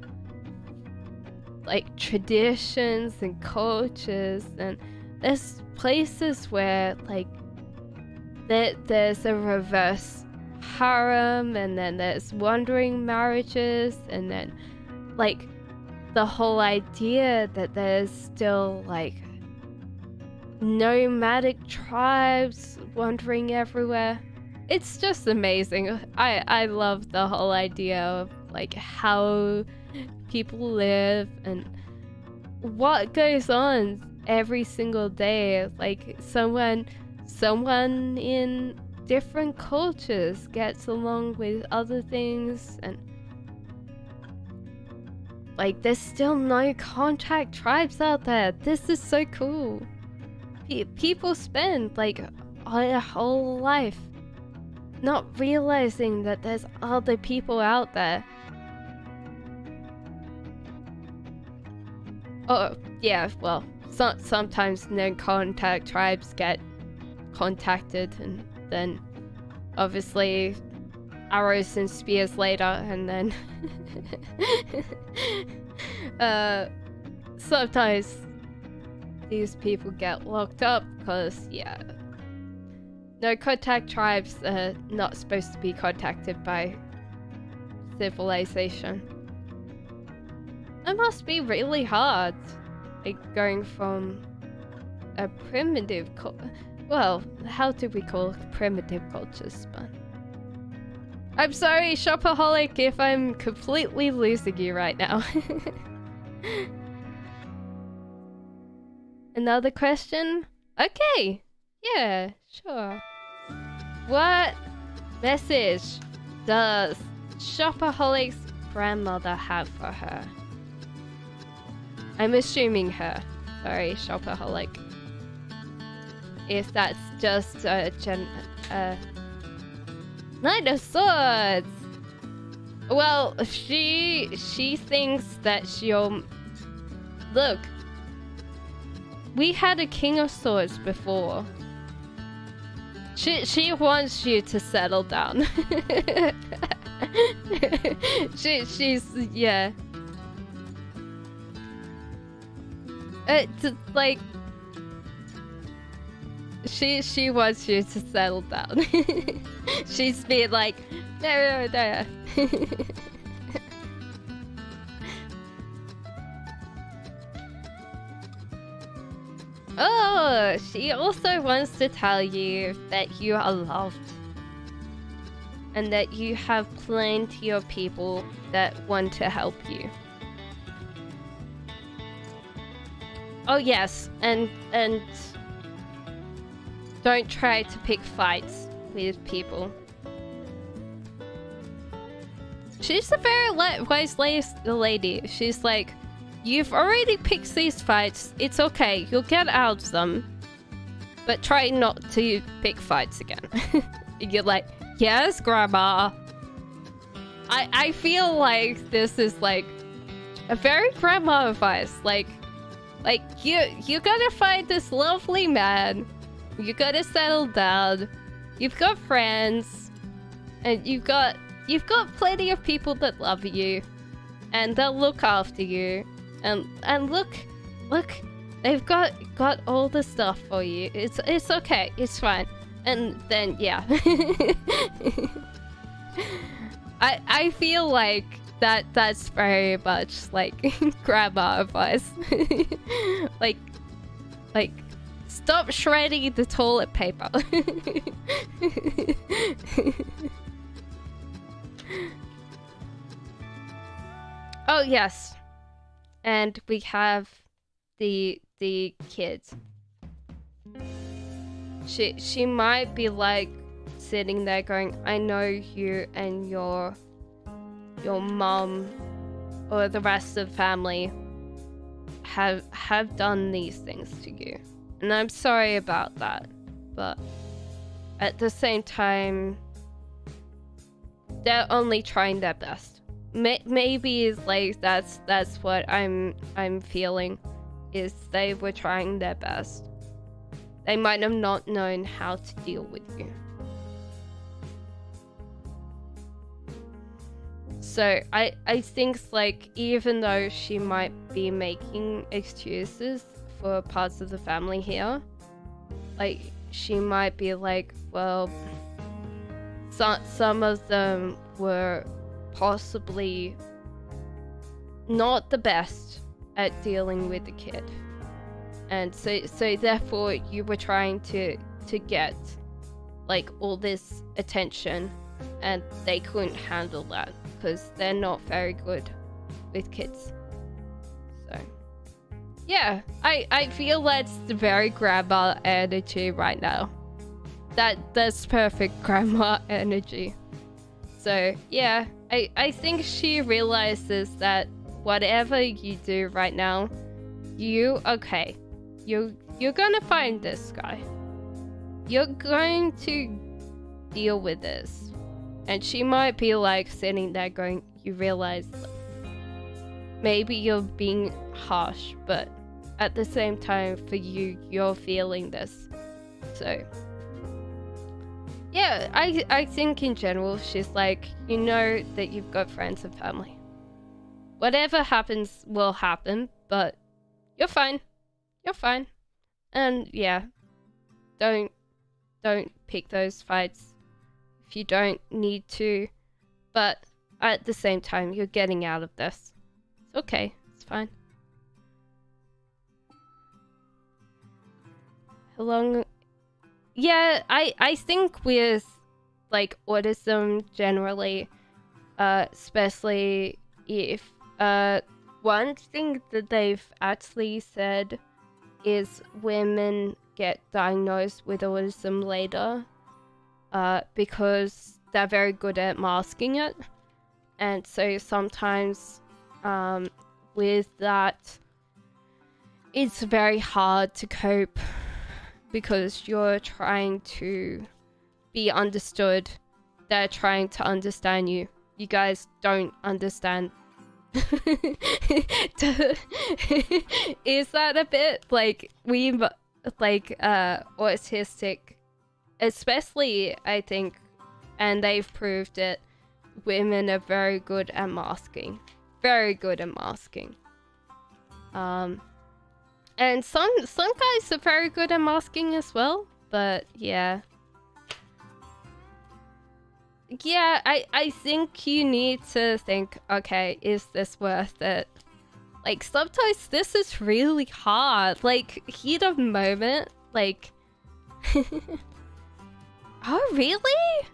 like traditions and cultures, and there's places where like there's a reverse harem, and then there's wandering marriages, and then like the whole idea that there's still like nomadic tribes wandering everywhere. It's just amazing. I love the whole idea of like how people live and what goes on every single day. Like someone in different cultures gets along with other things, and like there's still no contact tribes out there. This is so cool. People spend like their whole life not realizing that there's other people out there. Oh yeah, well, sometimes no-contact tribes get contacted, and then obviously arrows and spears later, and then sometimes these people get locked up because, yeah, no-contact tribes are not supposed to be contacted by civilization. It must be really hard, like, going from a primitive well, how do we call primitive cultures, but... I'm sorry, Shopaholic, if I'm completely losing you right now. Another question? Okay, yeah, sure. What message does Shopaholic's grandmother have for her? I'm assuming her. Sorry, Shopaholic. If that's just a Knight of Swords! Well, she thinks that she'll... Look. We had a King of Swords before. She wants you to settle down. She's... yeah. Like... She wants you to settle down. She's been like, no. Oh, she also wants to tell you that you are loved. And that you have plenty of people that want to help you. Oh yes, and don't try to pick fights with people. She's a very wise lady. She's like, you've already picked these fights. It's okay. You'll get out of them. But try not to pick fights again. You're like, yes, Grandma. I feel like this is like a very grandma advice. Like you gotta find this lovely man. You gotta settle down. You've got friends, and you've got plenty of people that love you, and they'll look after you. And look, they've got all the stuff for you. It's okay. It's fine. And then yeah, I feel like that's very much like grandma advice. like. Stop shredding the toilet paper. Oh yes, and we have the kids. She might be like sitting there going, I know you and your mom or the rest of the family have done these things to you. And I'm sorry about that, but at the same time, they're only trying their best. Maybe it's like that's what I'm feeling, is they were trying their best. They might have not known how to deal with you. So I think like even though she might be making excuses for parts of the family here, like she might be like, well, some of them were possibly not the best at dealing with the kid, and so therefore you were trying to get like all this attention, and they couldn't handle that because they're not very good with kids. So yeah, I feel that's the very grandma energy right now. That's perfect grandma energy. So yeah, I think she realizes that whatever you do right now, you're gonna find this guy. You're going to deal with this. And she might be like sitting there going, you realize maybe you're being harsh, but at the same time for you, you're feeling this. So yeah, I think in general she's like, you know that you've got friends and family. Whatever happens will happen, but you're fine. You're fine. And yeah, don't pick those fights if you don't need to. But at the same time, you're getting out of this. It's okay. It's fine. How long? Yeah, I think with like autism generally, especially if one thing that they've actually said is women get diagnosed with autism later, because they're very good at masking it, and so sometimes with that it's very hard to cope because you're trying to be understood. They're trying to understand you. You guys don't understand. Is that a bit like autistic, especially I think, and they've proved it, women are very good at masking. Very good at masking. And some guys are very good at masking as well, but yeah. Yeah, I think you need to think, okay, is this worth it? Like, sometimes this is really hard. Like, heat of moment, like... Oh, really?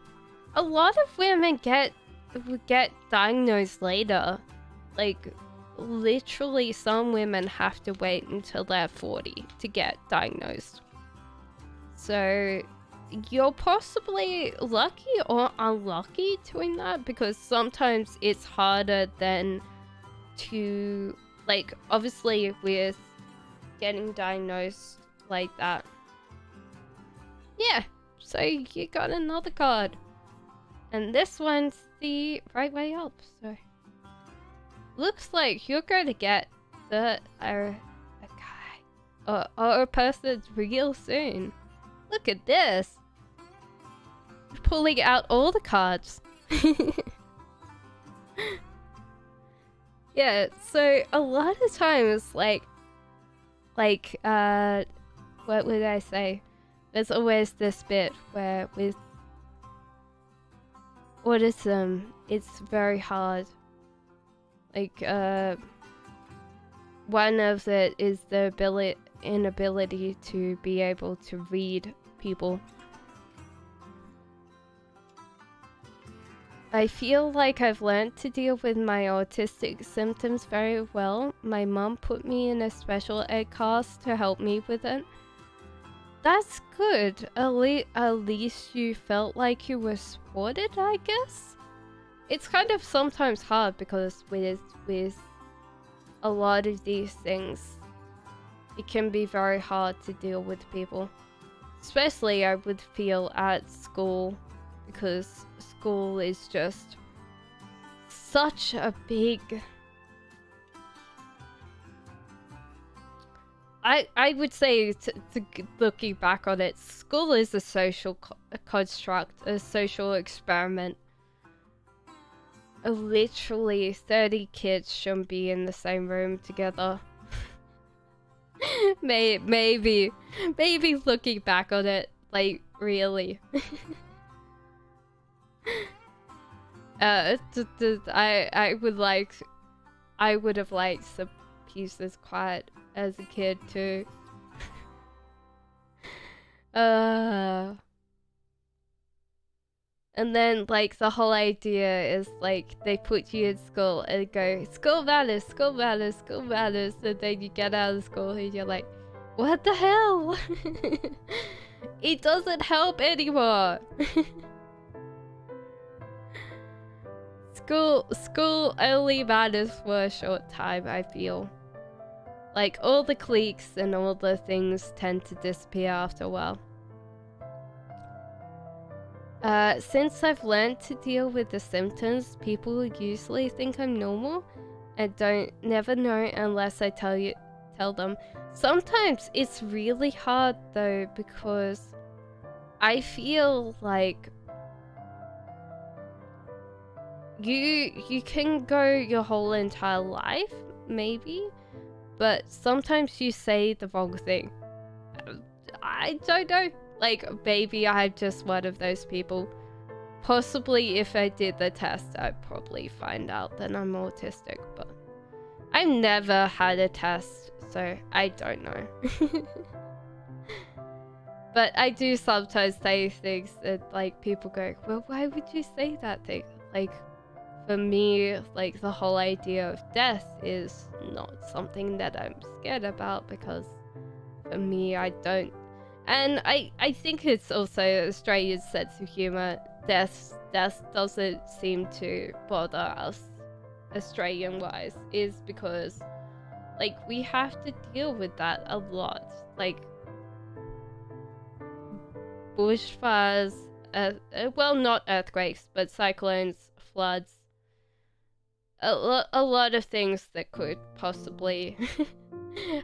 A lot of women get diagnosed later. Like, literally some women have to wait until they're 40 to get diagnosed. So you're possibly lucky or unlucky doing that, because sometimes it's harder than to, like, obviously with getting diagnosed like that. Yeah, so you got another card. And this one's the right way up, so looks like you're going to get a guy or a person real soon. Look at this. Pulling out all the cards. Yeah, so a lot of times, like, what would I say? There's always this bit where with autism, it's very hard. Like, one of it is the inability to be able to read people. I feel like I've learned to deal with my autistic symptoms very well. My mum put me in a special ed class to help me with it. That's good. At least you felt like you were supported, I guess. It's kind of sometimes hard because with a lot of these things, it can be very hard to deal with people. Especially I would feel at school, because school is just such a big... I would say, to looking back on it, school is a social construct, a social experiment. Literally 30 kids shouldn't be in the same room together. maybe looking back on it, like, really. I would have liked some pieces quiet as a kid too. And then, like, the whole idea is, like, they put you in school and go, school matters, school matters, school matters, and then you get out of school and you're like, what the hell? It doesn't help anymore. School only matters for a short time, I feel. Like, all the cliques and all the things tend to disappear after a while. Since I've learned to deal with the symptoms, people usually think I'm normal and never know unless I tell tell them. Sometimes it's really hard though, because I feel like you can go your whole entire life, maybe, but sometimes you say the wrong thing. I don't know. Like, maybe I'm just one of those people. Possibly if I did the test, I'd probably find out that I'm autistic, but I've never had a test, so I don't know. But I do sometimes say things that, like, people go, well, why would you say that thing? Like, for me, like, the whole idea of death is not something that I'm scared about, because for me, I don't. And I think it's also Australia's sense of humor. Death doesn't seem to bother us Australian-wise, is because, like, we have to deal with that a lot. Like, bushfires, well, not earthquakes, but cyclones, floods, a lot of things that could possibly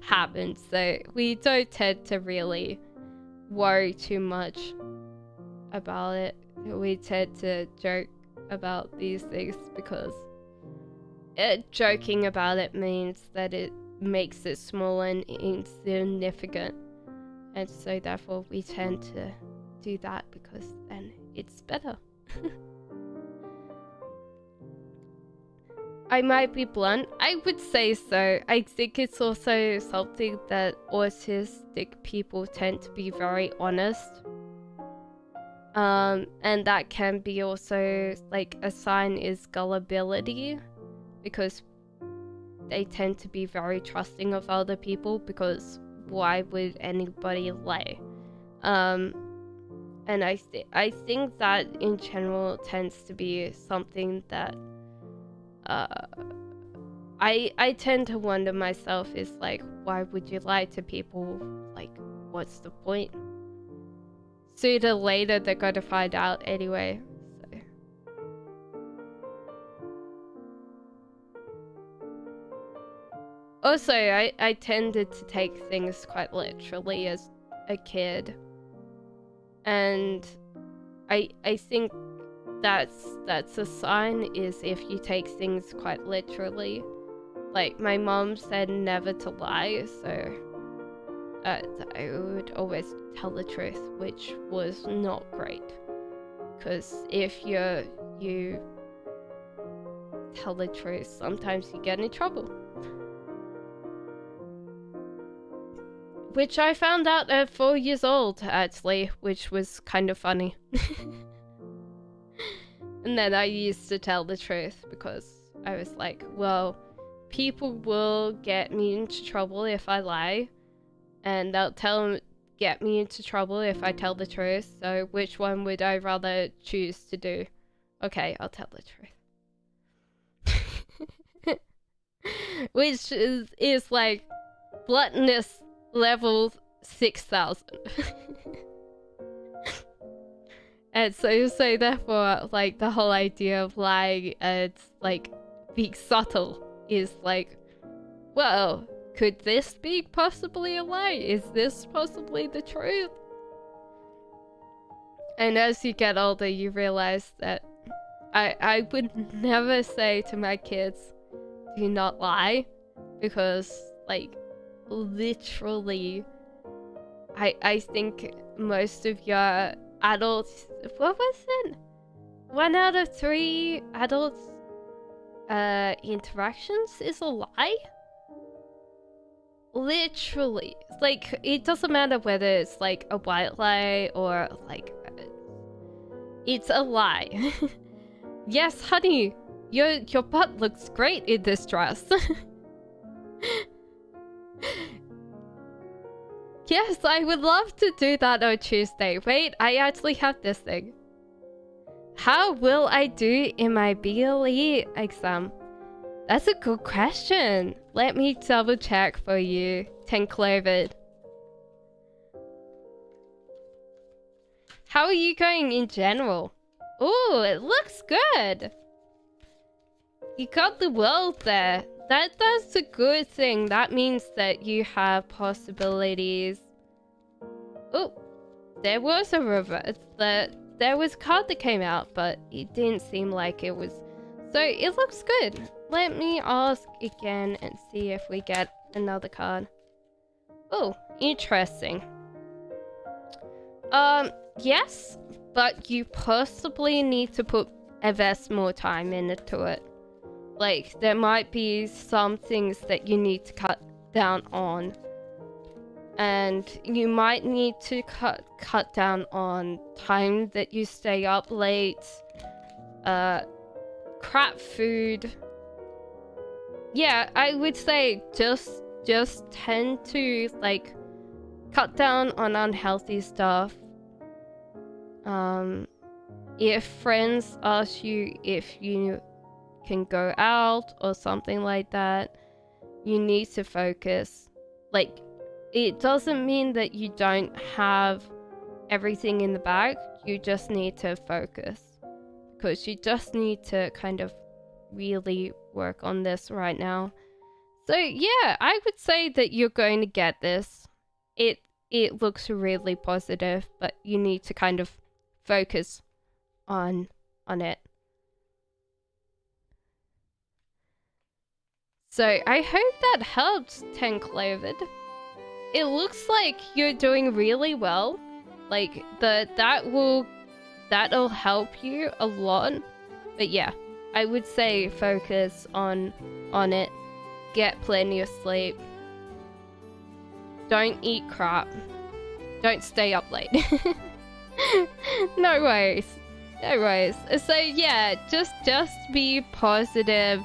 happen. So we don't tend to really worry too much about it. We tend to joke about these things because joking about it means that it makes it small and insignificant, and so therefore we tend to do that because then it's better. I might be blunt. I would say so. I think it's also something that autistic people tend to be very honest. And that can be also, like, a sign is gullibility, because they tend to be very trusting of other people, because why would anybody lie? And I think that in general tends to be something that I tend to wonder myself, is like, why would you lie to people? Like, what's the point? Sooner or later they're going to find out anyway. So. Also, I tended to take things quite literally as a kid, and I think that's a sign, is if you take things quite literally. Like, my mom said never to lie, so I would always tell the truth, which was not great, because if you tell the truth, sometimes you get in trouble, which I found out at 4 years old, actually, which was kind of funny. And then I used to tell the truth, because I was like, well, people will get me into trouble if I lie, and they'll get me into trouble if I tell the truth, so which one would I rather choose to do? Okay, I'll tell the truth. Which is like bluntness level 6,000. And so therefore, like, the whole idea of lying and, like, being subtle is like, well, could this be possibly a lie? Is this possibly the truth? And as you get older, you realize that I would never say to my kids, do not lie, because, like, literally, I think most of your adults, what was it? 1 out of 3 adults interactions is a lie? Literally. Like, it doesn't matter whether it's like a white lie or like it's a lie. Yes, honey, your butt looks great in this dress. Yes, I would love to do that on Tuesday. Wait, I actually have this thing. How will I do in my BLE exam? That's a good question. Let me double check for you, Tenclovid. How are you going in general? Ooh, it looks good. You got the world there. That's a good thing. That means that you have possibilities. Oh, there was a reverse. There was a card that came out, but it didn't seem like it was. So it looks good. Let me ask again and see if we get another card. Oh, interesting. Yes, but you possibly need to invest more time into it. Like, there might be some things that you need to cut down on. And you might need to cut down on time that you stay up late. Crap food. Yeah, I would say just tend to, like, cut down on unhealthy stuff. If friends ask you if you can go out or something like that, you need to focus. Like, it doesn't mean that you don't have everything in the bag. You just need to focus, because you just need to kind of really work on this right now. So yeah, I would say that you're going to get this. It looks really positive, but you need to kind of focus on it. So I hope that helps, Tenclovid. It looks like you're doing really well. Like, that'll help you a lot. But yeah, I would say focus on it. Get plenty of sleep. Don't eat crap. Don't stay up late. No worries. No worries. So yeah, just be positive.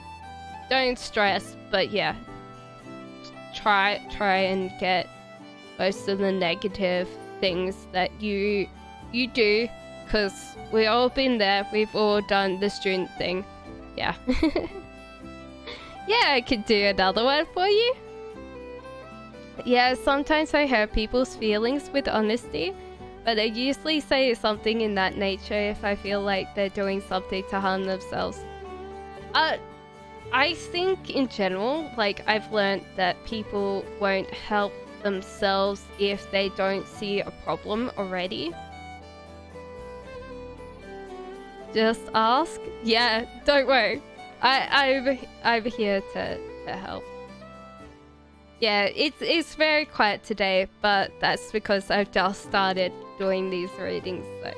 Don't stress, but yeah. Try and get most of the negative things that you do, because we've all been there. We've all done the student thing. Yeah. Yeah, I could do another one for you. Yeah, sometimes I hurt people's feelings with honesty, but I usually say something in that nature if I feel like they're doing something to harm themselves. I think in general, like, I've learned that people won't help themselves if they don't see a problem already. Just ask. Yeah, don't worry. I'm here to help. Yeah, it's very quiet today, but that's because I've just started doing these readings, so.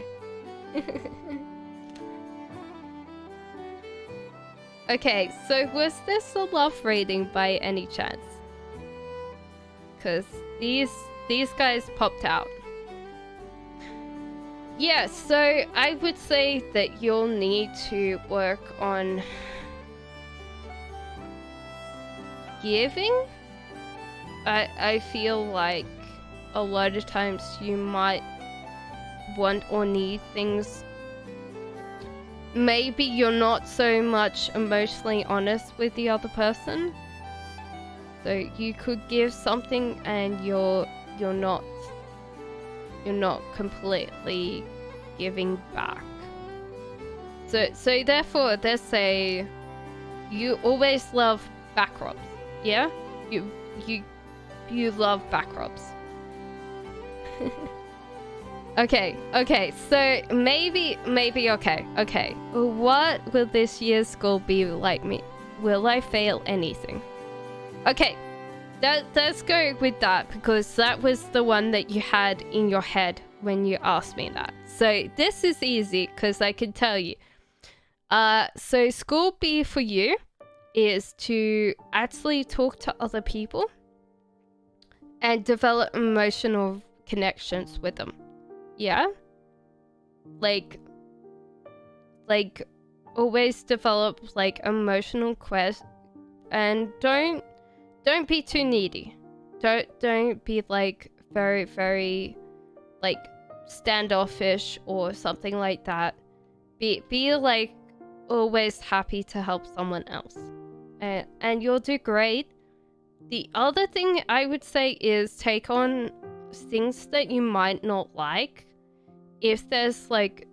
Okay, so was this a love reading by any chance? Because these guys popped out. Yeah, so I would say that you'll need to work on giving. I feel like a lot of times you might want or need things. Maybe you're not so much emotionally honest with the other person. So you could give something and you're not completely giving back. So therefore there's you always love back rubs. Yeah? You love back rubs. Okay, so maybe, okay. What will this year's school be like me? Will I fail anything? Okay, let's go with that, because that was the one that you had in your head when you asked me that. So this is easy, because I can tell you. So school B for you is to actually talk to other people and develop emotional connections with them. Yeah? Like always develop like emotional quest, and don't be too needy. Don't be like very like standoffish or something like that. Be like always happy to help someone else. And you'll do great. The other thing I would say is take on things that you might not like. If there's like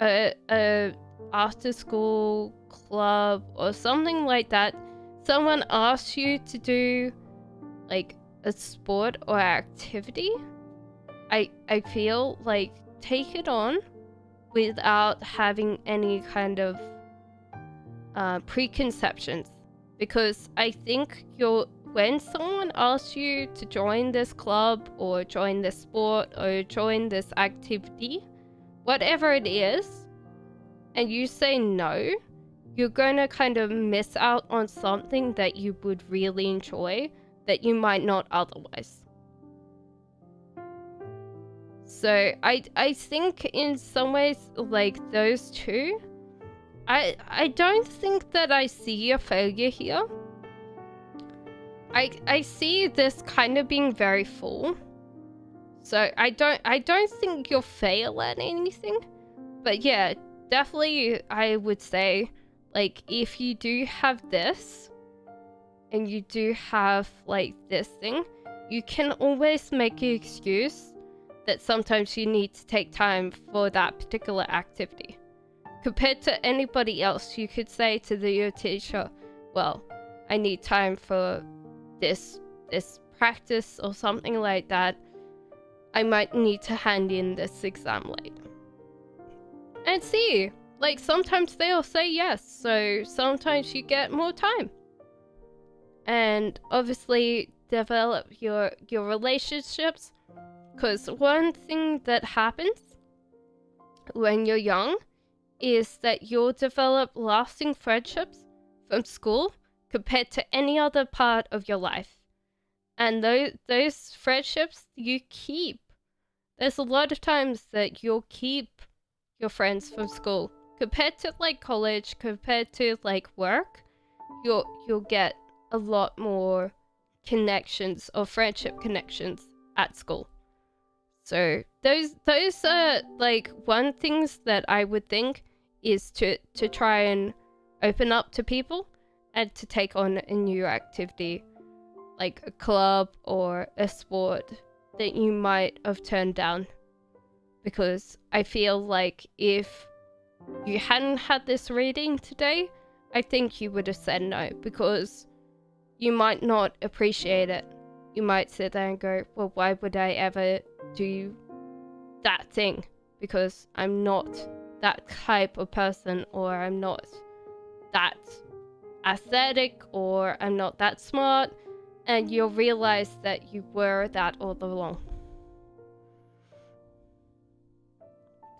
a after school club or something like that, someone asks you to do like a sport or activity, I feel like take it on without having any kind of preconceptions, because I think when someone asks you to join this club or join this sport or join this activity, whatever it is, and you say no, you're going to kind of miss out on something that you would really enjoy that you might not otherwise. So I think in some ways, like those two, I don't think that I see a failure here. I see this kind of being very full. So I don't think you'll fail at anything. But yeah, definitely I would say, like, if you do have this and you do have like this thing, you can always make an excuse that sometimes you need to take time for that particular activity. Compared to anybody else, you could say to your teacher, well, I need time for this practice or something like that. I might need to hand in this exam later. And see, like sometimes they'll say yes, so sometimes you get more time. And obviously develop your relationships, because one thing that happens when you're young is that you'll develop lasting friendships from school compared to any other part of your life. And those friendships you keep. There's a lot of times that you'll keep your friends from school compared to like college, compared to like work. You'll get a lot more connections or friendship connections at school. So those are like one things that I would think is to try and open up to people and to take on a new activity, like a club or a sport that you might have turned down. Because I feel like if you hadn't had this reading today, I think you would have said no, because you might not appreciate it. You might sit there and go, well, why would I ever do that thing? Because I'm not that type of person, or I'm not that aesthetic, or I'm not that smart, and you'll realize that you were that all along.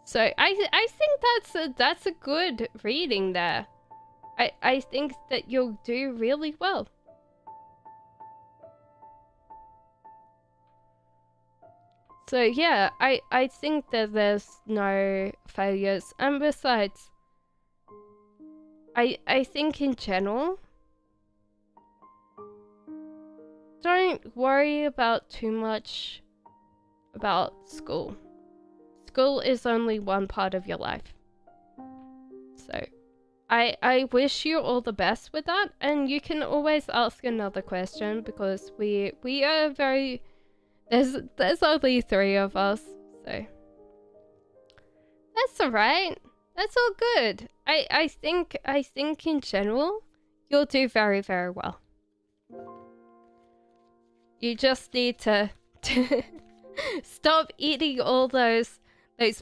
So I think that's a good reading there. I think that you'll do really well. So yeah, I think that there's no failures, and besides, I think in general, don't worry about too much about school. School is only one part of your life. So I wish you all the best with that, and you can always ask another question, because we are very... There's only 3 of us, so that's alright. That's all good. I think in general you'll do very, very well. You just need to stop eating all those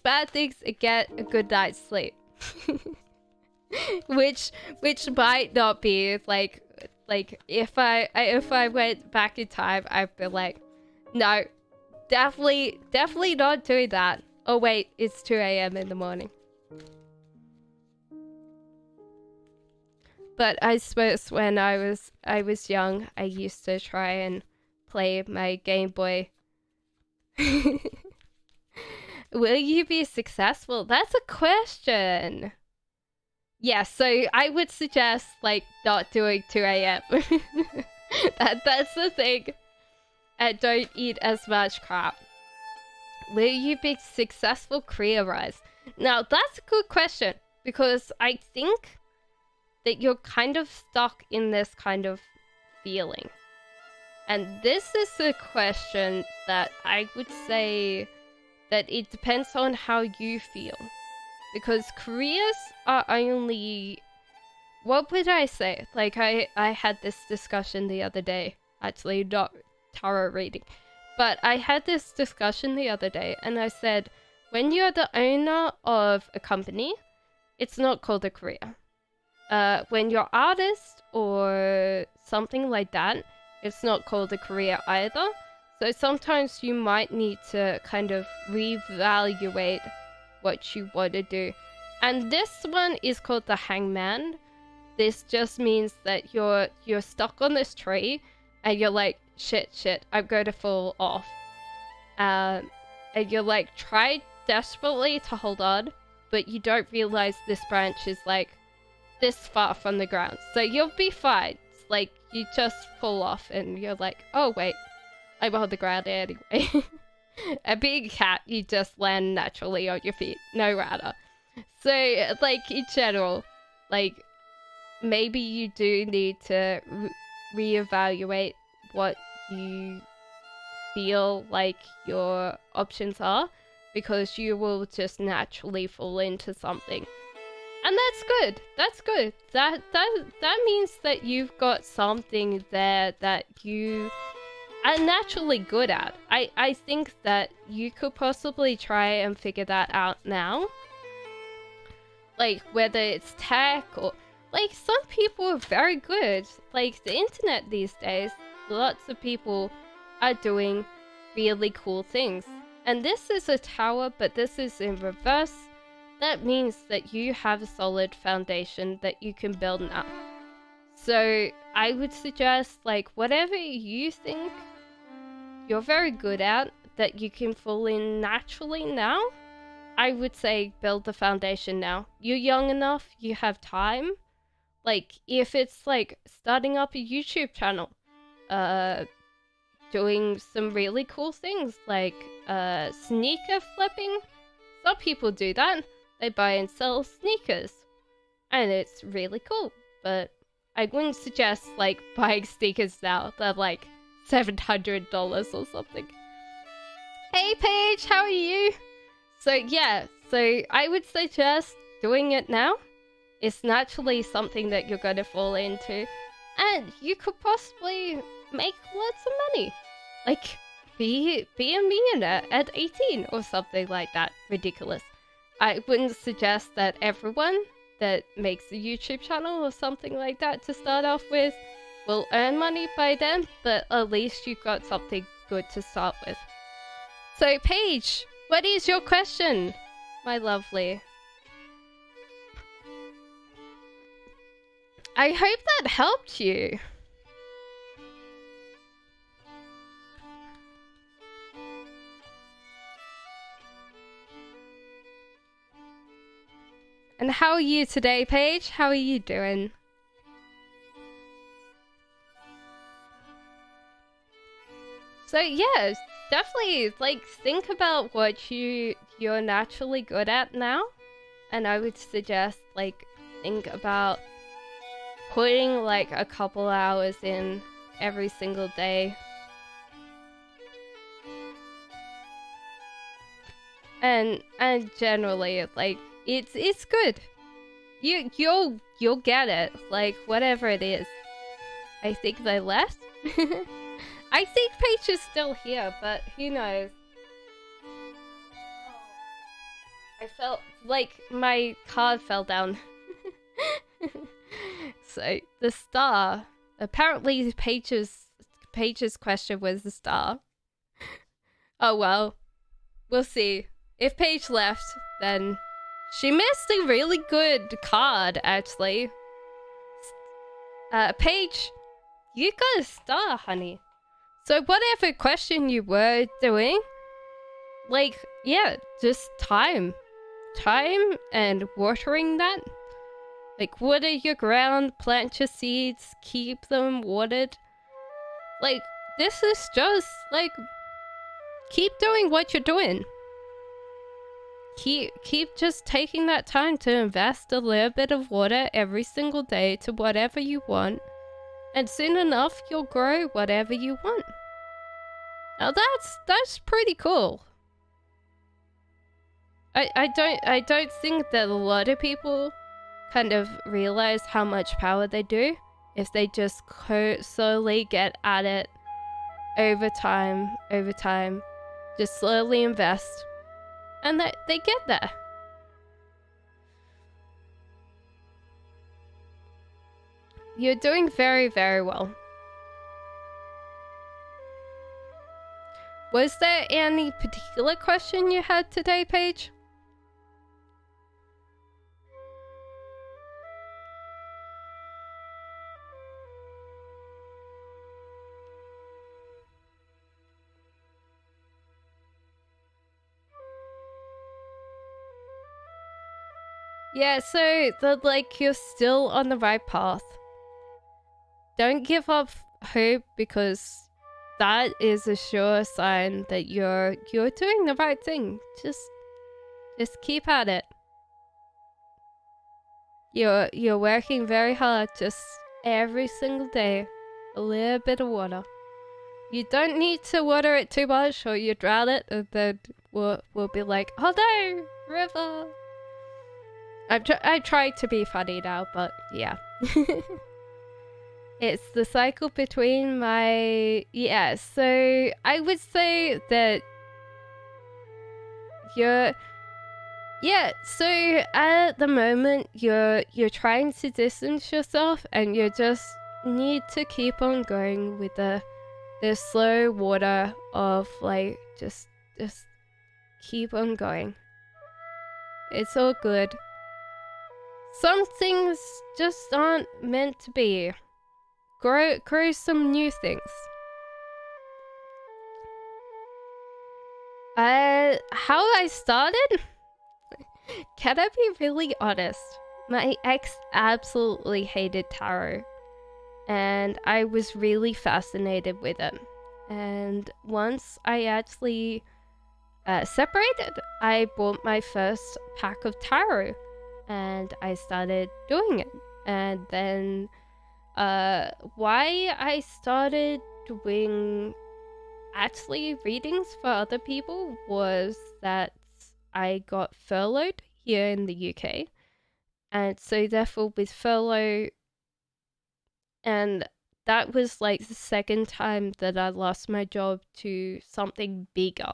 bad things and get a good night's sleep. which might not be like if I went back in time, I'd be like, no, definitely not doing that. Oh wait, it's 2 AM in the morning. But I suppose when I was young, I used to try and play my Game Boy. Will you be successful? That's a question. Yeah, so I would suggest like not doing 2 AM. That's the thing. And don't eat as much crap. Will you be successful career-wise? Now, that's a good question, because I think that you're kind of stuck in this kind of feeling. And this is a question that I would say that it depends on how you feel. Because careers are only what would I say? Like, I had this discussion the other day. Actually, not tarot reading. But I had this discussion the other day, and I said, when you're the owner of a company, it's not called a career. When you're artist or something like that, it's not called a career either. So sometimes you might need to kind of reevaluate what you want to do. And this one is called the Hangman. This just means that you're stuck on this tree and you're like, shit, I'm going to fall off. And you're like, try desperately to hold on, but you don't realize this branch is like this far from the ground. So you'll be fine. It's like you just fall off and you're like, oh wait, I'm on the ground anyway. A big cat, you just land naturally on your feet, no matter. So like in general, like maybe you do need to reevaluate what you feel like your options are, because you will just naturally fall into something. And that's good. That's good. That means that you've got something there that you are naturally good at. I think that you could possibly try and figure that out now. Like, whether it's tech or... Like, some people are very good. Like, the internet these days, lots of people are doing really cool things. And this is a tower, but this is in reverse. That means that you have a solid foundation that you can build now. So I would suggest, like, whatever you think you're very good at, that you can fall in naturally now, I would say build the foundation now. You're young enough, you have time. Like, if it's like starting up a YouTube channel, doing some really cool things like sneaker flipping. Some people do that. They buy and sell sneakers. And it's really cool. But I wouldn't suggest like buying sneakers now. They're like $700 or something. Hey Paige, how are you? So yeah, so I would suggest doing it now. It's naturally something that you're going to fall into. And you could possibly make lots of money. Like, be a millionaire at 18 or something like that. Ridiculous. I wouldn't suggest that everyone that makes a YouTube channel or something like that to start off with will earn money by then, but at least you've got something good to start with. So, Paige, what is your question, my lovely? I hope that helped you. And how are you today, Paige? How are you doing? So yeah, definitely like think about what you're naturally good at now, and I would suggest like think about putting like a couple hours in every single day. And generally like it's good. You'll get it, like whatever it is. I think they left. I think Paige is still here, but who knows? I felt like my card fell down. So the star. Apparently Paige's question was the star. Oh well. We'll see. If Paige left, then she missed a really good card, actually. Paige, you got a star, honey. So whatever question you were doing, like, yeah, just time. Time and watering that. Like, water your ground, plant your seeds, keep them watered. Like, this is just, like, keep doing what you're doing. Keep just taking that time to invest a little bit of water every single day to whatever you want. And soon enough, you'll grow whatever you want. Now that's pretty cool. I don't think that a lot of people kind of realize how much power they do if they just slowly get at it over time, just slowly invest, and they get there. You're doing very, very well. Was there any particular question you had today, Paige? Yeah, so like you're still on the right path. Don't give up hope, because that is a sure sign that you're doing the right thing. Just keep at it. You're working very hard, just every single day. A little bit of water. You don't need to water it too much, or you drown it, and then we'll be like, oh no, river. I tried to be funny now, but yeah. It's the cycle between my... Yeah, so I would say that you're... Yeah, so at the moment, you're trying to distance yourself, and you just need to keep on going with the slow water of like, just keep on going. It's all good. Some things just aren't meant to be. Grow some new things. How I started? Can I be really honest? My ex absolutely hated tarot, and I was really fascinated with it. And once I actually separated, I bought my first pack of tarot, and I started doing it. And then why I started doing actually readings for other people was that I got furloughed here in the UK, and so therefore with furlough, and that was like the second time that I lost my job to something bigger.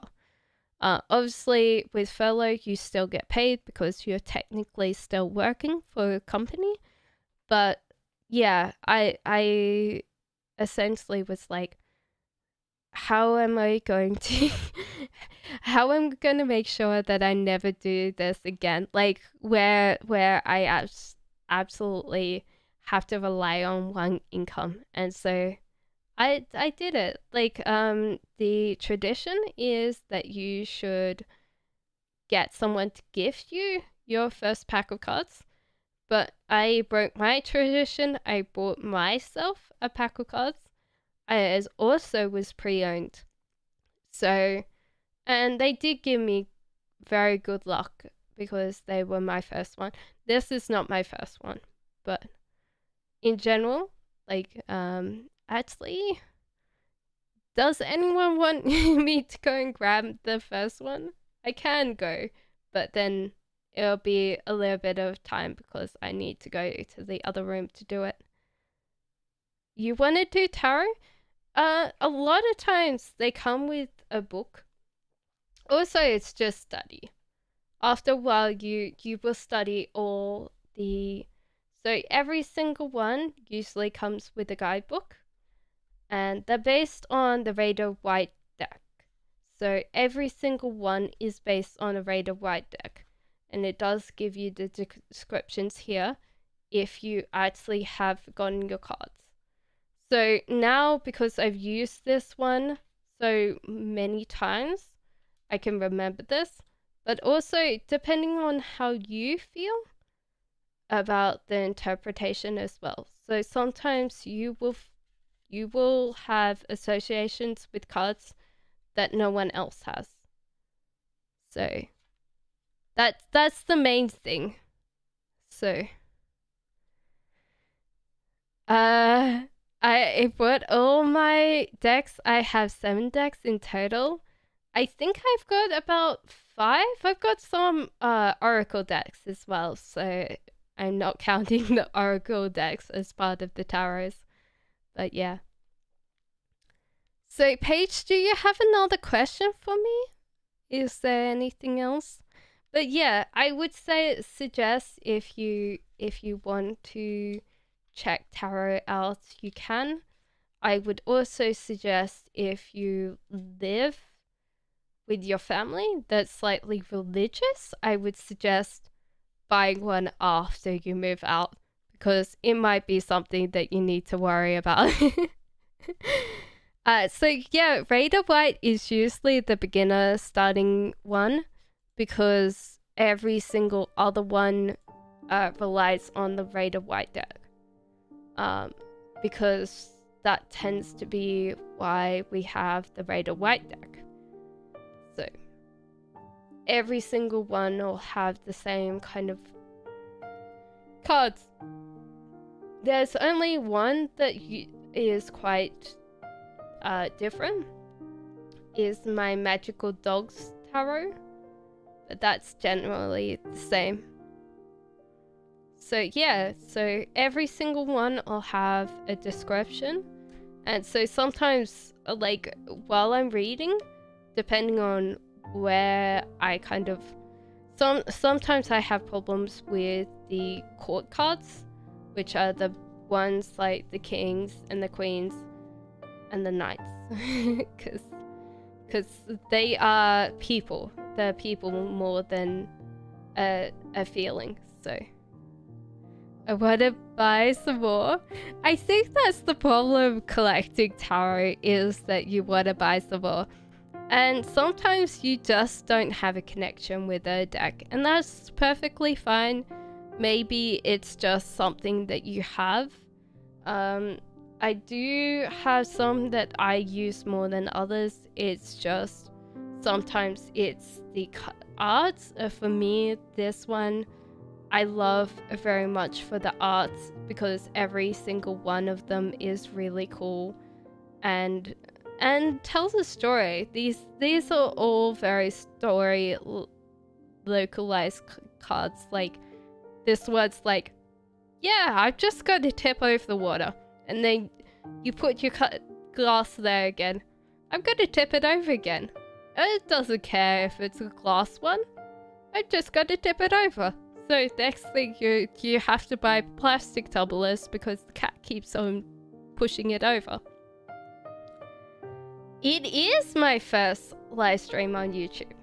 Obviously with furlough you still get paid because you're technically still working for a company, but yeah, I essentially was like, how am I going to make sure that I never do this again? Like where I absolutely have to rely on one income. And so I did it. Like the tradition is that you should get someone to gift you your first pack of cards. But I broke my tradition. I bought myself a pack of cards. I also was pre-owned. So, and they did give me very good luck because they were my first one. This is not my first one, but in general, like, actually, does anyone want me to go and grab the first one? I can go, but then it'll be a little bit of time because I need to go to the other room to do it. You want to do tarot? A lot of times they come with a book. Also, it's just study. After a while, you will study all the... So every single one usually comes with a guidebook. And they're based on the Rider-Waite deck. So every single one is based on a Rider-Waite deck. And it does give you the descriptions here if you actually have gotten your cards. So now, because I've used this one so many times, I can remember this. But also, depending on how you feel about the interpretation as well. So sometimes you will have associations with cards that no one else has. So that's the main thing. So I bought all my decks. I have 7 decks in total. I think I've got about 5. I've got some Oracle decks as well. So I'm not counting the Oracle decks as part of the tarots. But yeah. So Paige, do you have another question for me? Is there anything else? But yeah, I would suggest if you want to check tarot out, you can. I would also suggest if you live with your family that's slightly religious, I would suggest buying one after you move out, because it might be something that you need to worry about. So yeah, Raider White is usually the beginner starting one, because every single other one relies on the Raider White deck. Because that tends to be why we have the Raider White deck. So every single one will have the same kind of cards. There's only one that is quite different, is my Magical Dogs Tarot, but that's generally the same. So yeah, so every single one will have a description, and so sometimes, like, while I'm reading, depending on where I kind of... Sometimes I have problems with the court cards, which are the ones like the kings and the queens and the knights. Because they are people. They're people more than a feeling, so... I want to buy some more. I think that's the problem collecting tarot, is that you want to buy some more. And sometimes you just don't have a connection with a deck, and that's perfectly fine. Maybe it's just something that you have. I do have some that I use more than others. It's just sometimes it's the arts. For me, this one I love very much for the arts, because every single one of them is really cool and tells a story. These are all very story localized cards. Like this one's like, yeah, I've just got to tip over the water, and then you put your glass there again. I'm going to tip it over again. It doesn't care if it's a glass one. I've just got to tip it over. So next thing you have to buy plastic tumblers because the cat keeps on pushing it over. It is my first live stream on YouTube.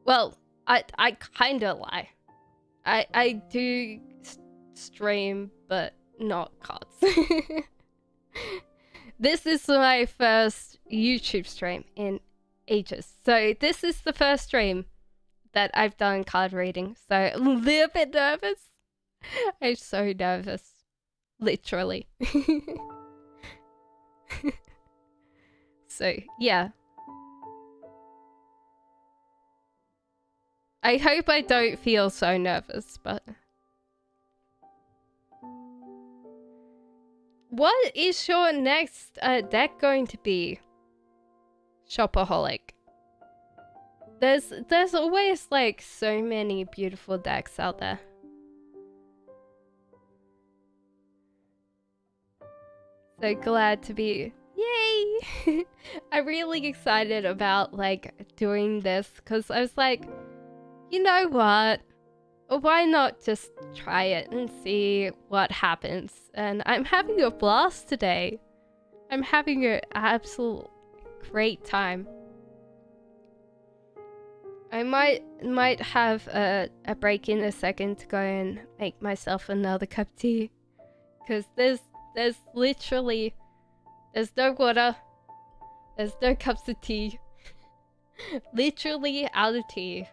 Well, I kinda lie. I do stream, but not cards. This is my first YouTube stream in ages. So this is the first stream that I've done card reading. So a little bit nervous. I'm so nervous. Literally. So, yeah. I hope I don't feel so nervous, but... What is your next deck going to be? Shopaholic. There's always like so many beautiful decks out there. So glad to be... Yay! I'm really excited about like doing this, because I was like, you know what? Why not just try it and see what happens? And I'm having a blast today. I'm having an absolute great time. I might have a break in a second to go and make myself another cup of tea, because there's literally no water, there's no cups of tea. Literally out of tea.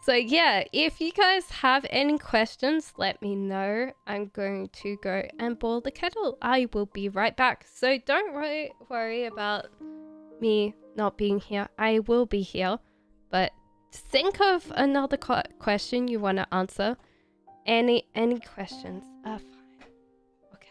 So yeah, if you guys have any questions, let me know. I'm going to go and boil the kettle. I will be right back. So don't worry about me not being here. I will be here. But think of another question you want to answer. Any questions are fine. Okay.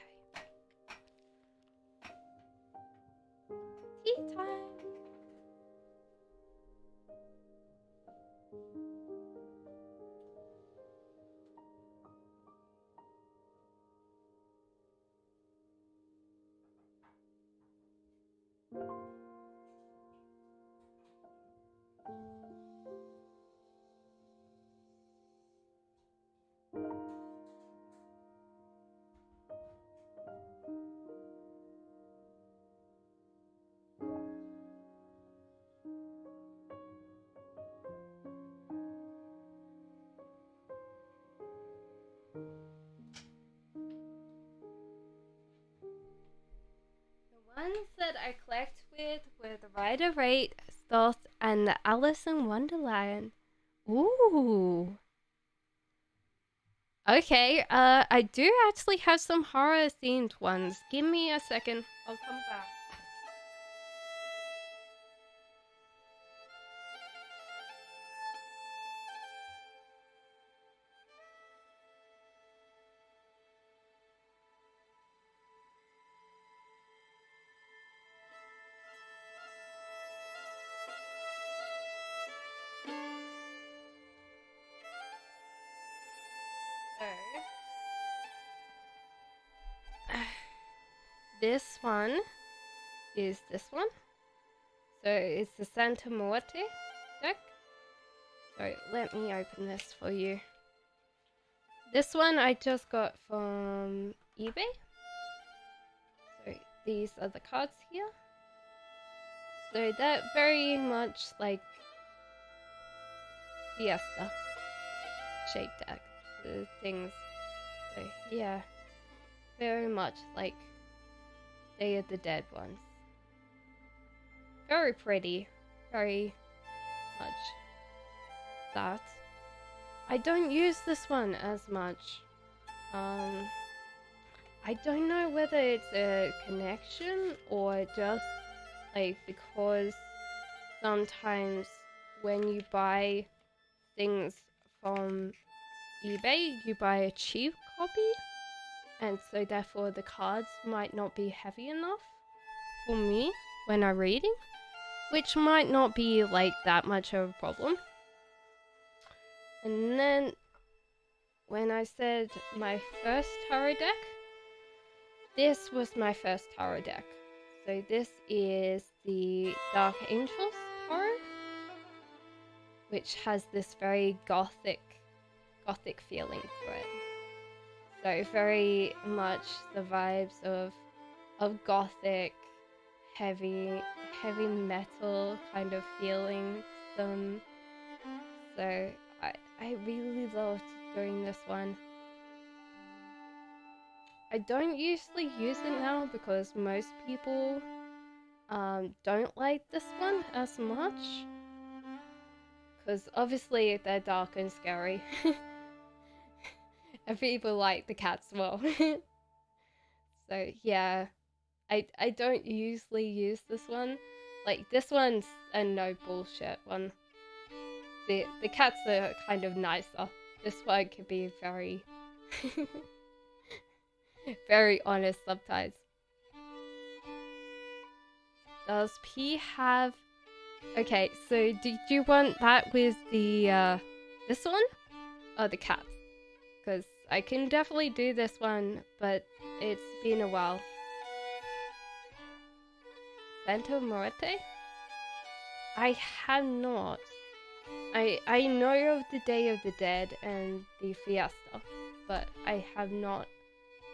Ones that I collect with were the Rider-Waite, Sloth, and the Alice in Wonderland. Ooh. Okay, I do actually have some horror-themed ones. Give me a second. I'll come back. This one is this one. So it's the Santa Muerte deck. So let me open this for you. This one I just got from eBay. So these are the cards here. So they're very much like Fiesta shape deck things. So yeah, very much like Day of the Dead ones. Very pretty, very much that. I don't use this one as much. I don't know whether it's a connection or just like because sometimes when you buy things from eBay, you buy a cheap copy, and so therefore the cards might not be heavy enough for me when I'm reading, which might not be like that much of a problem. And then when I said my first tarot deck, this was my first tarot deck. So this is the Dark Angels Tarot, which has this very gothic feeling to it. So very much the vibes of gothic, heavy metal kind of feeling. So I really loved doing this one. I don't usually use it now because most people don't like this one as much. Because obviously they're dark and scary. And people like the cats well. So yeah, I don't usually use this one. Like this one's a no bullshit one. The cats are kind of nicer. This one can be very very honest sometimes. Does P have... Okay, so did you want that with the this one or the cats? Because I can definitely do this one, but it's been a while. Santa Muerte? I have not. I know of the Day of the Dead and the Fiesta, but I have not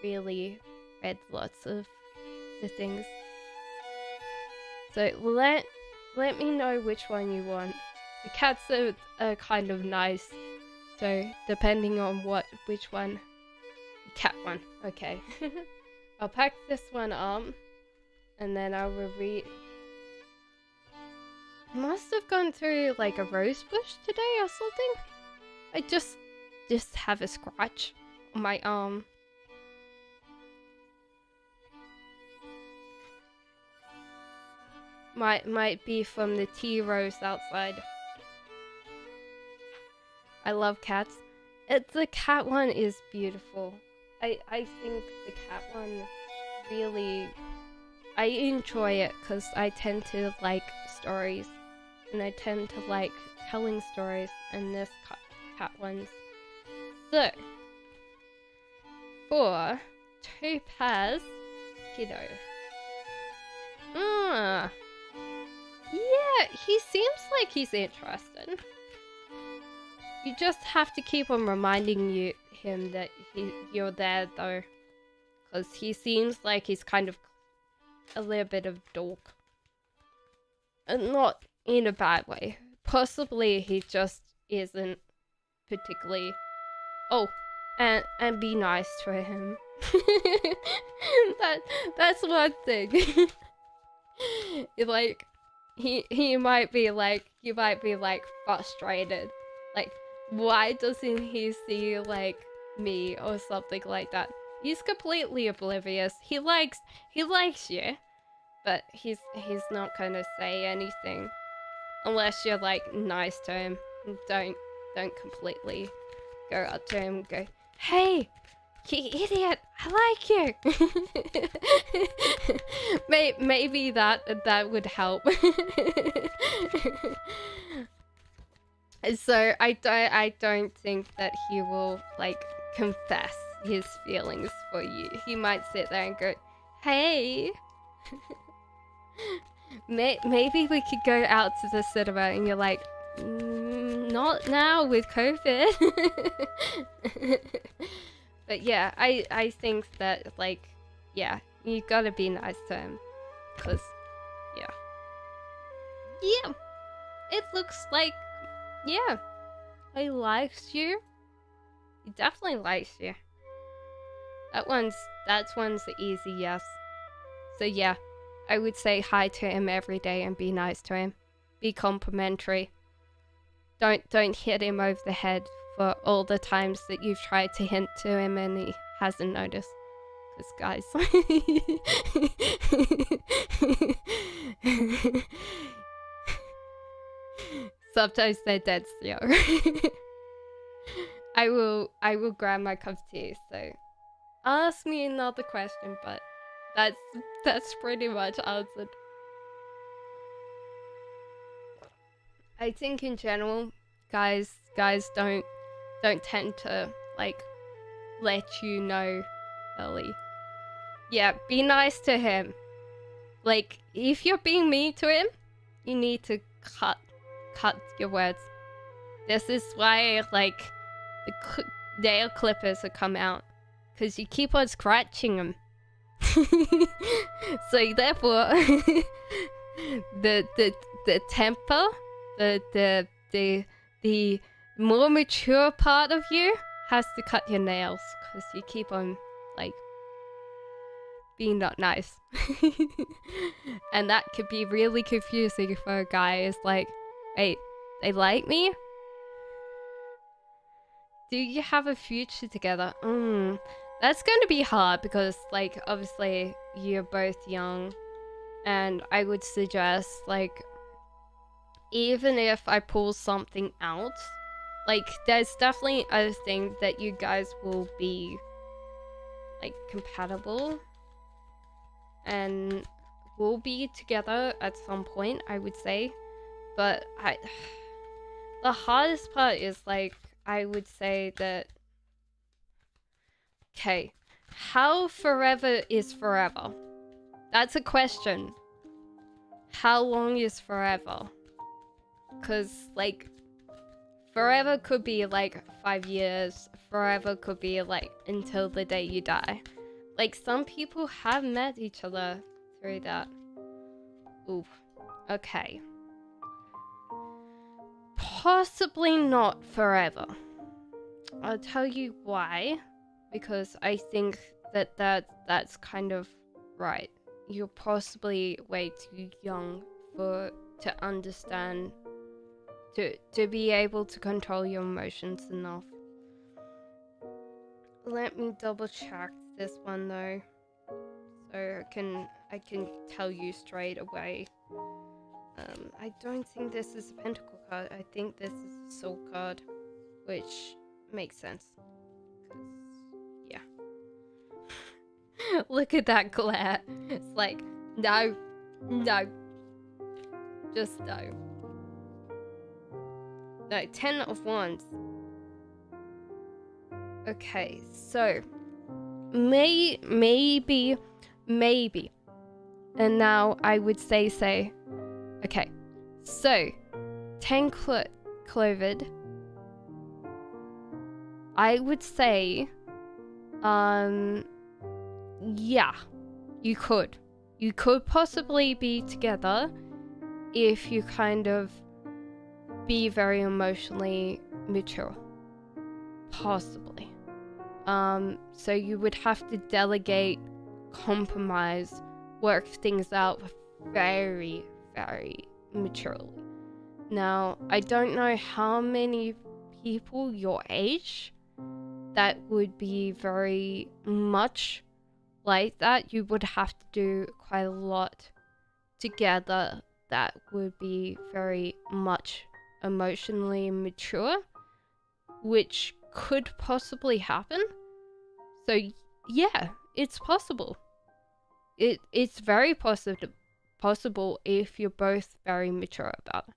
really read lots of the things. So let me know which one you want. The cats are kind of nice, so depending on which one. The cat one, okay. I'll pack this one up, and then I will read. I must have gone through like a rose bush today or something. I just have a scratch on my arm. Might be from the tea rose outside. I love cats. The cat one is beautiful. I think the cat one really... I enjoy it because I tend to like stories and I tend to like telling stories, and this cat ones. So, for Topaz Kiddo. Yeah, he seems like he's interested. You just have to keep on reminding him that you're there though. Because he seems like he's kind of a little bit of dork. And not in a bad way. Possibly he just isn't particularly... Oh, and be nice to him. That's one thing. Like, he might be like, you might be like frustrated. Like, why doesn't he see like me or something like that? He's completely oblivious. He likes you, but he's not gonna say anything unless you're like nice to him. Don't completely go up to him and go, "Hey, you idiot! I like you." Maybe that would help. So I don't think that he will like confess his feelings for you. He might sit there and go, "Hey, maybe we could go out to the cinema," and you're like, "Not now with COVID." But yeah, I think that like, yeah, you gotta be nice to him, cause yeah, it looks like, yeah, he likes you. He definitely likes you. That one's the easy yes. So yeah, I would say hi to him every day and be nice to him. Be complimentary. Don't hit him over the head for all the times that you've tried to hint to him and he hasn't noticed. Because guys, sometimes they're dead still. I will grab my cup of tea. So ask me another question, but that's pretty much answered. I think in general, guys don't tend to like let you know early. Yeah, be nice to him. Like, if you're being mean to him, you need to cut your words. This is why like the nail clippers have come out, because you keep on scratching them. So therefore, the temper, the more mature part of you has to cut your nails, because you keep on like being not nice. And that could be really confusing for a guy. It's like, wait, they like me? Do you have a future together? That's going to be hard because, like, obviously you're both young, and I would suggest, like, even if I pull something out, like, there's definitely a thing that you guys will be, like, compatible and will be together at some point, I would say. But the hardest part is, like, I would say that, okay, how forever is forever? That's a question. How long is forever? Because, like, forever could be, like, 5 years. Forever could be, like, until the day you die. Like, some people have met each other through that. Ooh, okay. Possibly not forever. I'll tell you why. Because I think that's kind of right. You're possibly way too young to understand, to be able to control your emotions enough. Let me double check this one though, so I can tell you straight away. I don't think this is a pentacle card. I think this is a soul card, which makes sense. Yeah. Look at that glare. It's like, no, just no. No, 10 of Wands. Okay, so maybe, and now I would say, okay, so 10 clovered. I would say, yeah, you could possibly be together if you kind of be very emotionally mature, possibly. So you would have to delegate, compromise, work things out very, very maturely. Now, I don't know how many people your age that would be very much like that. You would have to do quite a lot together that would be very much emotionally mature, which could possibly happen. So yeah, it's possible. It's very possible if you're both very mature about it.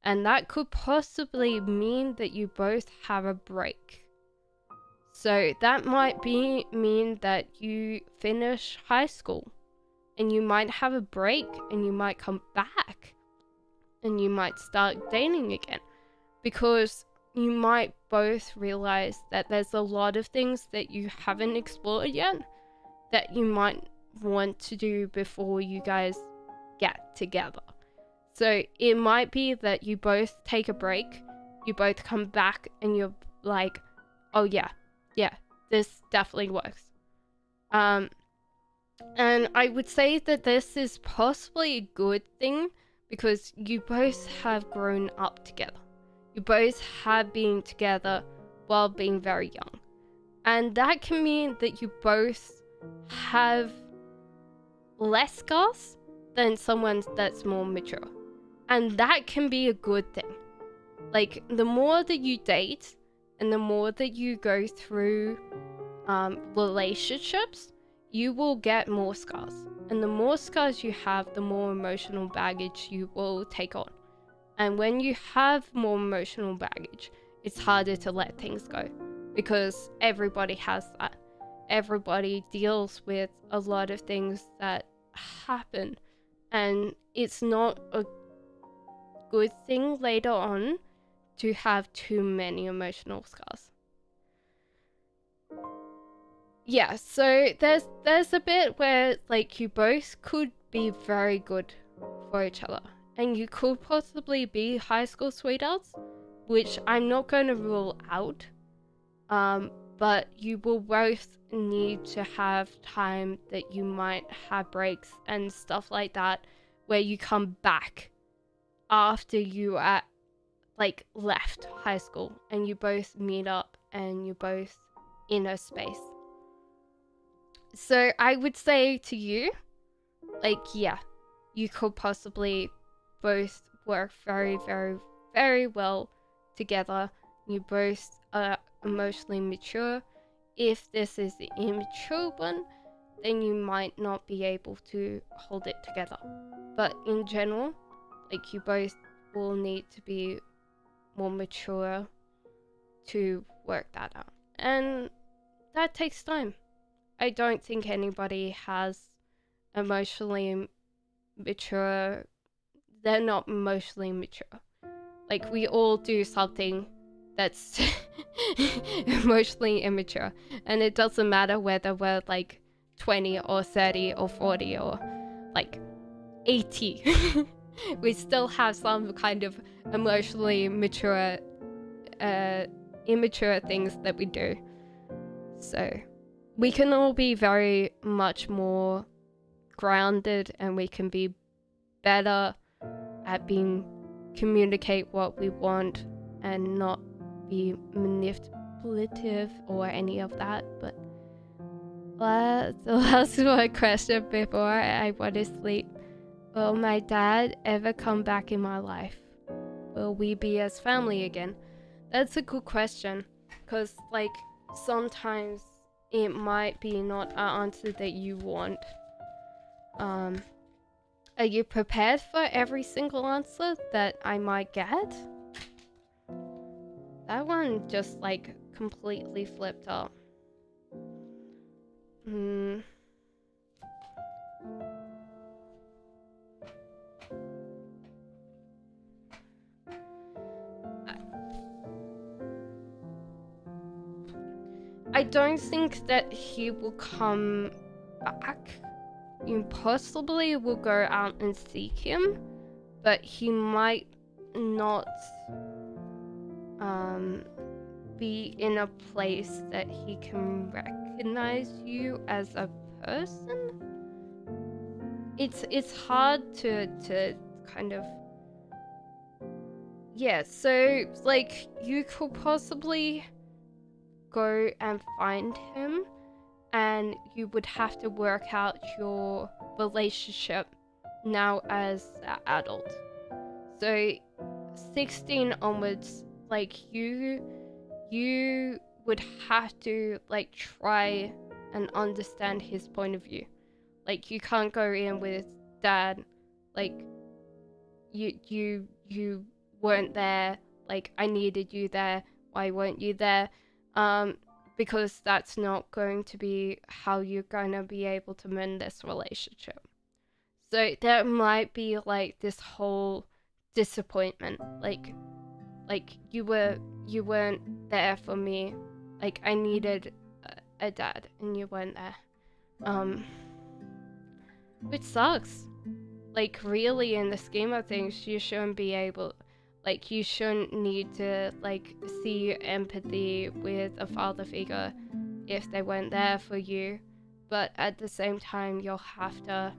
And that could possibly mean that you both have a break. So that might mean that you finish high school and you might have a break and you might come back and you might start dating again, because you might both realize that there's a lot of things that you haven't explored yet that you might want to do before you guys get together. So it might be that you both take a break, you both come back, and you're like, oh yeah, this definitely works. And I would say that this is possibly a good thing because you both have grown up together. You both have been together while being very young. And that can mean that you both have less scars than someone that's more mature. And that can be a good thing. Like, the more that you date and the more that you go through relationships, you will get more scars. And the more scars you have, the more emotional baggage you will take on. And when you have more emotional baggage, it's harder to let things go because everybody has that. Everybody deals with a lot of things that happen, and it's not a good thing later on to have too many emotional scars. Yeah, so there's a bit where like you both could be very good for each other, and you could possibly be high school sweethearts, which I'm not going to rule out. But you will both need to have time that you might have breaks and stuff like that, where you come back after you are like left high school and you both meet up and you're both in a space. So I would say to you, like, yeah, you could possibly both work very, very, very well together. You both are emotionally mature. If this is the immature one, then you might not be able to hold it together. But in general, like, you both will need to be more mature to work that out. And that takes time. I don't think anybody has emotionally mature. They're not emotionally mature. Like, we all do something that's emotionally immature. And it doesn't matter whether we're like 20 or 30 or 40 or like 80. We still have some kind of emotionally mature, immature things that we do. So we can all be very much more grounded, and we can be better at communicate what we want and not be manipulative or any of that. But the last one question before I want to sleep. Will my dad ever come back in my life? Will we be as family again? That's a good question, because like sometimes it might be not an answer that you want. Are you prepared for every single answer that I might get? That one just like completely flipped up. I don't think that he will come back. You possibly will go out and seek him, but he might not be in a place that he can recognize you as a person. It's hard to kind of, yeah, so like you could possibly go and find him, and you would have to work out your relationship now as an adult. So 16 onwards, like you would have to like try and understand his point of view. Like you can't go in with dad, like you weren't there, like I needed you there, why weren't you there? Because that's not going to be how you're gonna be able to mend this relationship. So there might be like this whole disappointment, like you weren't there for me, like I needed a dad and you weren't there, which sucks. Like really, in the scheme of things, you shouldn't be able, like you shouldn't need to like see empathy with a father figure if they weren't there for you, but at the same time you'll have to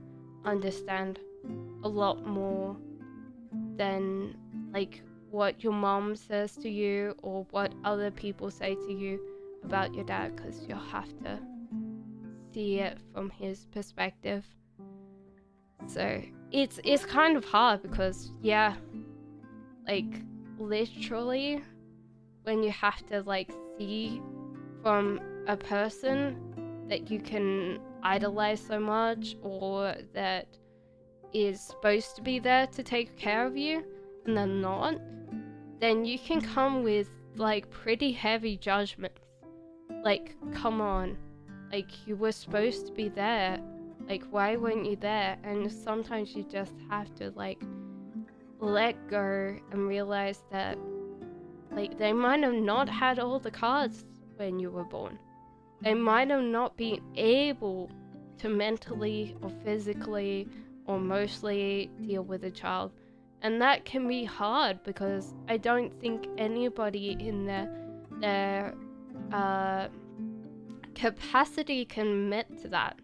understand a lot more than like what your mom says to you or what other people say to you about your dad, because you'll have to see it from his perspective. So it's kind of hard because, yeah, like literally when you have to like see from a person that you can idolize so much or that is supposed to be there to take care of you and they're not, then you can come with like pretty heavy judgments. Like, come on, like you were supposed to be there, like why weren't you there? And sometimes you just have to like let go and realize that like they might have not had all the cards when you were born. They might have not been able to mentally or physically or mostly deal with a child, and that can be hard because I don't think anybody in their capacity can admit to that,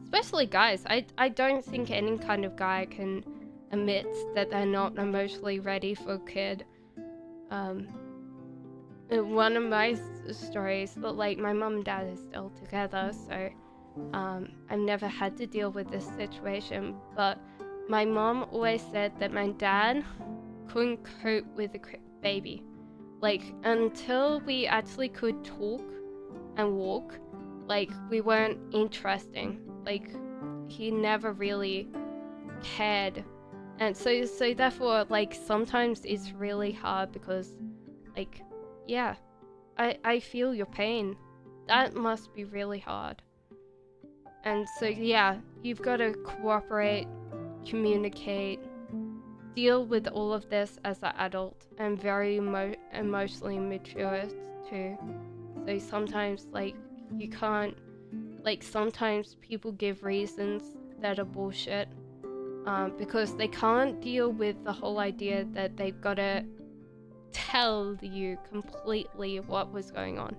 especially guys. I don't think any kind of guy can admit that they're not emotionally ready for a kid. One of my stories, but like my mum and dad are still together, so I've never had to deal with this situation, but my mom always said that my dad couldn't cope with a baby. Like until we actually could talk and walk, like we weren't interesting. Like he never really cared. And so therefore like sometimes it's really hard because like, yeah, I feel your pain. That must be really hard. And so yeah, you've got to cooperate, communicate, deal with all of this as an adult, and very emotionally mature too. So sometimes like you can't, like sometimes people give reasons that are bullshit, because they can't deal with the whole idea that they've got to tell you completely what was going on.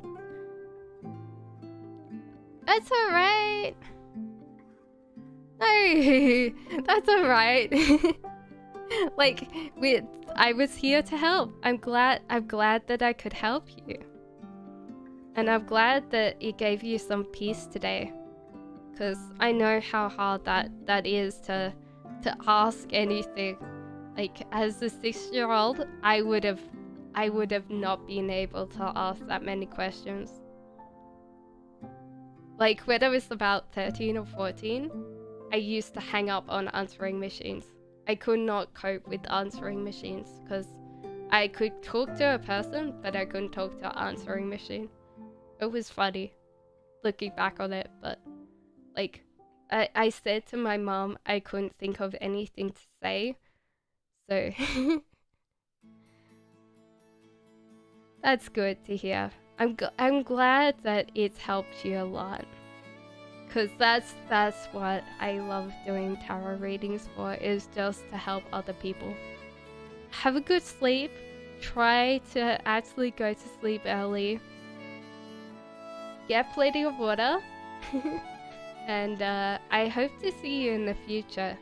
That's alright. No, that's alright. Like, I was here to help. I'm glad that I could help you. And I'm glad that it gave you some peace today. Because I know how hard that is to ask anything. Like, as a 6-year-old, I would have not been able to ask that many questions. Like, when I was about 13 or 14, I used to hang up on answering machines. I could not cope with answering machines because I could talk to a person, but I couldn't talk to an answering machine. It was funny, looking back on it, but like, I said to my mom I couldn't think of anything to say, so that's good to hear. I'm glad that it's helped you a lot, cause that's what I love doing tarot readings for, is just to help other people. Have a good sleep. Try to actually go to sleep early. Get plenty of water. And I hope to see you in the future.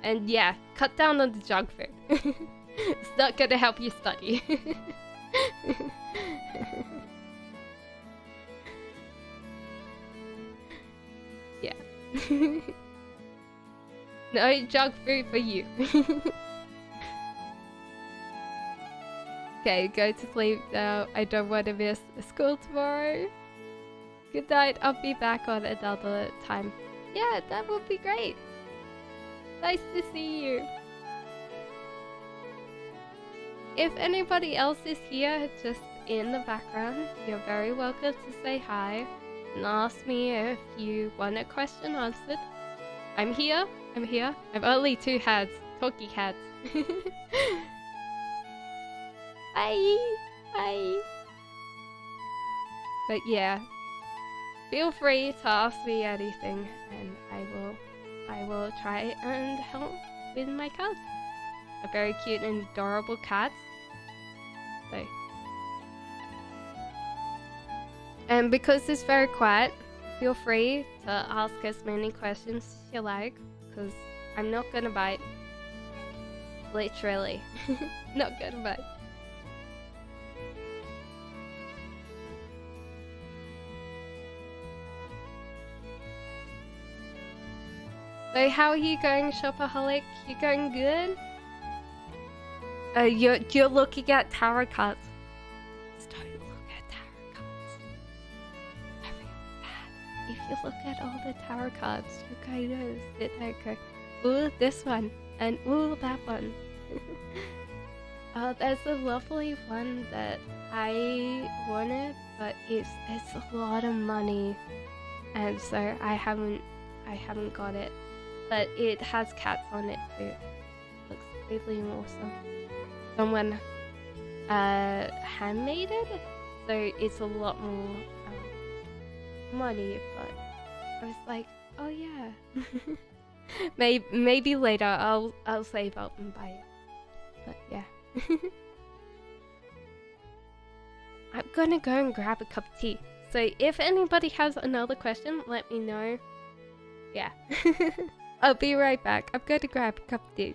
And yeah, cut down on the junk food. It's not gonna help you study. Yeah. No junk food for you. Okay, go to sleep now. I don't want to miss school tomorrow. Good night. I'll be back on another time. Yeah, that would be great. Nice to see you. If anybody else is here, just in the background, you're very welcome to say hi and ask me if you want a question answered. I'm here. I'm here. I've only 2 hats. Talkie hats. Bye. Bye. But yeah. Feel free to ask me anything, and I will try and help with my cat. A very cute and adorable cat. So, and because it's very quiet, feel free to ask as many questions as you like, because I'm not gonna bite. Literally, not gonna bite. So how are you going, Shopaholic? You going good? You're looking at tarot cards. Just don't look at tarot cards. I feel bad. If you look at all the tarot cards, you kind of sit there and go, ooh, this one, and ooh, that one. There's a lovely one that I wanted, but it's a lot of money, and so I haven't got it. But it has cats on it too. Looks really awesome. Someone handmade it, so it's a lot more money. But I was like, oh yeah, maybe later I'll save up and buy it. But yeah, I'm gonna go and grab a cup of tea. So if anybody has another question, let me know. Yeah. I'll be right back. I'm going to grab a cup of tea.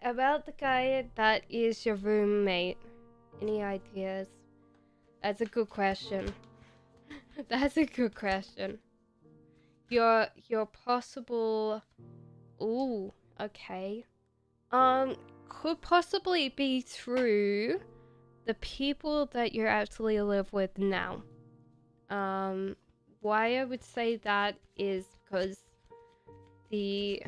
About the guy that is your roommate. Any ideas? That's a good question. That's a good question. Your possible... Ooh, okay. Could possibly be through the people that you actually live with now. Why I would say that is because the...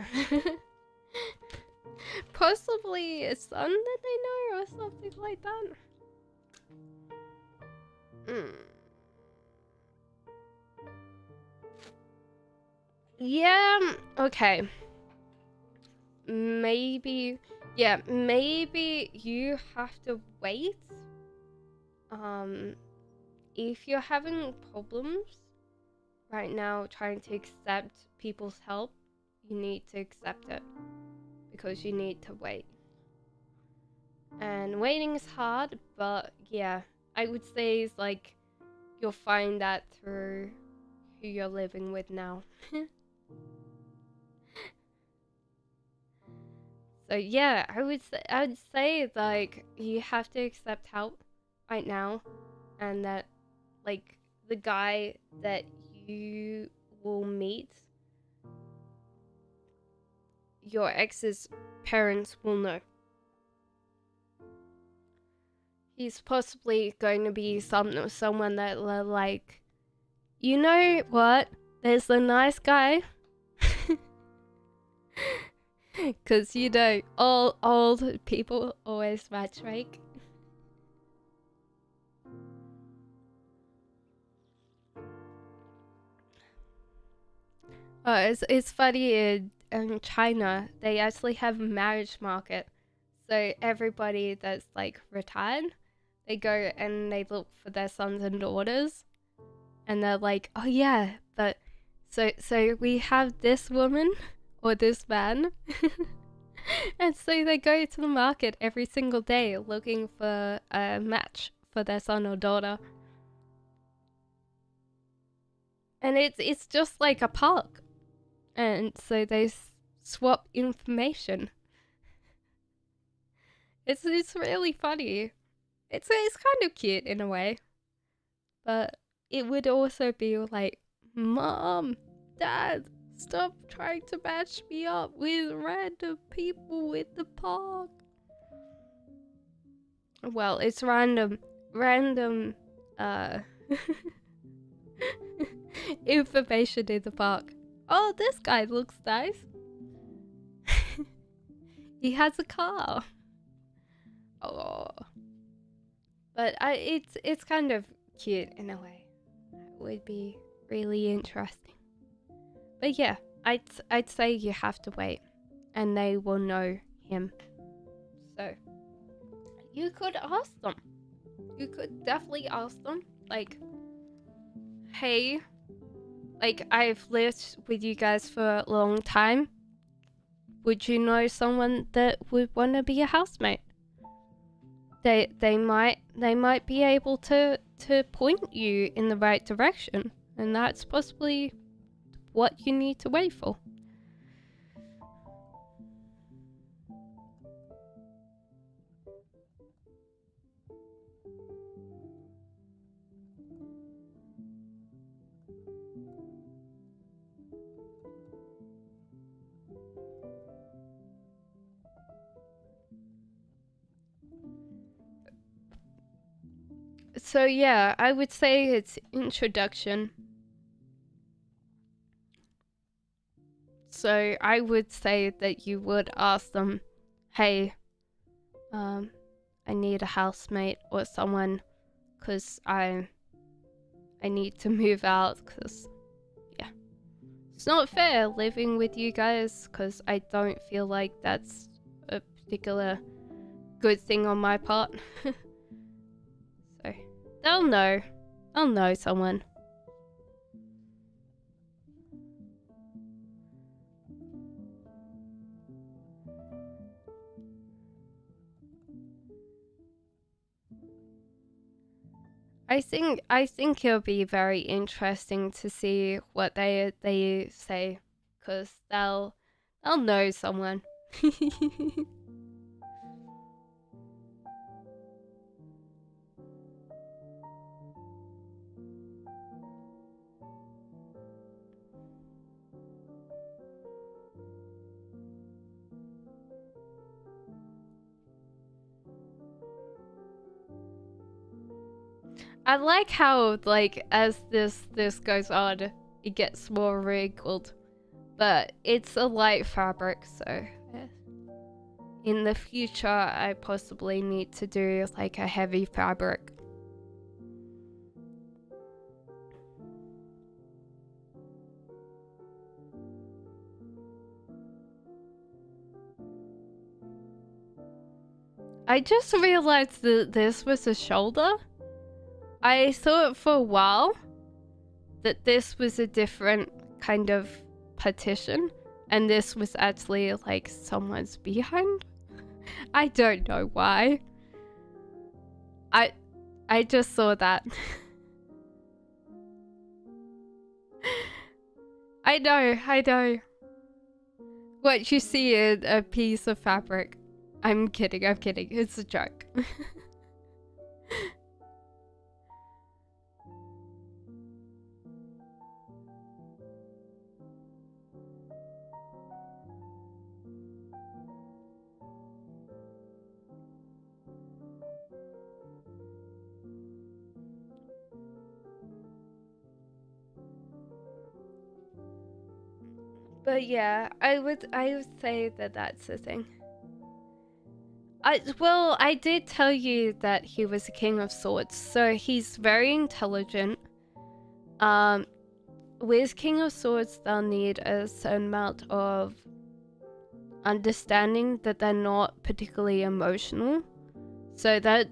possibly a son that they know or something like that. Mm. Yeah, okay. Maybe, yeah, maybe you have to wait. If you're having problems right now trying to accept people's help, you need to accept it because you need to wait. And waiting is hard, but yeah, I would say it's like you'll find that through who you're living with now. So yeah, I would say like you have to accept help right now, and that like the guy that you will meet, your ex's parents will know. He's possibly going to be someone that like, you know what? There's a nice guy. Because, you know, all old people always matchmake. Oh, it's funny in China, they actually have a marriage market. So everybody that's like retired, they go and they look for their sons and daughters. And they're like, oh yeah, but so we have this woman or this man. And so they go to the market every single day looking for a match for their son or daughter. And it's just like a park. And so they swap information. It's really funny. It's kind of cute in a way. But it would also be like, Mom, Dad, stop trying to match me up with random people in the park. Well, it's random, information in the park. Oh, this guy looks nice. He has a car. Oh, but it's kind of cute in a way. It would be really interesting. But yeah, I'd say you have to wait, and they will know him. So you could ask them. You could definitely ask them, like, hey, like I've lived with you guys for a long time. Would you know someone that would want to be a housemate? They might be able to point you in the right direction, and that's possibly what you need to wait for. So yeah, I would say it's introduction. So I would say that you would ask them, hey, I need a housemate or someone, because I need to move out, because yeah, it's not fair living with you guys, because I don't feel like that's a particular good thing on my part. So they'll know someone. I think it'll be very interesting to see what they say, because they'll know someone. I like how, like, as this goes on, it gets more wrinkled, but it's a light fabric, so in the future I possibly need to do like a heavy fabric. I just realized that this was a shoulder. I thought for a while that this was a different kind of partition, and this was actually like someone's behind. I don't know why. I just saw that. I know. What you see is a piece of fabric. I'm kidding. It's a joke. But yeah, I would say that that's the thing. I did tell you that he was a King of Swords, so he's very intelligent. With King of Swords, they'll need a certain amount of understanding that they're not particularly emotional, so that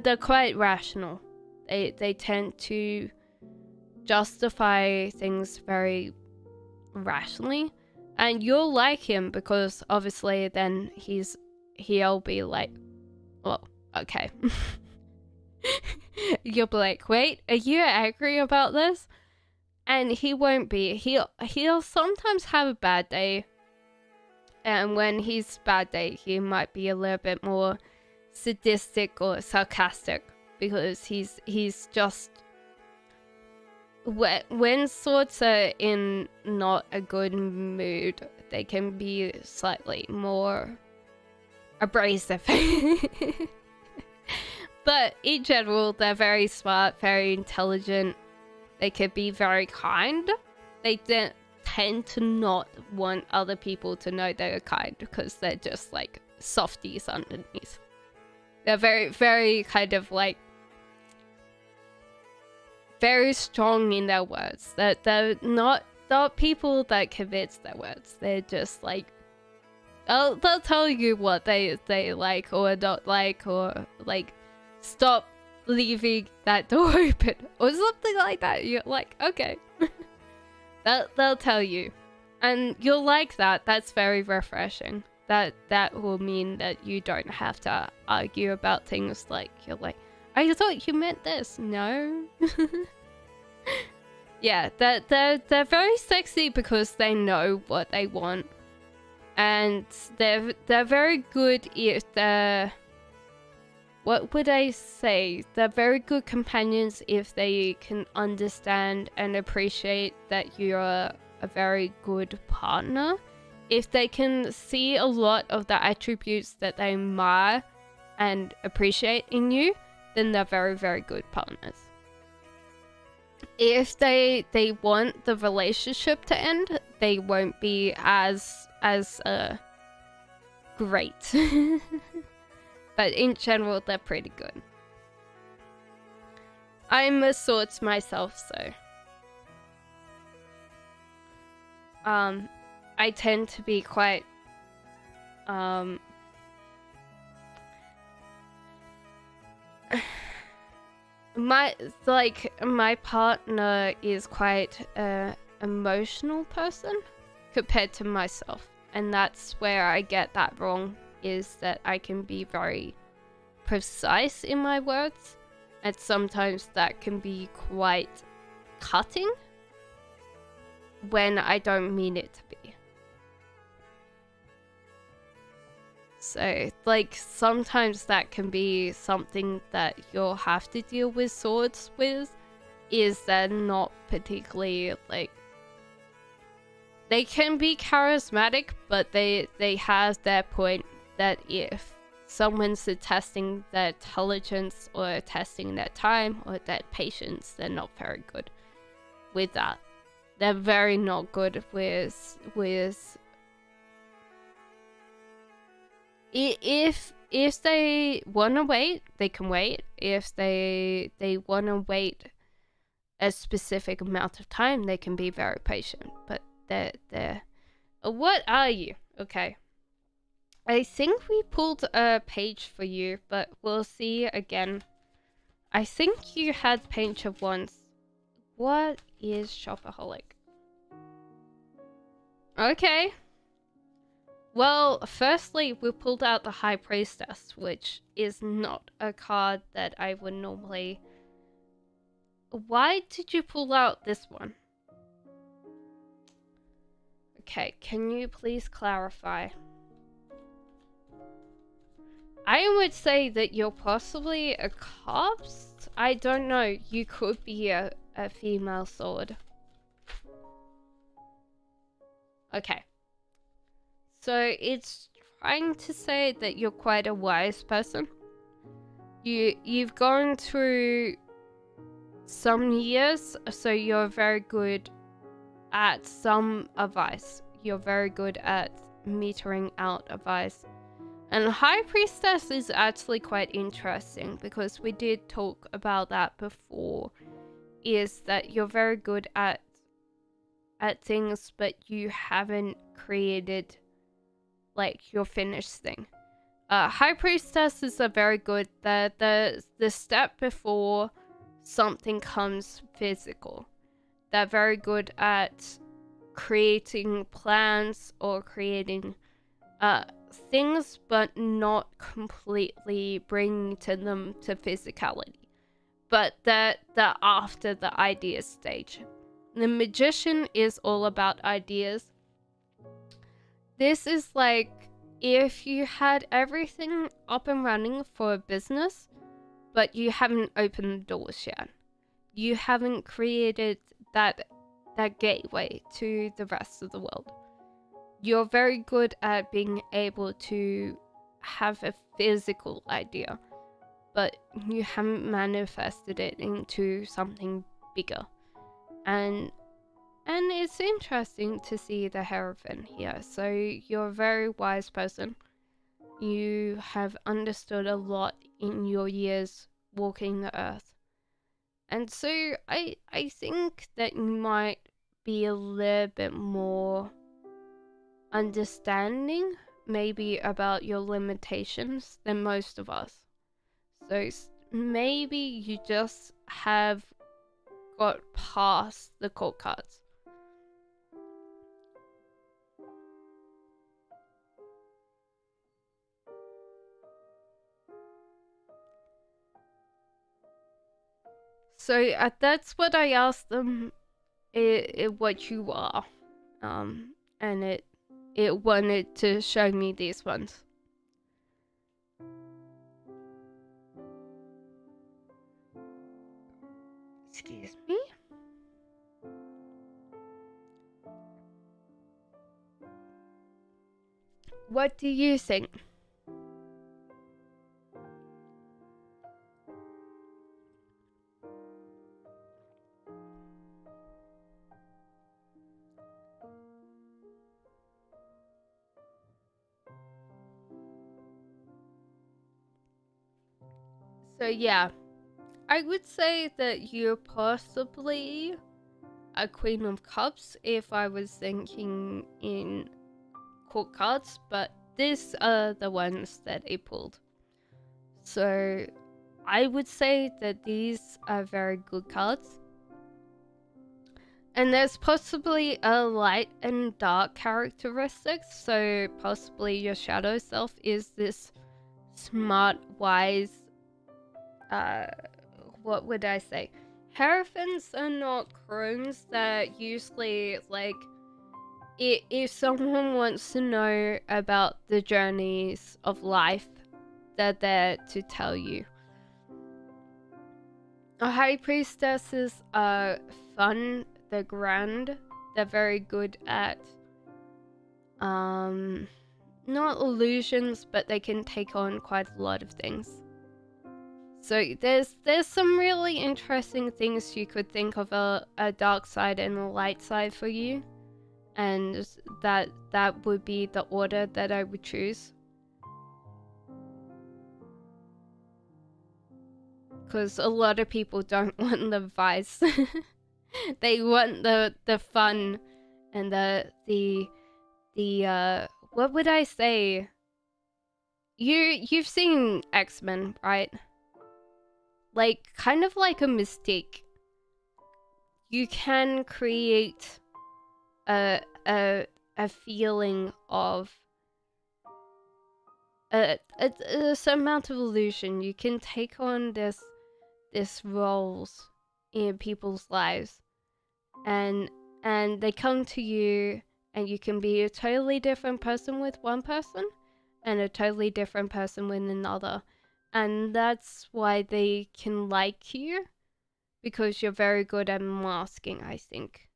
they're quite rational. They tend to justify things very rationally, and you'll like him because obviously then he'll be like, well, okay. You'll be like, wait, are you angry about this? And he won't be. He'll sometimes have a bad day, and when he's bad day, he might be a little bit more sadistic or sarcastic, because he's just, when swords are in not a good mood, they can be slightly more abrasive. But in general, they're very smart, very intelligent. They could be very kind. They tend to not want other people to know they're kind, because they're just like softies underneath. They're very, very kind of like very strong in their words. They're not people that convince their words. They're just like, they'll tell you what they like or don't like, or like, stop leaving that door open or something like that. You're like, okay. They'll tell you, and you'll like that. That's very refreshing. That will mean that you don't have to argue about things like, you're like, I thought you meant this. No. Yeah, they're very sexy because they know what they want, and they're very good if they're, what would I say? They're very good companions if they can understand and appreciate that you're a very good partner. If they can see a lot of the attributes that they admire and appreciate in you, then they're very, very good partners. If they want the relationship to end, they won't be as great. But in general, they're pretty good. I'm a swords myself, so I tend to be quite my partner is quite a emotional person compared to myself, and that's where I get that wrong, is that I can be very precise in my words, and sometimes that can be quite cutting when I don't mean it to be. So, like, sometimes that can be something that you'll have to deal with swords with, is they're not particularly, like, they can be charismatic, but they have their point that if someone's testing their intelligence or testing their time or their patience, they're not very good with that. They're very not good with if they want to wait, they can wait. If they want to wait a specific amount of time, they can be very patient. But they're what are you? Okay. I think we pulled a page for you, but we'll see again. I think you had Painter once. What is Shopaholic? Okay. Well, firstly, we pulled out the High Priestess, which is not a card that I would normally... Why did you pull out this one? Okay, can you please clarify? I would say that you're possibly a corpse? I don't know, you could be a female sword. Okay. So it's trying to say that you're quite a wise person. You've gone through some years, so you're very good at some advice. You're very good at metering out advice. And High Priestess is actually quite interesting because we did talk about that before, is that you're very good at things, but you haven't created like your finished thing. High Priestess is a very good, the step before something comes physical. They're very good at creating plans or creating things, but not completely bringing them to physicality. But they're after the idea stage. The Magician is all about ideas. This is like if you had everything up and running for a business, but you haven't opened the doors yet. You haven't created that gateway to the rest of the world. You're very good at being able to have a physical idea, but you haven't manifested it into something bigger. And it's interesting to see the Hierophant here. So you're a very wise person. You have understood a lot in your years walking the earth. And so I think that you might be a little bit more understanding maybe about your limitations than most of us. So maybe you just have got past the court cards. So that's what I asked them, what you are, and it wanted to show me these ones. Excuse me. What do you think? So yeah, I would say that you're possibly a Queen of Cups if I was thinking in court cards, but these are the ones that it pulled. So I would say that these are very good cards. And there's possibly a light and dark characteristics, so possibly your shadow self is this smart, wise, what would I say? Hierophants are not crones. They're usually like, if someone wants to know about the journeys of life, they're there to tell you. High Priestesses are fun, they're grand, they're very good at, not illusions, but they can take on quite a lot of things. So there's some really interesting things you could think of, a dark side and a light side for you, and that would be the order that I would choose. Because a lot of people don't want the vice. They want the fun and the what would I say? you've seen X-Men, right? Like, kind of like a Mystique. You can create a feeling of a certain amount of illusion. You can take on this roles in people's lives, and they come to you, and you can be a totally different person with one person and a totally different person with another, and that's why they can like you, because you're very good at masking, I think.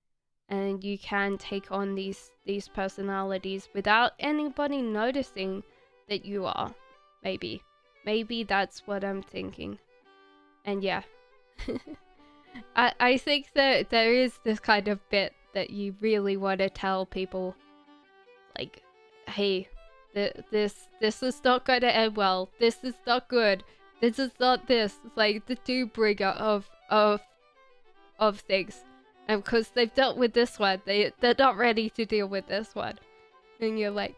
And you can take on these personalities without anybody noticing that you are. Maybe that's what I'm thinking. And yeah. I think that there is this kind of bit that you really want to tell people, like, hey, this is not going to end well. This is not good. This is not this. It's like the do-bringer of things. And because they've dealt with this one, they're not ready to deal with this one. And you're like,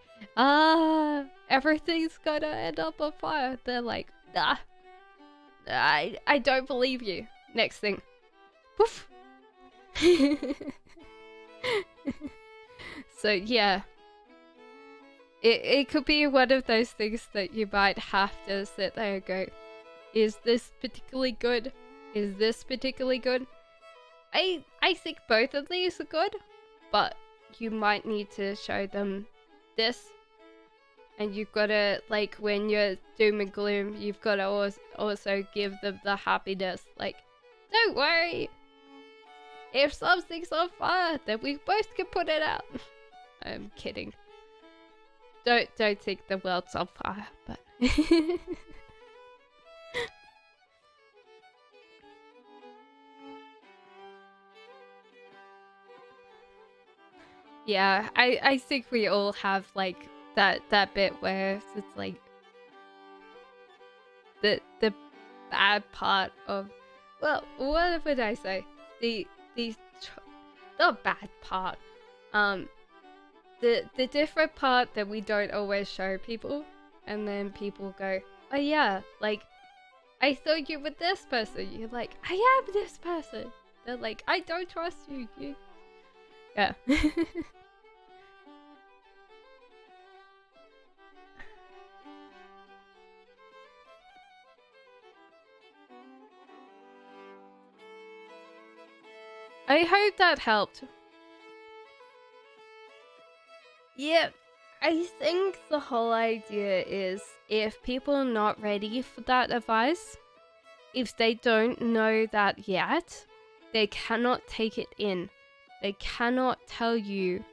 everything's gonna end up on fire. They're like, nah, I don't believe you. Next thing. Poof. So yeah. It could be one of those things that you might have to sit there and go, is this particularly good? Is this particularly good? I think both of these are good, but you might need to show them this. And you've got to, like, when you're doom and gloom, you've got to also give them the happiness. Like, don't worry. If something's on fire, then we both can put it out. I'm kidding. Don't think the world's on fire, but... Yeah, I think we all have, like, that bit where it's like the bad part of, well, what would I say? The bad part. The different part that we don't always show people, and then people go, oh yeah, like, I thought you were this person. You're like, I am this person. They're like, I don't trust you. Yeah. I hope that helped. Yeah, I think the whole idea is, if people are not ready for that advice, if they don't know that yet, they cannot take it in. They cannot tell you,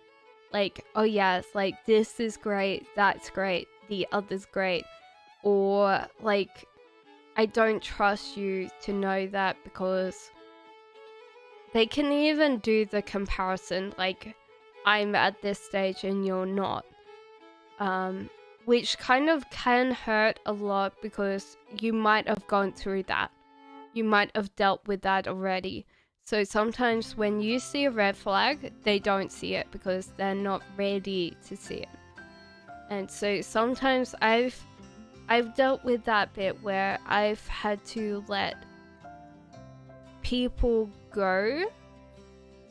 like, oh yes, like, this is great, that's great, the other's great. Or, like, I don't trust you to know that, because they can even do the comparison, like, I'm at this stage and you're not. Which kind of can hurt a lot, because you might have gone through that. You might have dealt with that already. So sometimes when you see a red flag, they don't see it because they're not ready to see it. And so sometimes I've dealt with that bit where I've had to let people go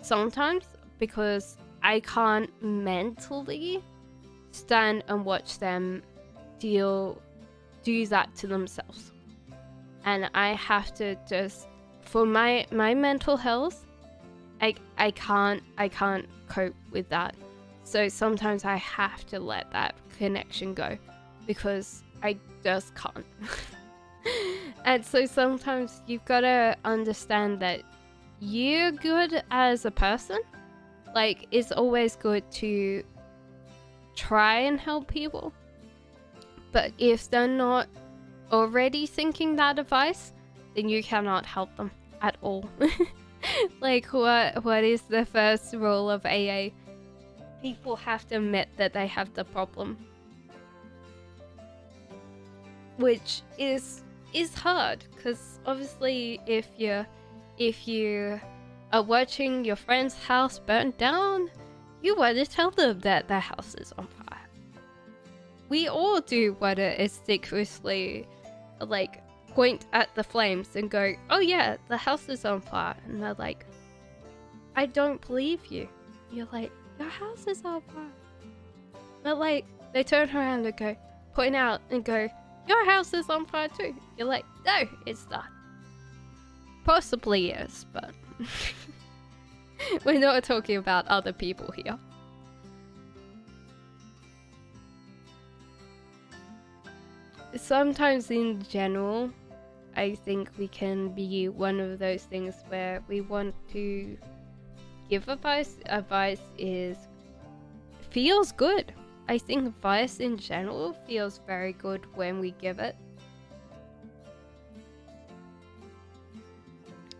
sometimes, because I can't mentally stand and watch them do that to themselves. And I have to just, for my mental health, I can't cope with that. So sometimes I have to let that connection go, because I just can't. And so sometimes you've got to understand that you're good as a person. Like, it's always good to try and help people. But if they're not already thinking that advice, then you cannot help them at all. Like, what is the first rule of AA? People have to admit that they have the problem. Which is hard, because obviously if you are watching your friend's house burn down, you want to tell them that their house is on fire. we all do want to assiduously, like, point at the flames and go, oh yeah, the house is on fire. And they're like, I don't believe you. You're like, your house is on fire. But like, they turn around and go, point out and go, your house is on fire too. You're like, no, it's not. Possibly yes, but we're not talking about other people here. Sometimes in general, I think we can be one of those things where we want to give advice. Advice feels good. I think advice in general feels very good when we give it.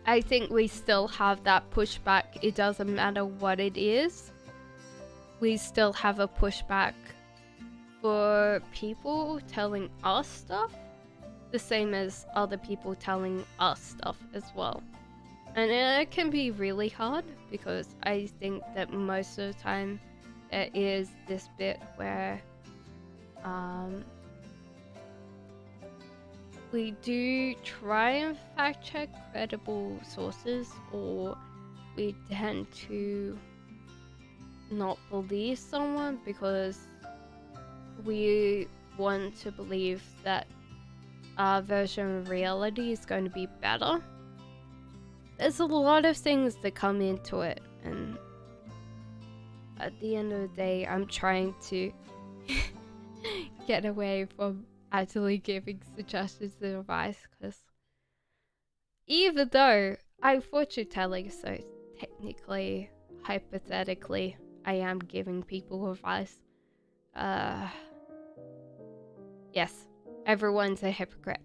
I think we still have that pushback. It doesn't matter what it is. We still have a pushback for people telling us stuff, the same as other people telling us stuff as well. And it can be really hard because I think that most of the time there is this bit where we do try and fact check credible sources, or we tend to not believe someone because we want to believe that our version of reality is going to be better. There's a lot of things that come into it, and at the end of the day, I'm trying to get away from actually giving suggestions and advice, because even though I'm fortune telling, so technically, hypothetically, I am giving people advice. Yes, everyone's a hypocrite.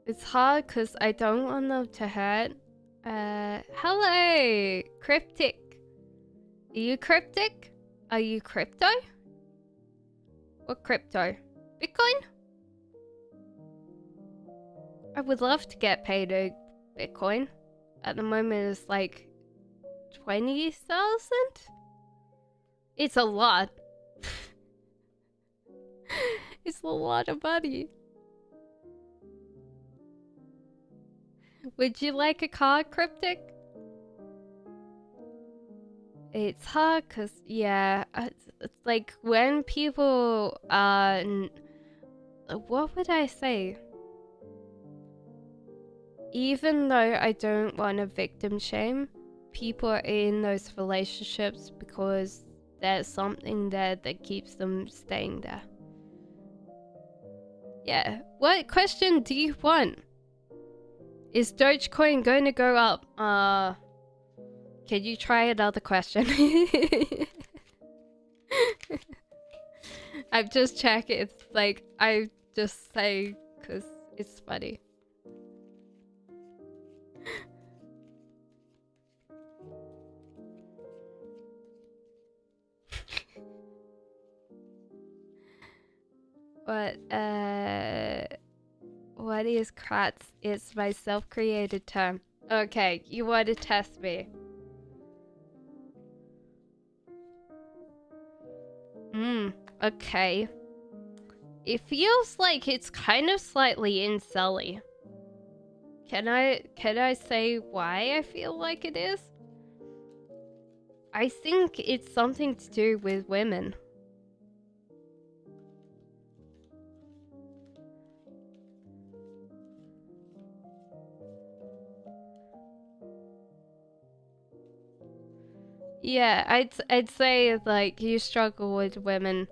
It's hard because I don't want them to hurt. Hello, Cryptic. Are you cryptic? Are you crypto? What crypto? Bitcoin? I would love to get paid a Bitcoin. At the moment it's like 20,000? It's a lot. It's a lot of money. Would you like a card, Cryptic? It's hard because, yeah, it's like when people, what would I say? Even though I don't want to victim shame, people are in those relationships because there's something there that keeps them staying there. Yeah, what question do you want? Is Dogecoin going to go up? Can you try another question? I'm just checking. It's like, I just say because it's funny. But, what is Kratz? It's my self-created term. Okay, you want to test me. Okay. It feels like it's kind of slightly incelly. Can I say why I feel like it is? I think it's something to do with women. Yeah, I'd say like you struggle with women,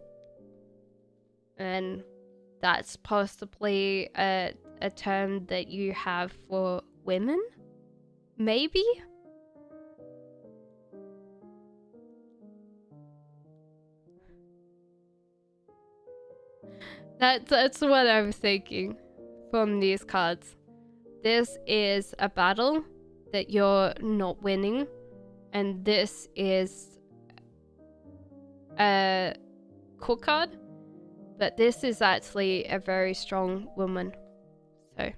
and that's possibly a term that you have for women, maybe. That's what I'm thinking from these cards. This is a battle that you're not winning. And this is a cool card, but this is actually a very strong woman. So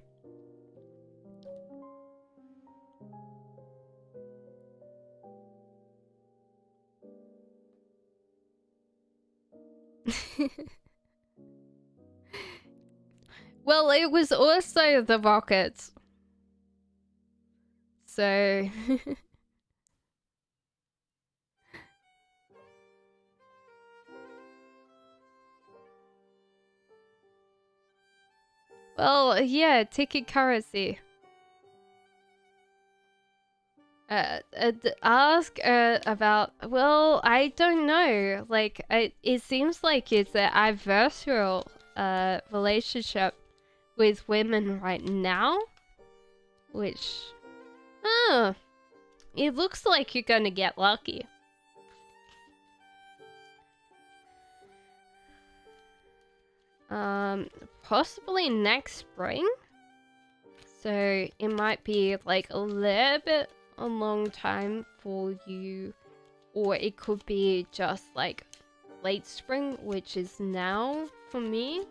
Well, it was also the Rockets. So... Well, yeah, ticket currency. Ask about. Well, I don't know. Like, it seems like it's an adversarial relationship with women right now, which, it looks like you're gonna get lucky. Possibly next spring. So it might be like a little bit a long time for you, or it could be just like late spring, which is now for me.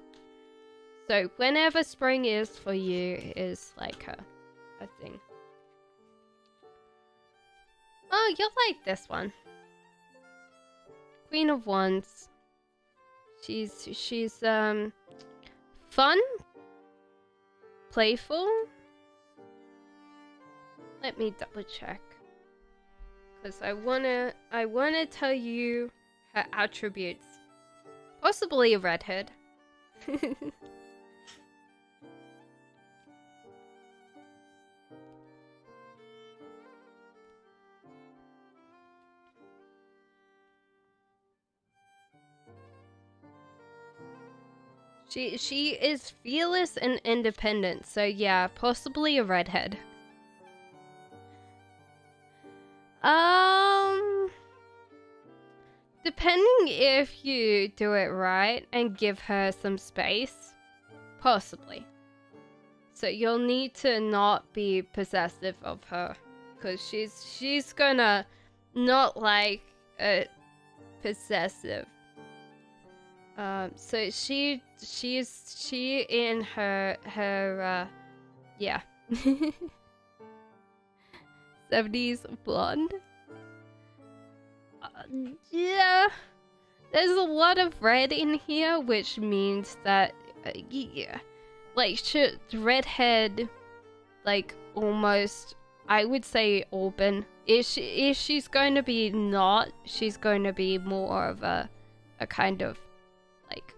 So whenever spring is for you is like a thing. Oh, you'll like this one. Queen of Wands. She's fun, playful. Let me double check, because I wanna tell you her attributes. Possibly a redhead. She is fearless and independent, so yeah, possibly a redhead. Depending if you do it right and give her some space, possibly. So you'll need to not be possessive of her, because she's gonna not like possessive. So she in her yeah. 70s blonde. Yeah, there's a lot of red in here, which means that yeah, like redhead, like almost, I would say auburn. If she's going to be not, she's going to be more of a kind of like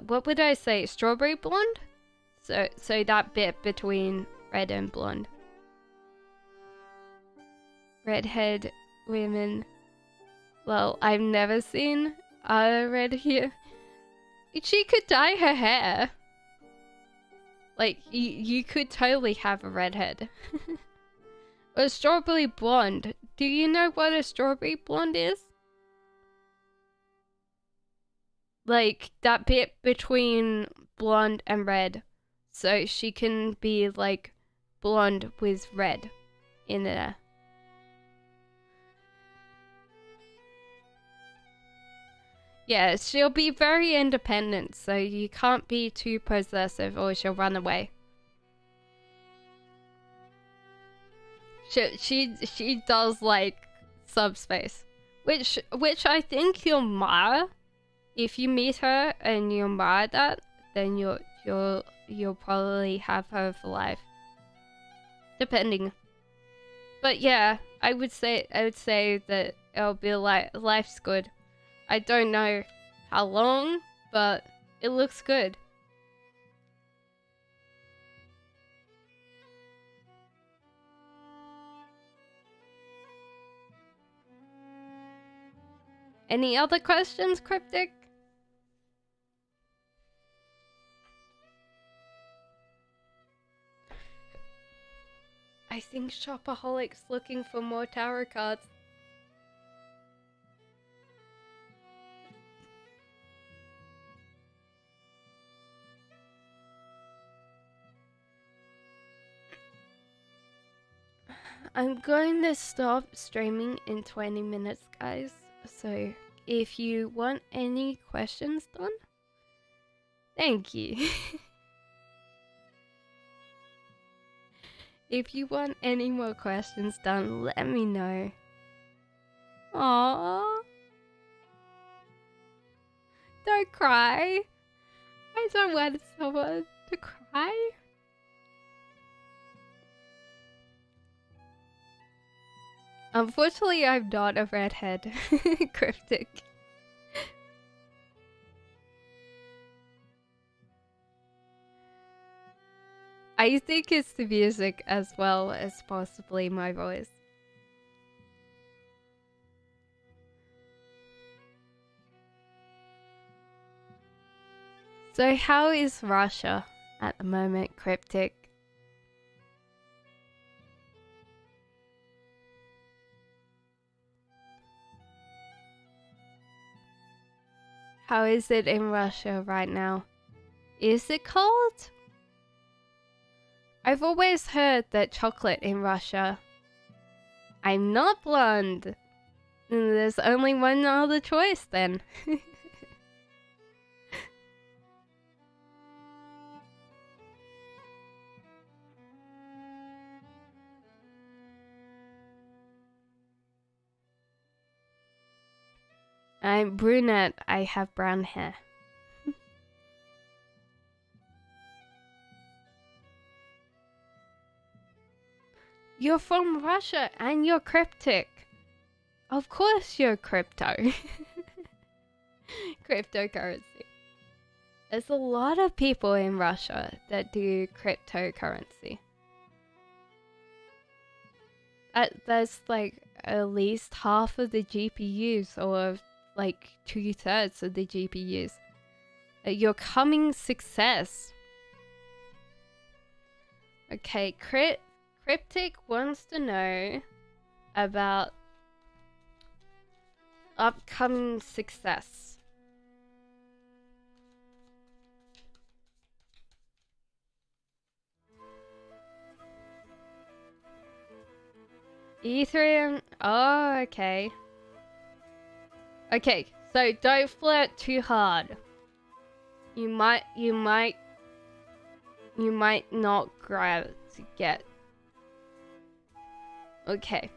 what would I say, strawberry blonde? So that bit between red and blonde. Redhead women. Well, I've never seen a red hair. She could dye her hair. Like, you could totally have a redhead. A strawberry blonde. Do you know what a strawberry blonde is? Like, that bit between blonde and red. So she can be, like, blonde with red in there. Yeah, she'll be very independent, so you can't be too possessive or she'll run away. She does like subspace, which I think you'll admire. If you meet her and you admire that, then you'll probably have her for life, depending. But yeah, I would say that it'll be like life's good. I don't know how long, but it looks good. Any other questions, Cryptic? I think Shopaholic's looking for more tarot cards. I'm going to stop streaming in 20 minutes, guys. So if you want any questions done, thank you. If you want any more questions done, let me know. Aww. Don't cry. I don't want someone to cry. Unfortunately, I'm not a redhead. Cryptic. I think it's the music as well as possibly my voice. So how is Russia at the moment, Cryptic? How is it in Russia right now? Is it cold? I've always heard that chocolate in Russia. I'm not blonde. There's only one other choice then. I'm brunette. I have brown hair. You're from Russia and you're cryptic. Of course you're crypto. Cryptocurrency. There's a lot of people in Russia that do cryptocurrency. There's like at least half of the GPUs, or like 2/3 of the GPUs. Your coming success. Okay, Cryptic wants to know about upcoming success. Ethereum. Oh, okay. Okay, so don't flirt too hard. You might not grab to get. Okay.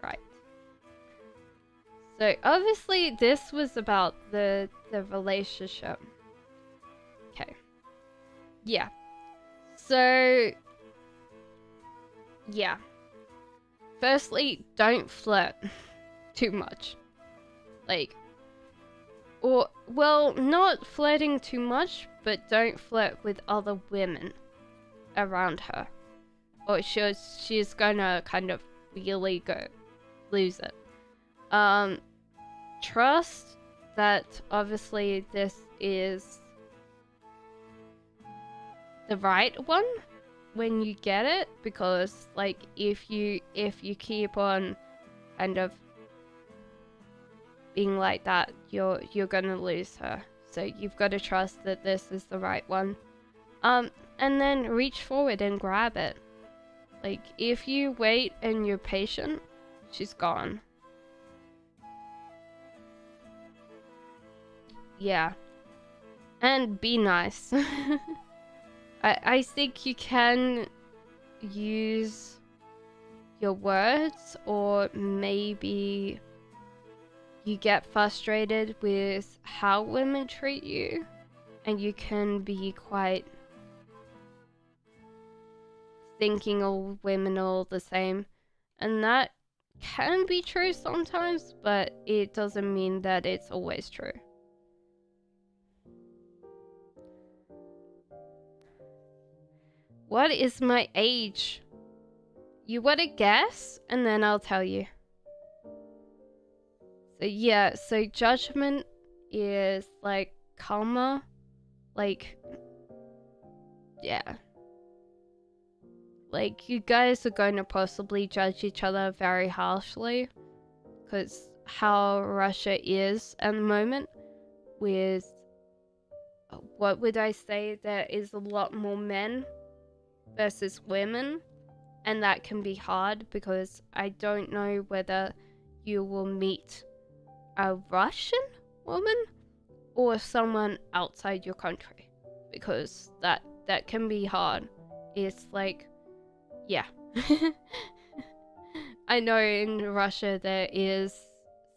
Right. So obviously this was about the relationship. Okay. Yeah. So yeah. Firstly, don't flirt too much. Like, or, well, not flirting too much, but don't flirt with other women around her. Or she's gonna kind of really lose it. Trust that obviously this is the right one when you get it, because like if you keep on kind of being like that, you're gonna lose her. So you've got to trust that this is the right one. And then reach forward and grab it. Like if you wait and you're patient, she's gone. Yeah. And be nice. I think you can use your words, or maybe you get frustrated with how women treat you, and you can be quite thinking all women are all the same, and that can be true sometimes, but it doesn't mean that it's always true. What is my age? You want to guess, and then I'll tell you. So yeah, so judgment is like karma, like, yeah. Like, you guys are going to possibly judge each other very harshly, because how Russia is at the moment with, what would I say, there is a lot more men versus women, and that can be hard because I don't know whether you will meet a Russian woman or someone outside your country, because that can be hard. It's like, yeah. I know in Russia there is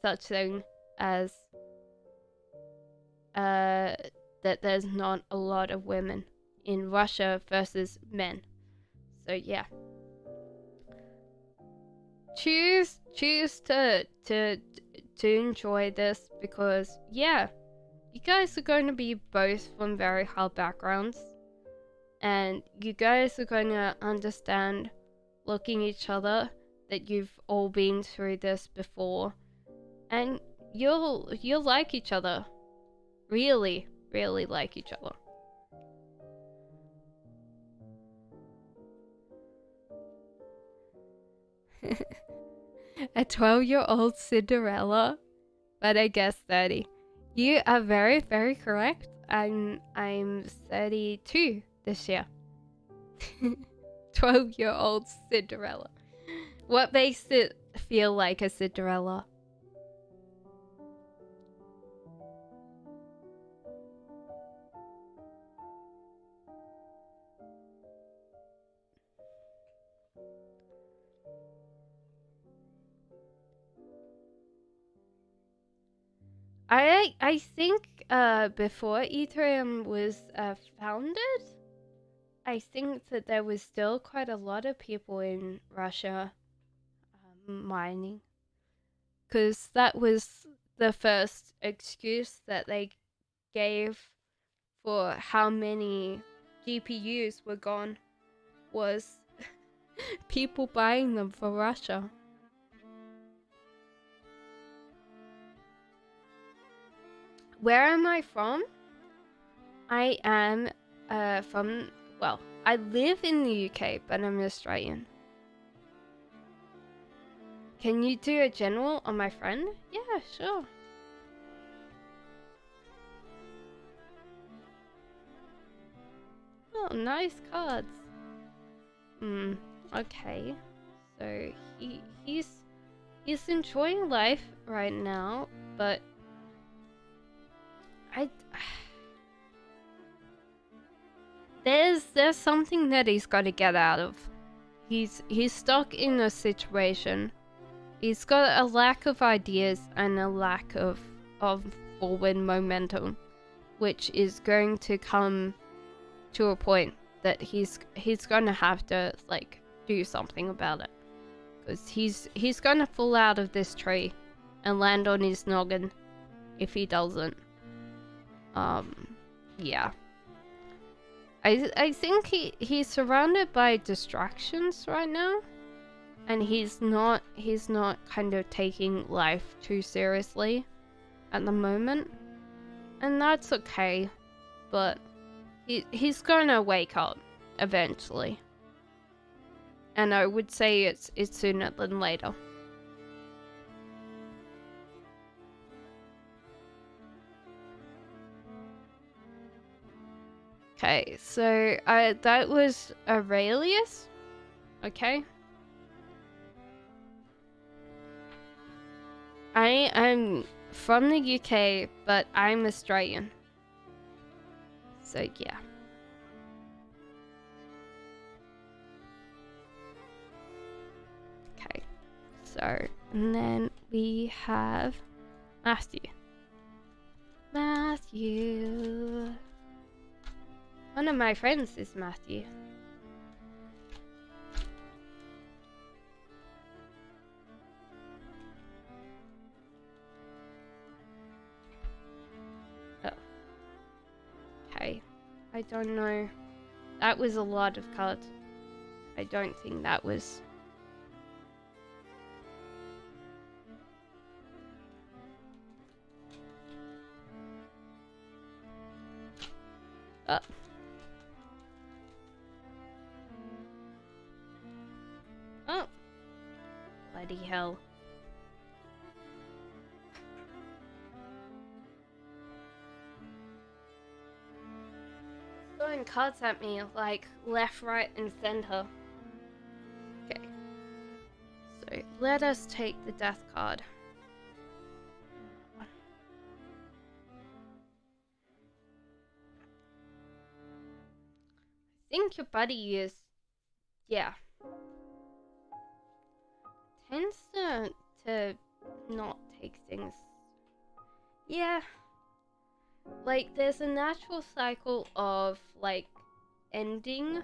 such thing as that there's not a lot of women in Russia versus men. So yeah, choose to enjoy this, because yeah, you guys are going to be both from very hard backgrounds, and you guys are going to understand, looking at each other, that you've all been through this before, and you'll like each other, really like each other. A 12-year-old Cinderella, but I guess 30. You are very correct. I'm 32 this year. 12-year-old Cinderella. What makes it feel like a Cinderella? I think before Ethereum was founded, I think that there was still quite a lot of people in Russia mining, because that was the first excuse that they gave for how many GPUs were gone, was people buying them for Russia. Where am I from? I am from, well, I live in the UK, but I'm Australian. Can you do a general on my friend? Yeah, sure. Oh, nice cards. Okay. So he's enjoying life right now, but there's something that he's got to get out of. He's stuck in a situation. He's got a lack of ideas and a lack of forward momentum, which is going to come to a point that he's going to have to like do something about it, because he's going to fall out of this tree and land on his noggin if he doesn't. Yeah. I think he's surrounded by distractions right now, and he's not kind of taking life too seriously at the moment, and that's okay, but he's gonna wake up eventually, and I would say it's sooner than later. Okay, so that was Aurelius. Okay. I am from the UK, but I'm Australian. So yeah. Okay. So, and then we have Matthew. Matthew. One of my friends is Matthew. Oh. Okay. I don't know. That was a lot of cards. I don't think that was... Oh. Oh. Bloody hell. Throwing cards at me like left, right, and center. Okay. So let us take the death card. I think your buddy is, yeah, tends to not take things. Yeah. like there's a natural cycle of like ending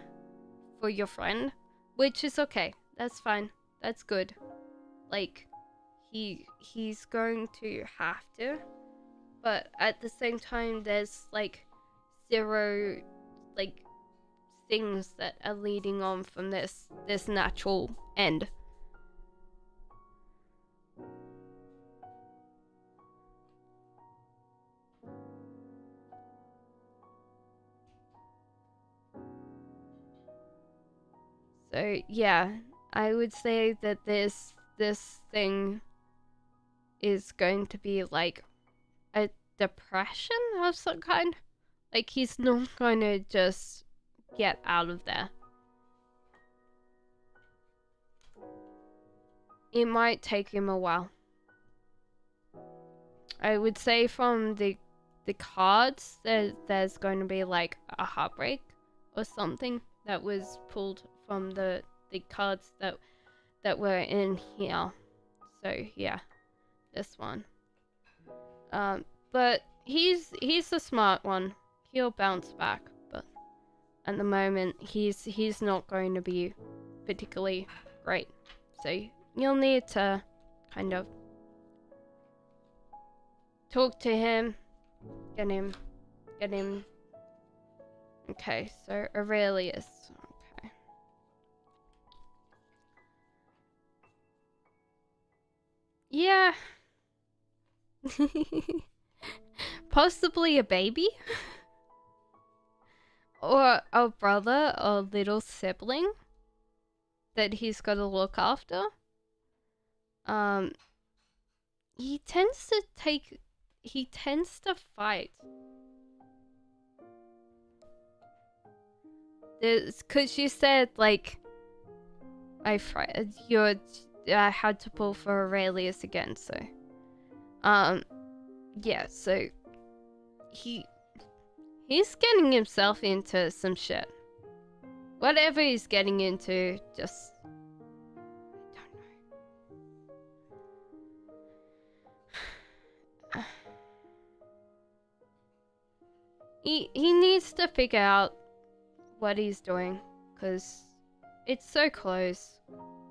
for your friend, which is okay. That's fine. That's good. Like he's going to have to, but at the same time there's like zero like things that are leading on from this natural end. So yeah, I would say that this thing is going to be like a depression of some kind. Like he's not going to just get out of there. It might take him a while. I would say from the cards, there's going to be like a heartbreak or something that was pulled from the cards that were in here. So yeah, this one. But he's the smart one. He'll bounce back, but at the moment he's not going to be particularly great. So you'll need to kind of talk to him, get him. Okay, so Aurelius. Okay. Yeah. Possibly a baby? Or a brother or little sibling that he's got to look after. He tends to fight. Cause you said like I had to pull for Aurelius again, so yeah, so he's getting himself into some shit. Whatever he's getting into, just I don't know. He needs to figure out what he's doing, because it's so close.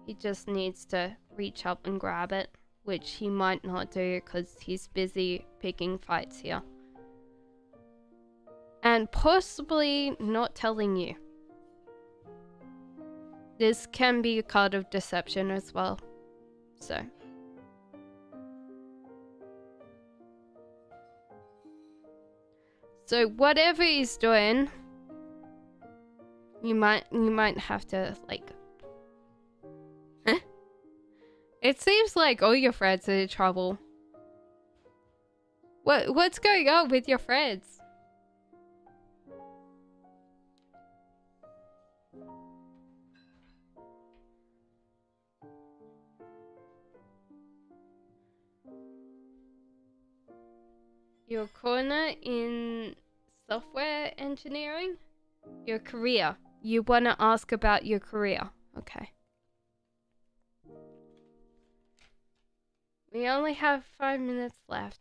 He just needs to reach up and grab it, which he might not do because he's busy picking fights here. And possibly not telling you. This can be a card of deception as well. So whatever he's doing, you might have to like. It seems like all your friends are in trouble. What's going on with your friends? Your corner in software engineering? Your career. You want to ask about your career. Okay. We only have 5 minutes left.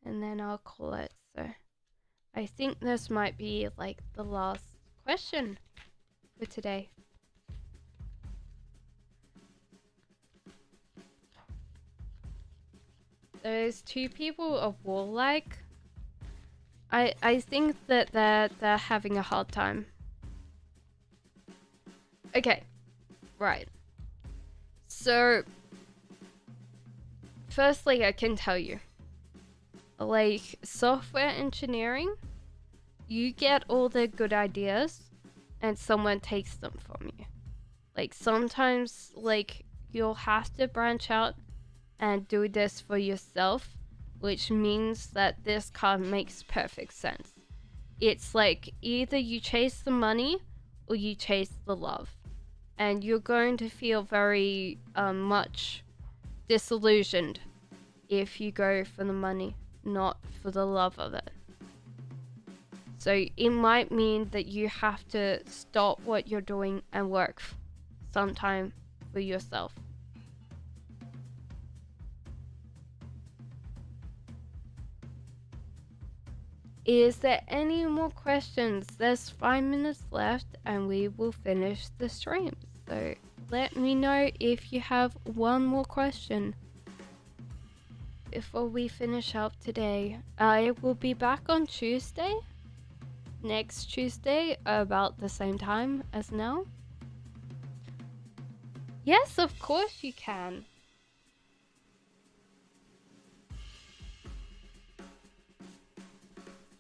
And then I'll call it. So I think this might be like the last question for today. Those two people are warlike. I think that they're having a hard time. Okay. Right. So firstly, I can tell you, like software engineering, you get all the good ideas and someone takes them from you. Like sometimes like you'll have to branch out and do this for yourself, which means that this card makes perfect sense. It's like either you chase the money or you chase the love, and you're going to feel very much disillusioned if you go for the money, not for the love of it. So it might mean that you have to stop what you're doing and work sometime for yourself. Is there any more questions? There's 5 minutes left and we will finish the stream. So let me know if you have one more question before we finish up today. I will be back on Tuesday, next Tuesday, about the same time as now. Yes, of course you can.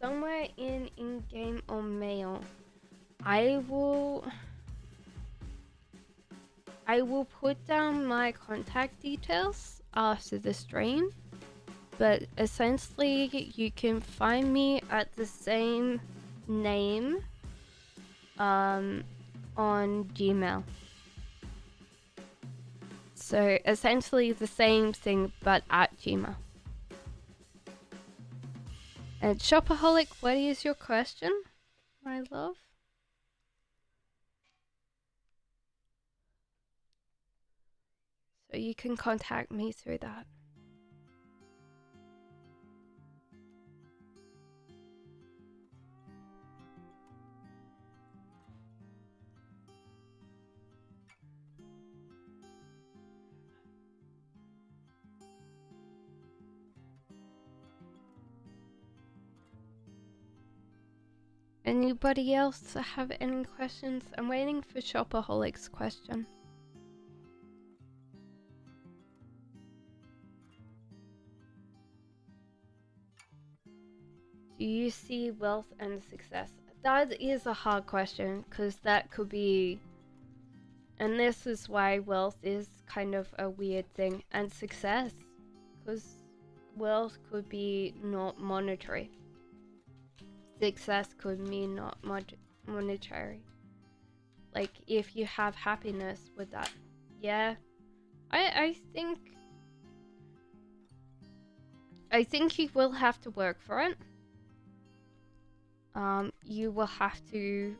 Somewhere in-game or mail. I will put down my contact details after the stream, but essentially you can find me at the same name on Gmail. So essentially the same thing, but at Gmail. And Shopaholic, what is your question, my love? So you can contact me through that. Anybody else have any questions? I'm waiting for Shopaholic's question. Do you see wealth and success? That is a hard question, because that could be... And this is why wealth is kind of a weird thing. And success, because wealth could be not monetary. Success could mean not monetary. Like, if you have happiness with that. Yeah. I think you will have to work for it. You will have to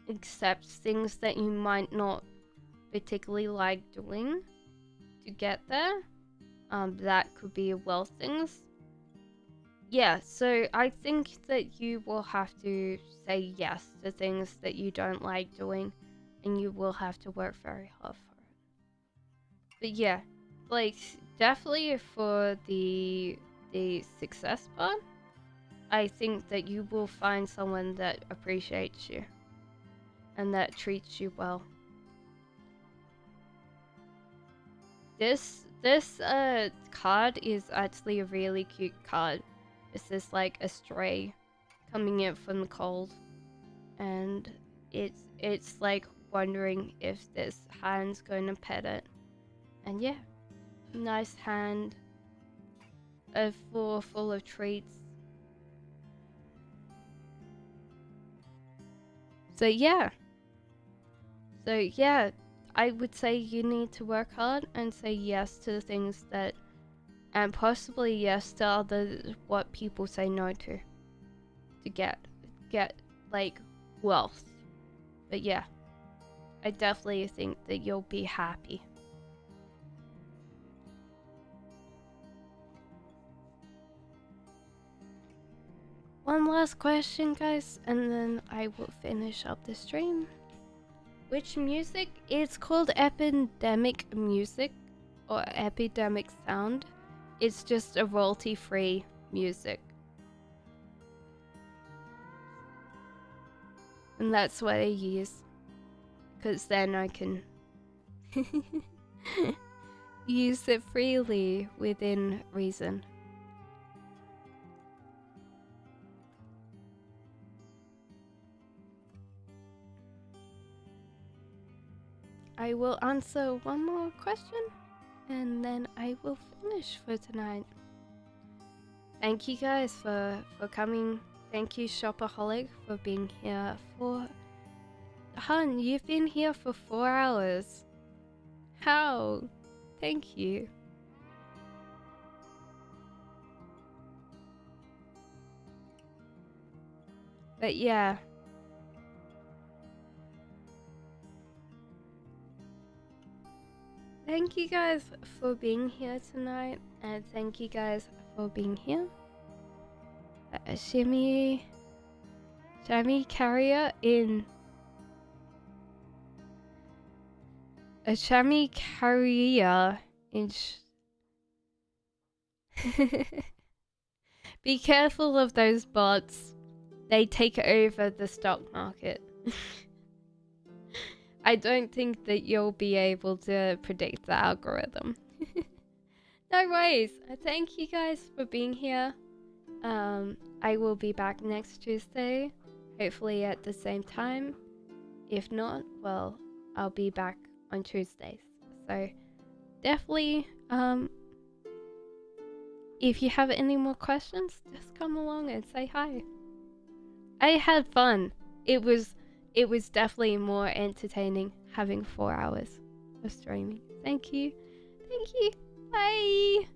accept things that you might not particularly like doing to get there. That could be wealth things. Yeah, so I think that you will have to say yes to things that you don't like doing, and you will have to work very hard for it. But yeah, like, definitely for the success part, I think that you will find someone that appreciates you and that treats you well. This card is actually a really cute card. This is like a stray coming in from the cold, and it's like wondering if this hand's going to pet it. And yeah, nice hand, full of treats. So yeah, I would say you need to work hard and say yes to the things that, and possibly yes to other what people say no to get like wealth. But yeah, I definitely think that you'll be happy. One last question, guys, and then I will finish up the stream. Which music? It's called Epidemic Music or Epidemic Sound. It's just a royalty-free music. And that's what I use, because then I can use it freely within reason. I will answer one more question, and then I will finish for tonight. Thank you guys for coming. Thank you, Shopaholic, for being here for... Hun, you've been here for 4 hours. How? Thank you. But yeah. Thank you guys for being here tonight, and thank you guys for being here. a shimmy carrier in a chamois carrier in be careful of those bots. They take over the stock market. I don't think that you'll be able to predict the algorithm. No worries. Thank you guys for being here. I will be back next Tuesday, hopefully at the same time. If not, well, I'll be back on Tuesdays. So definitely, if you have any more questions, just come along and say hi. I had fun. It was definitely more entertaining having 4 hours of streaming. Thank you. Bye.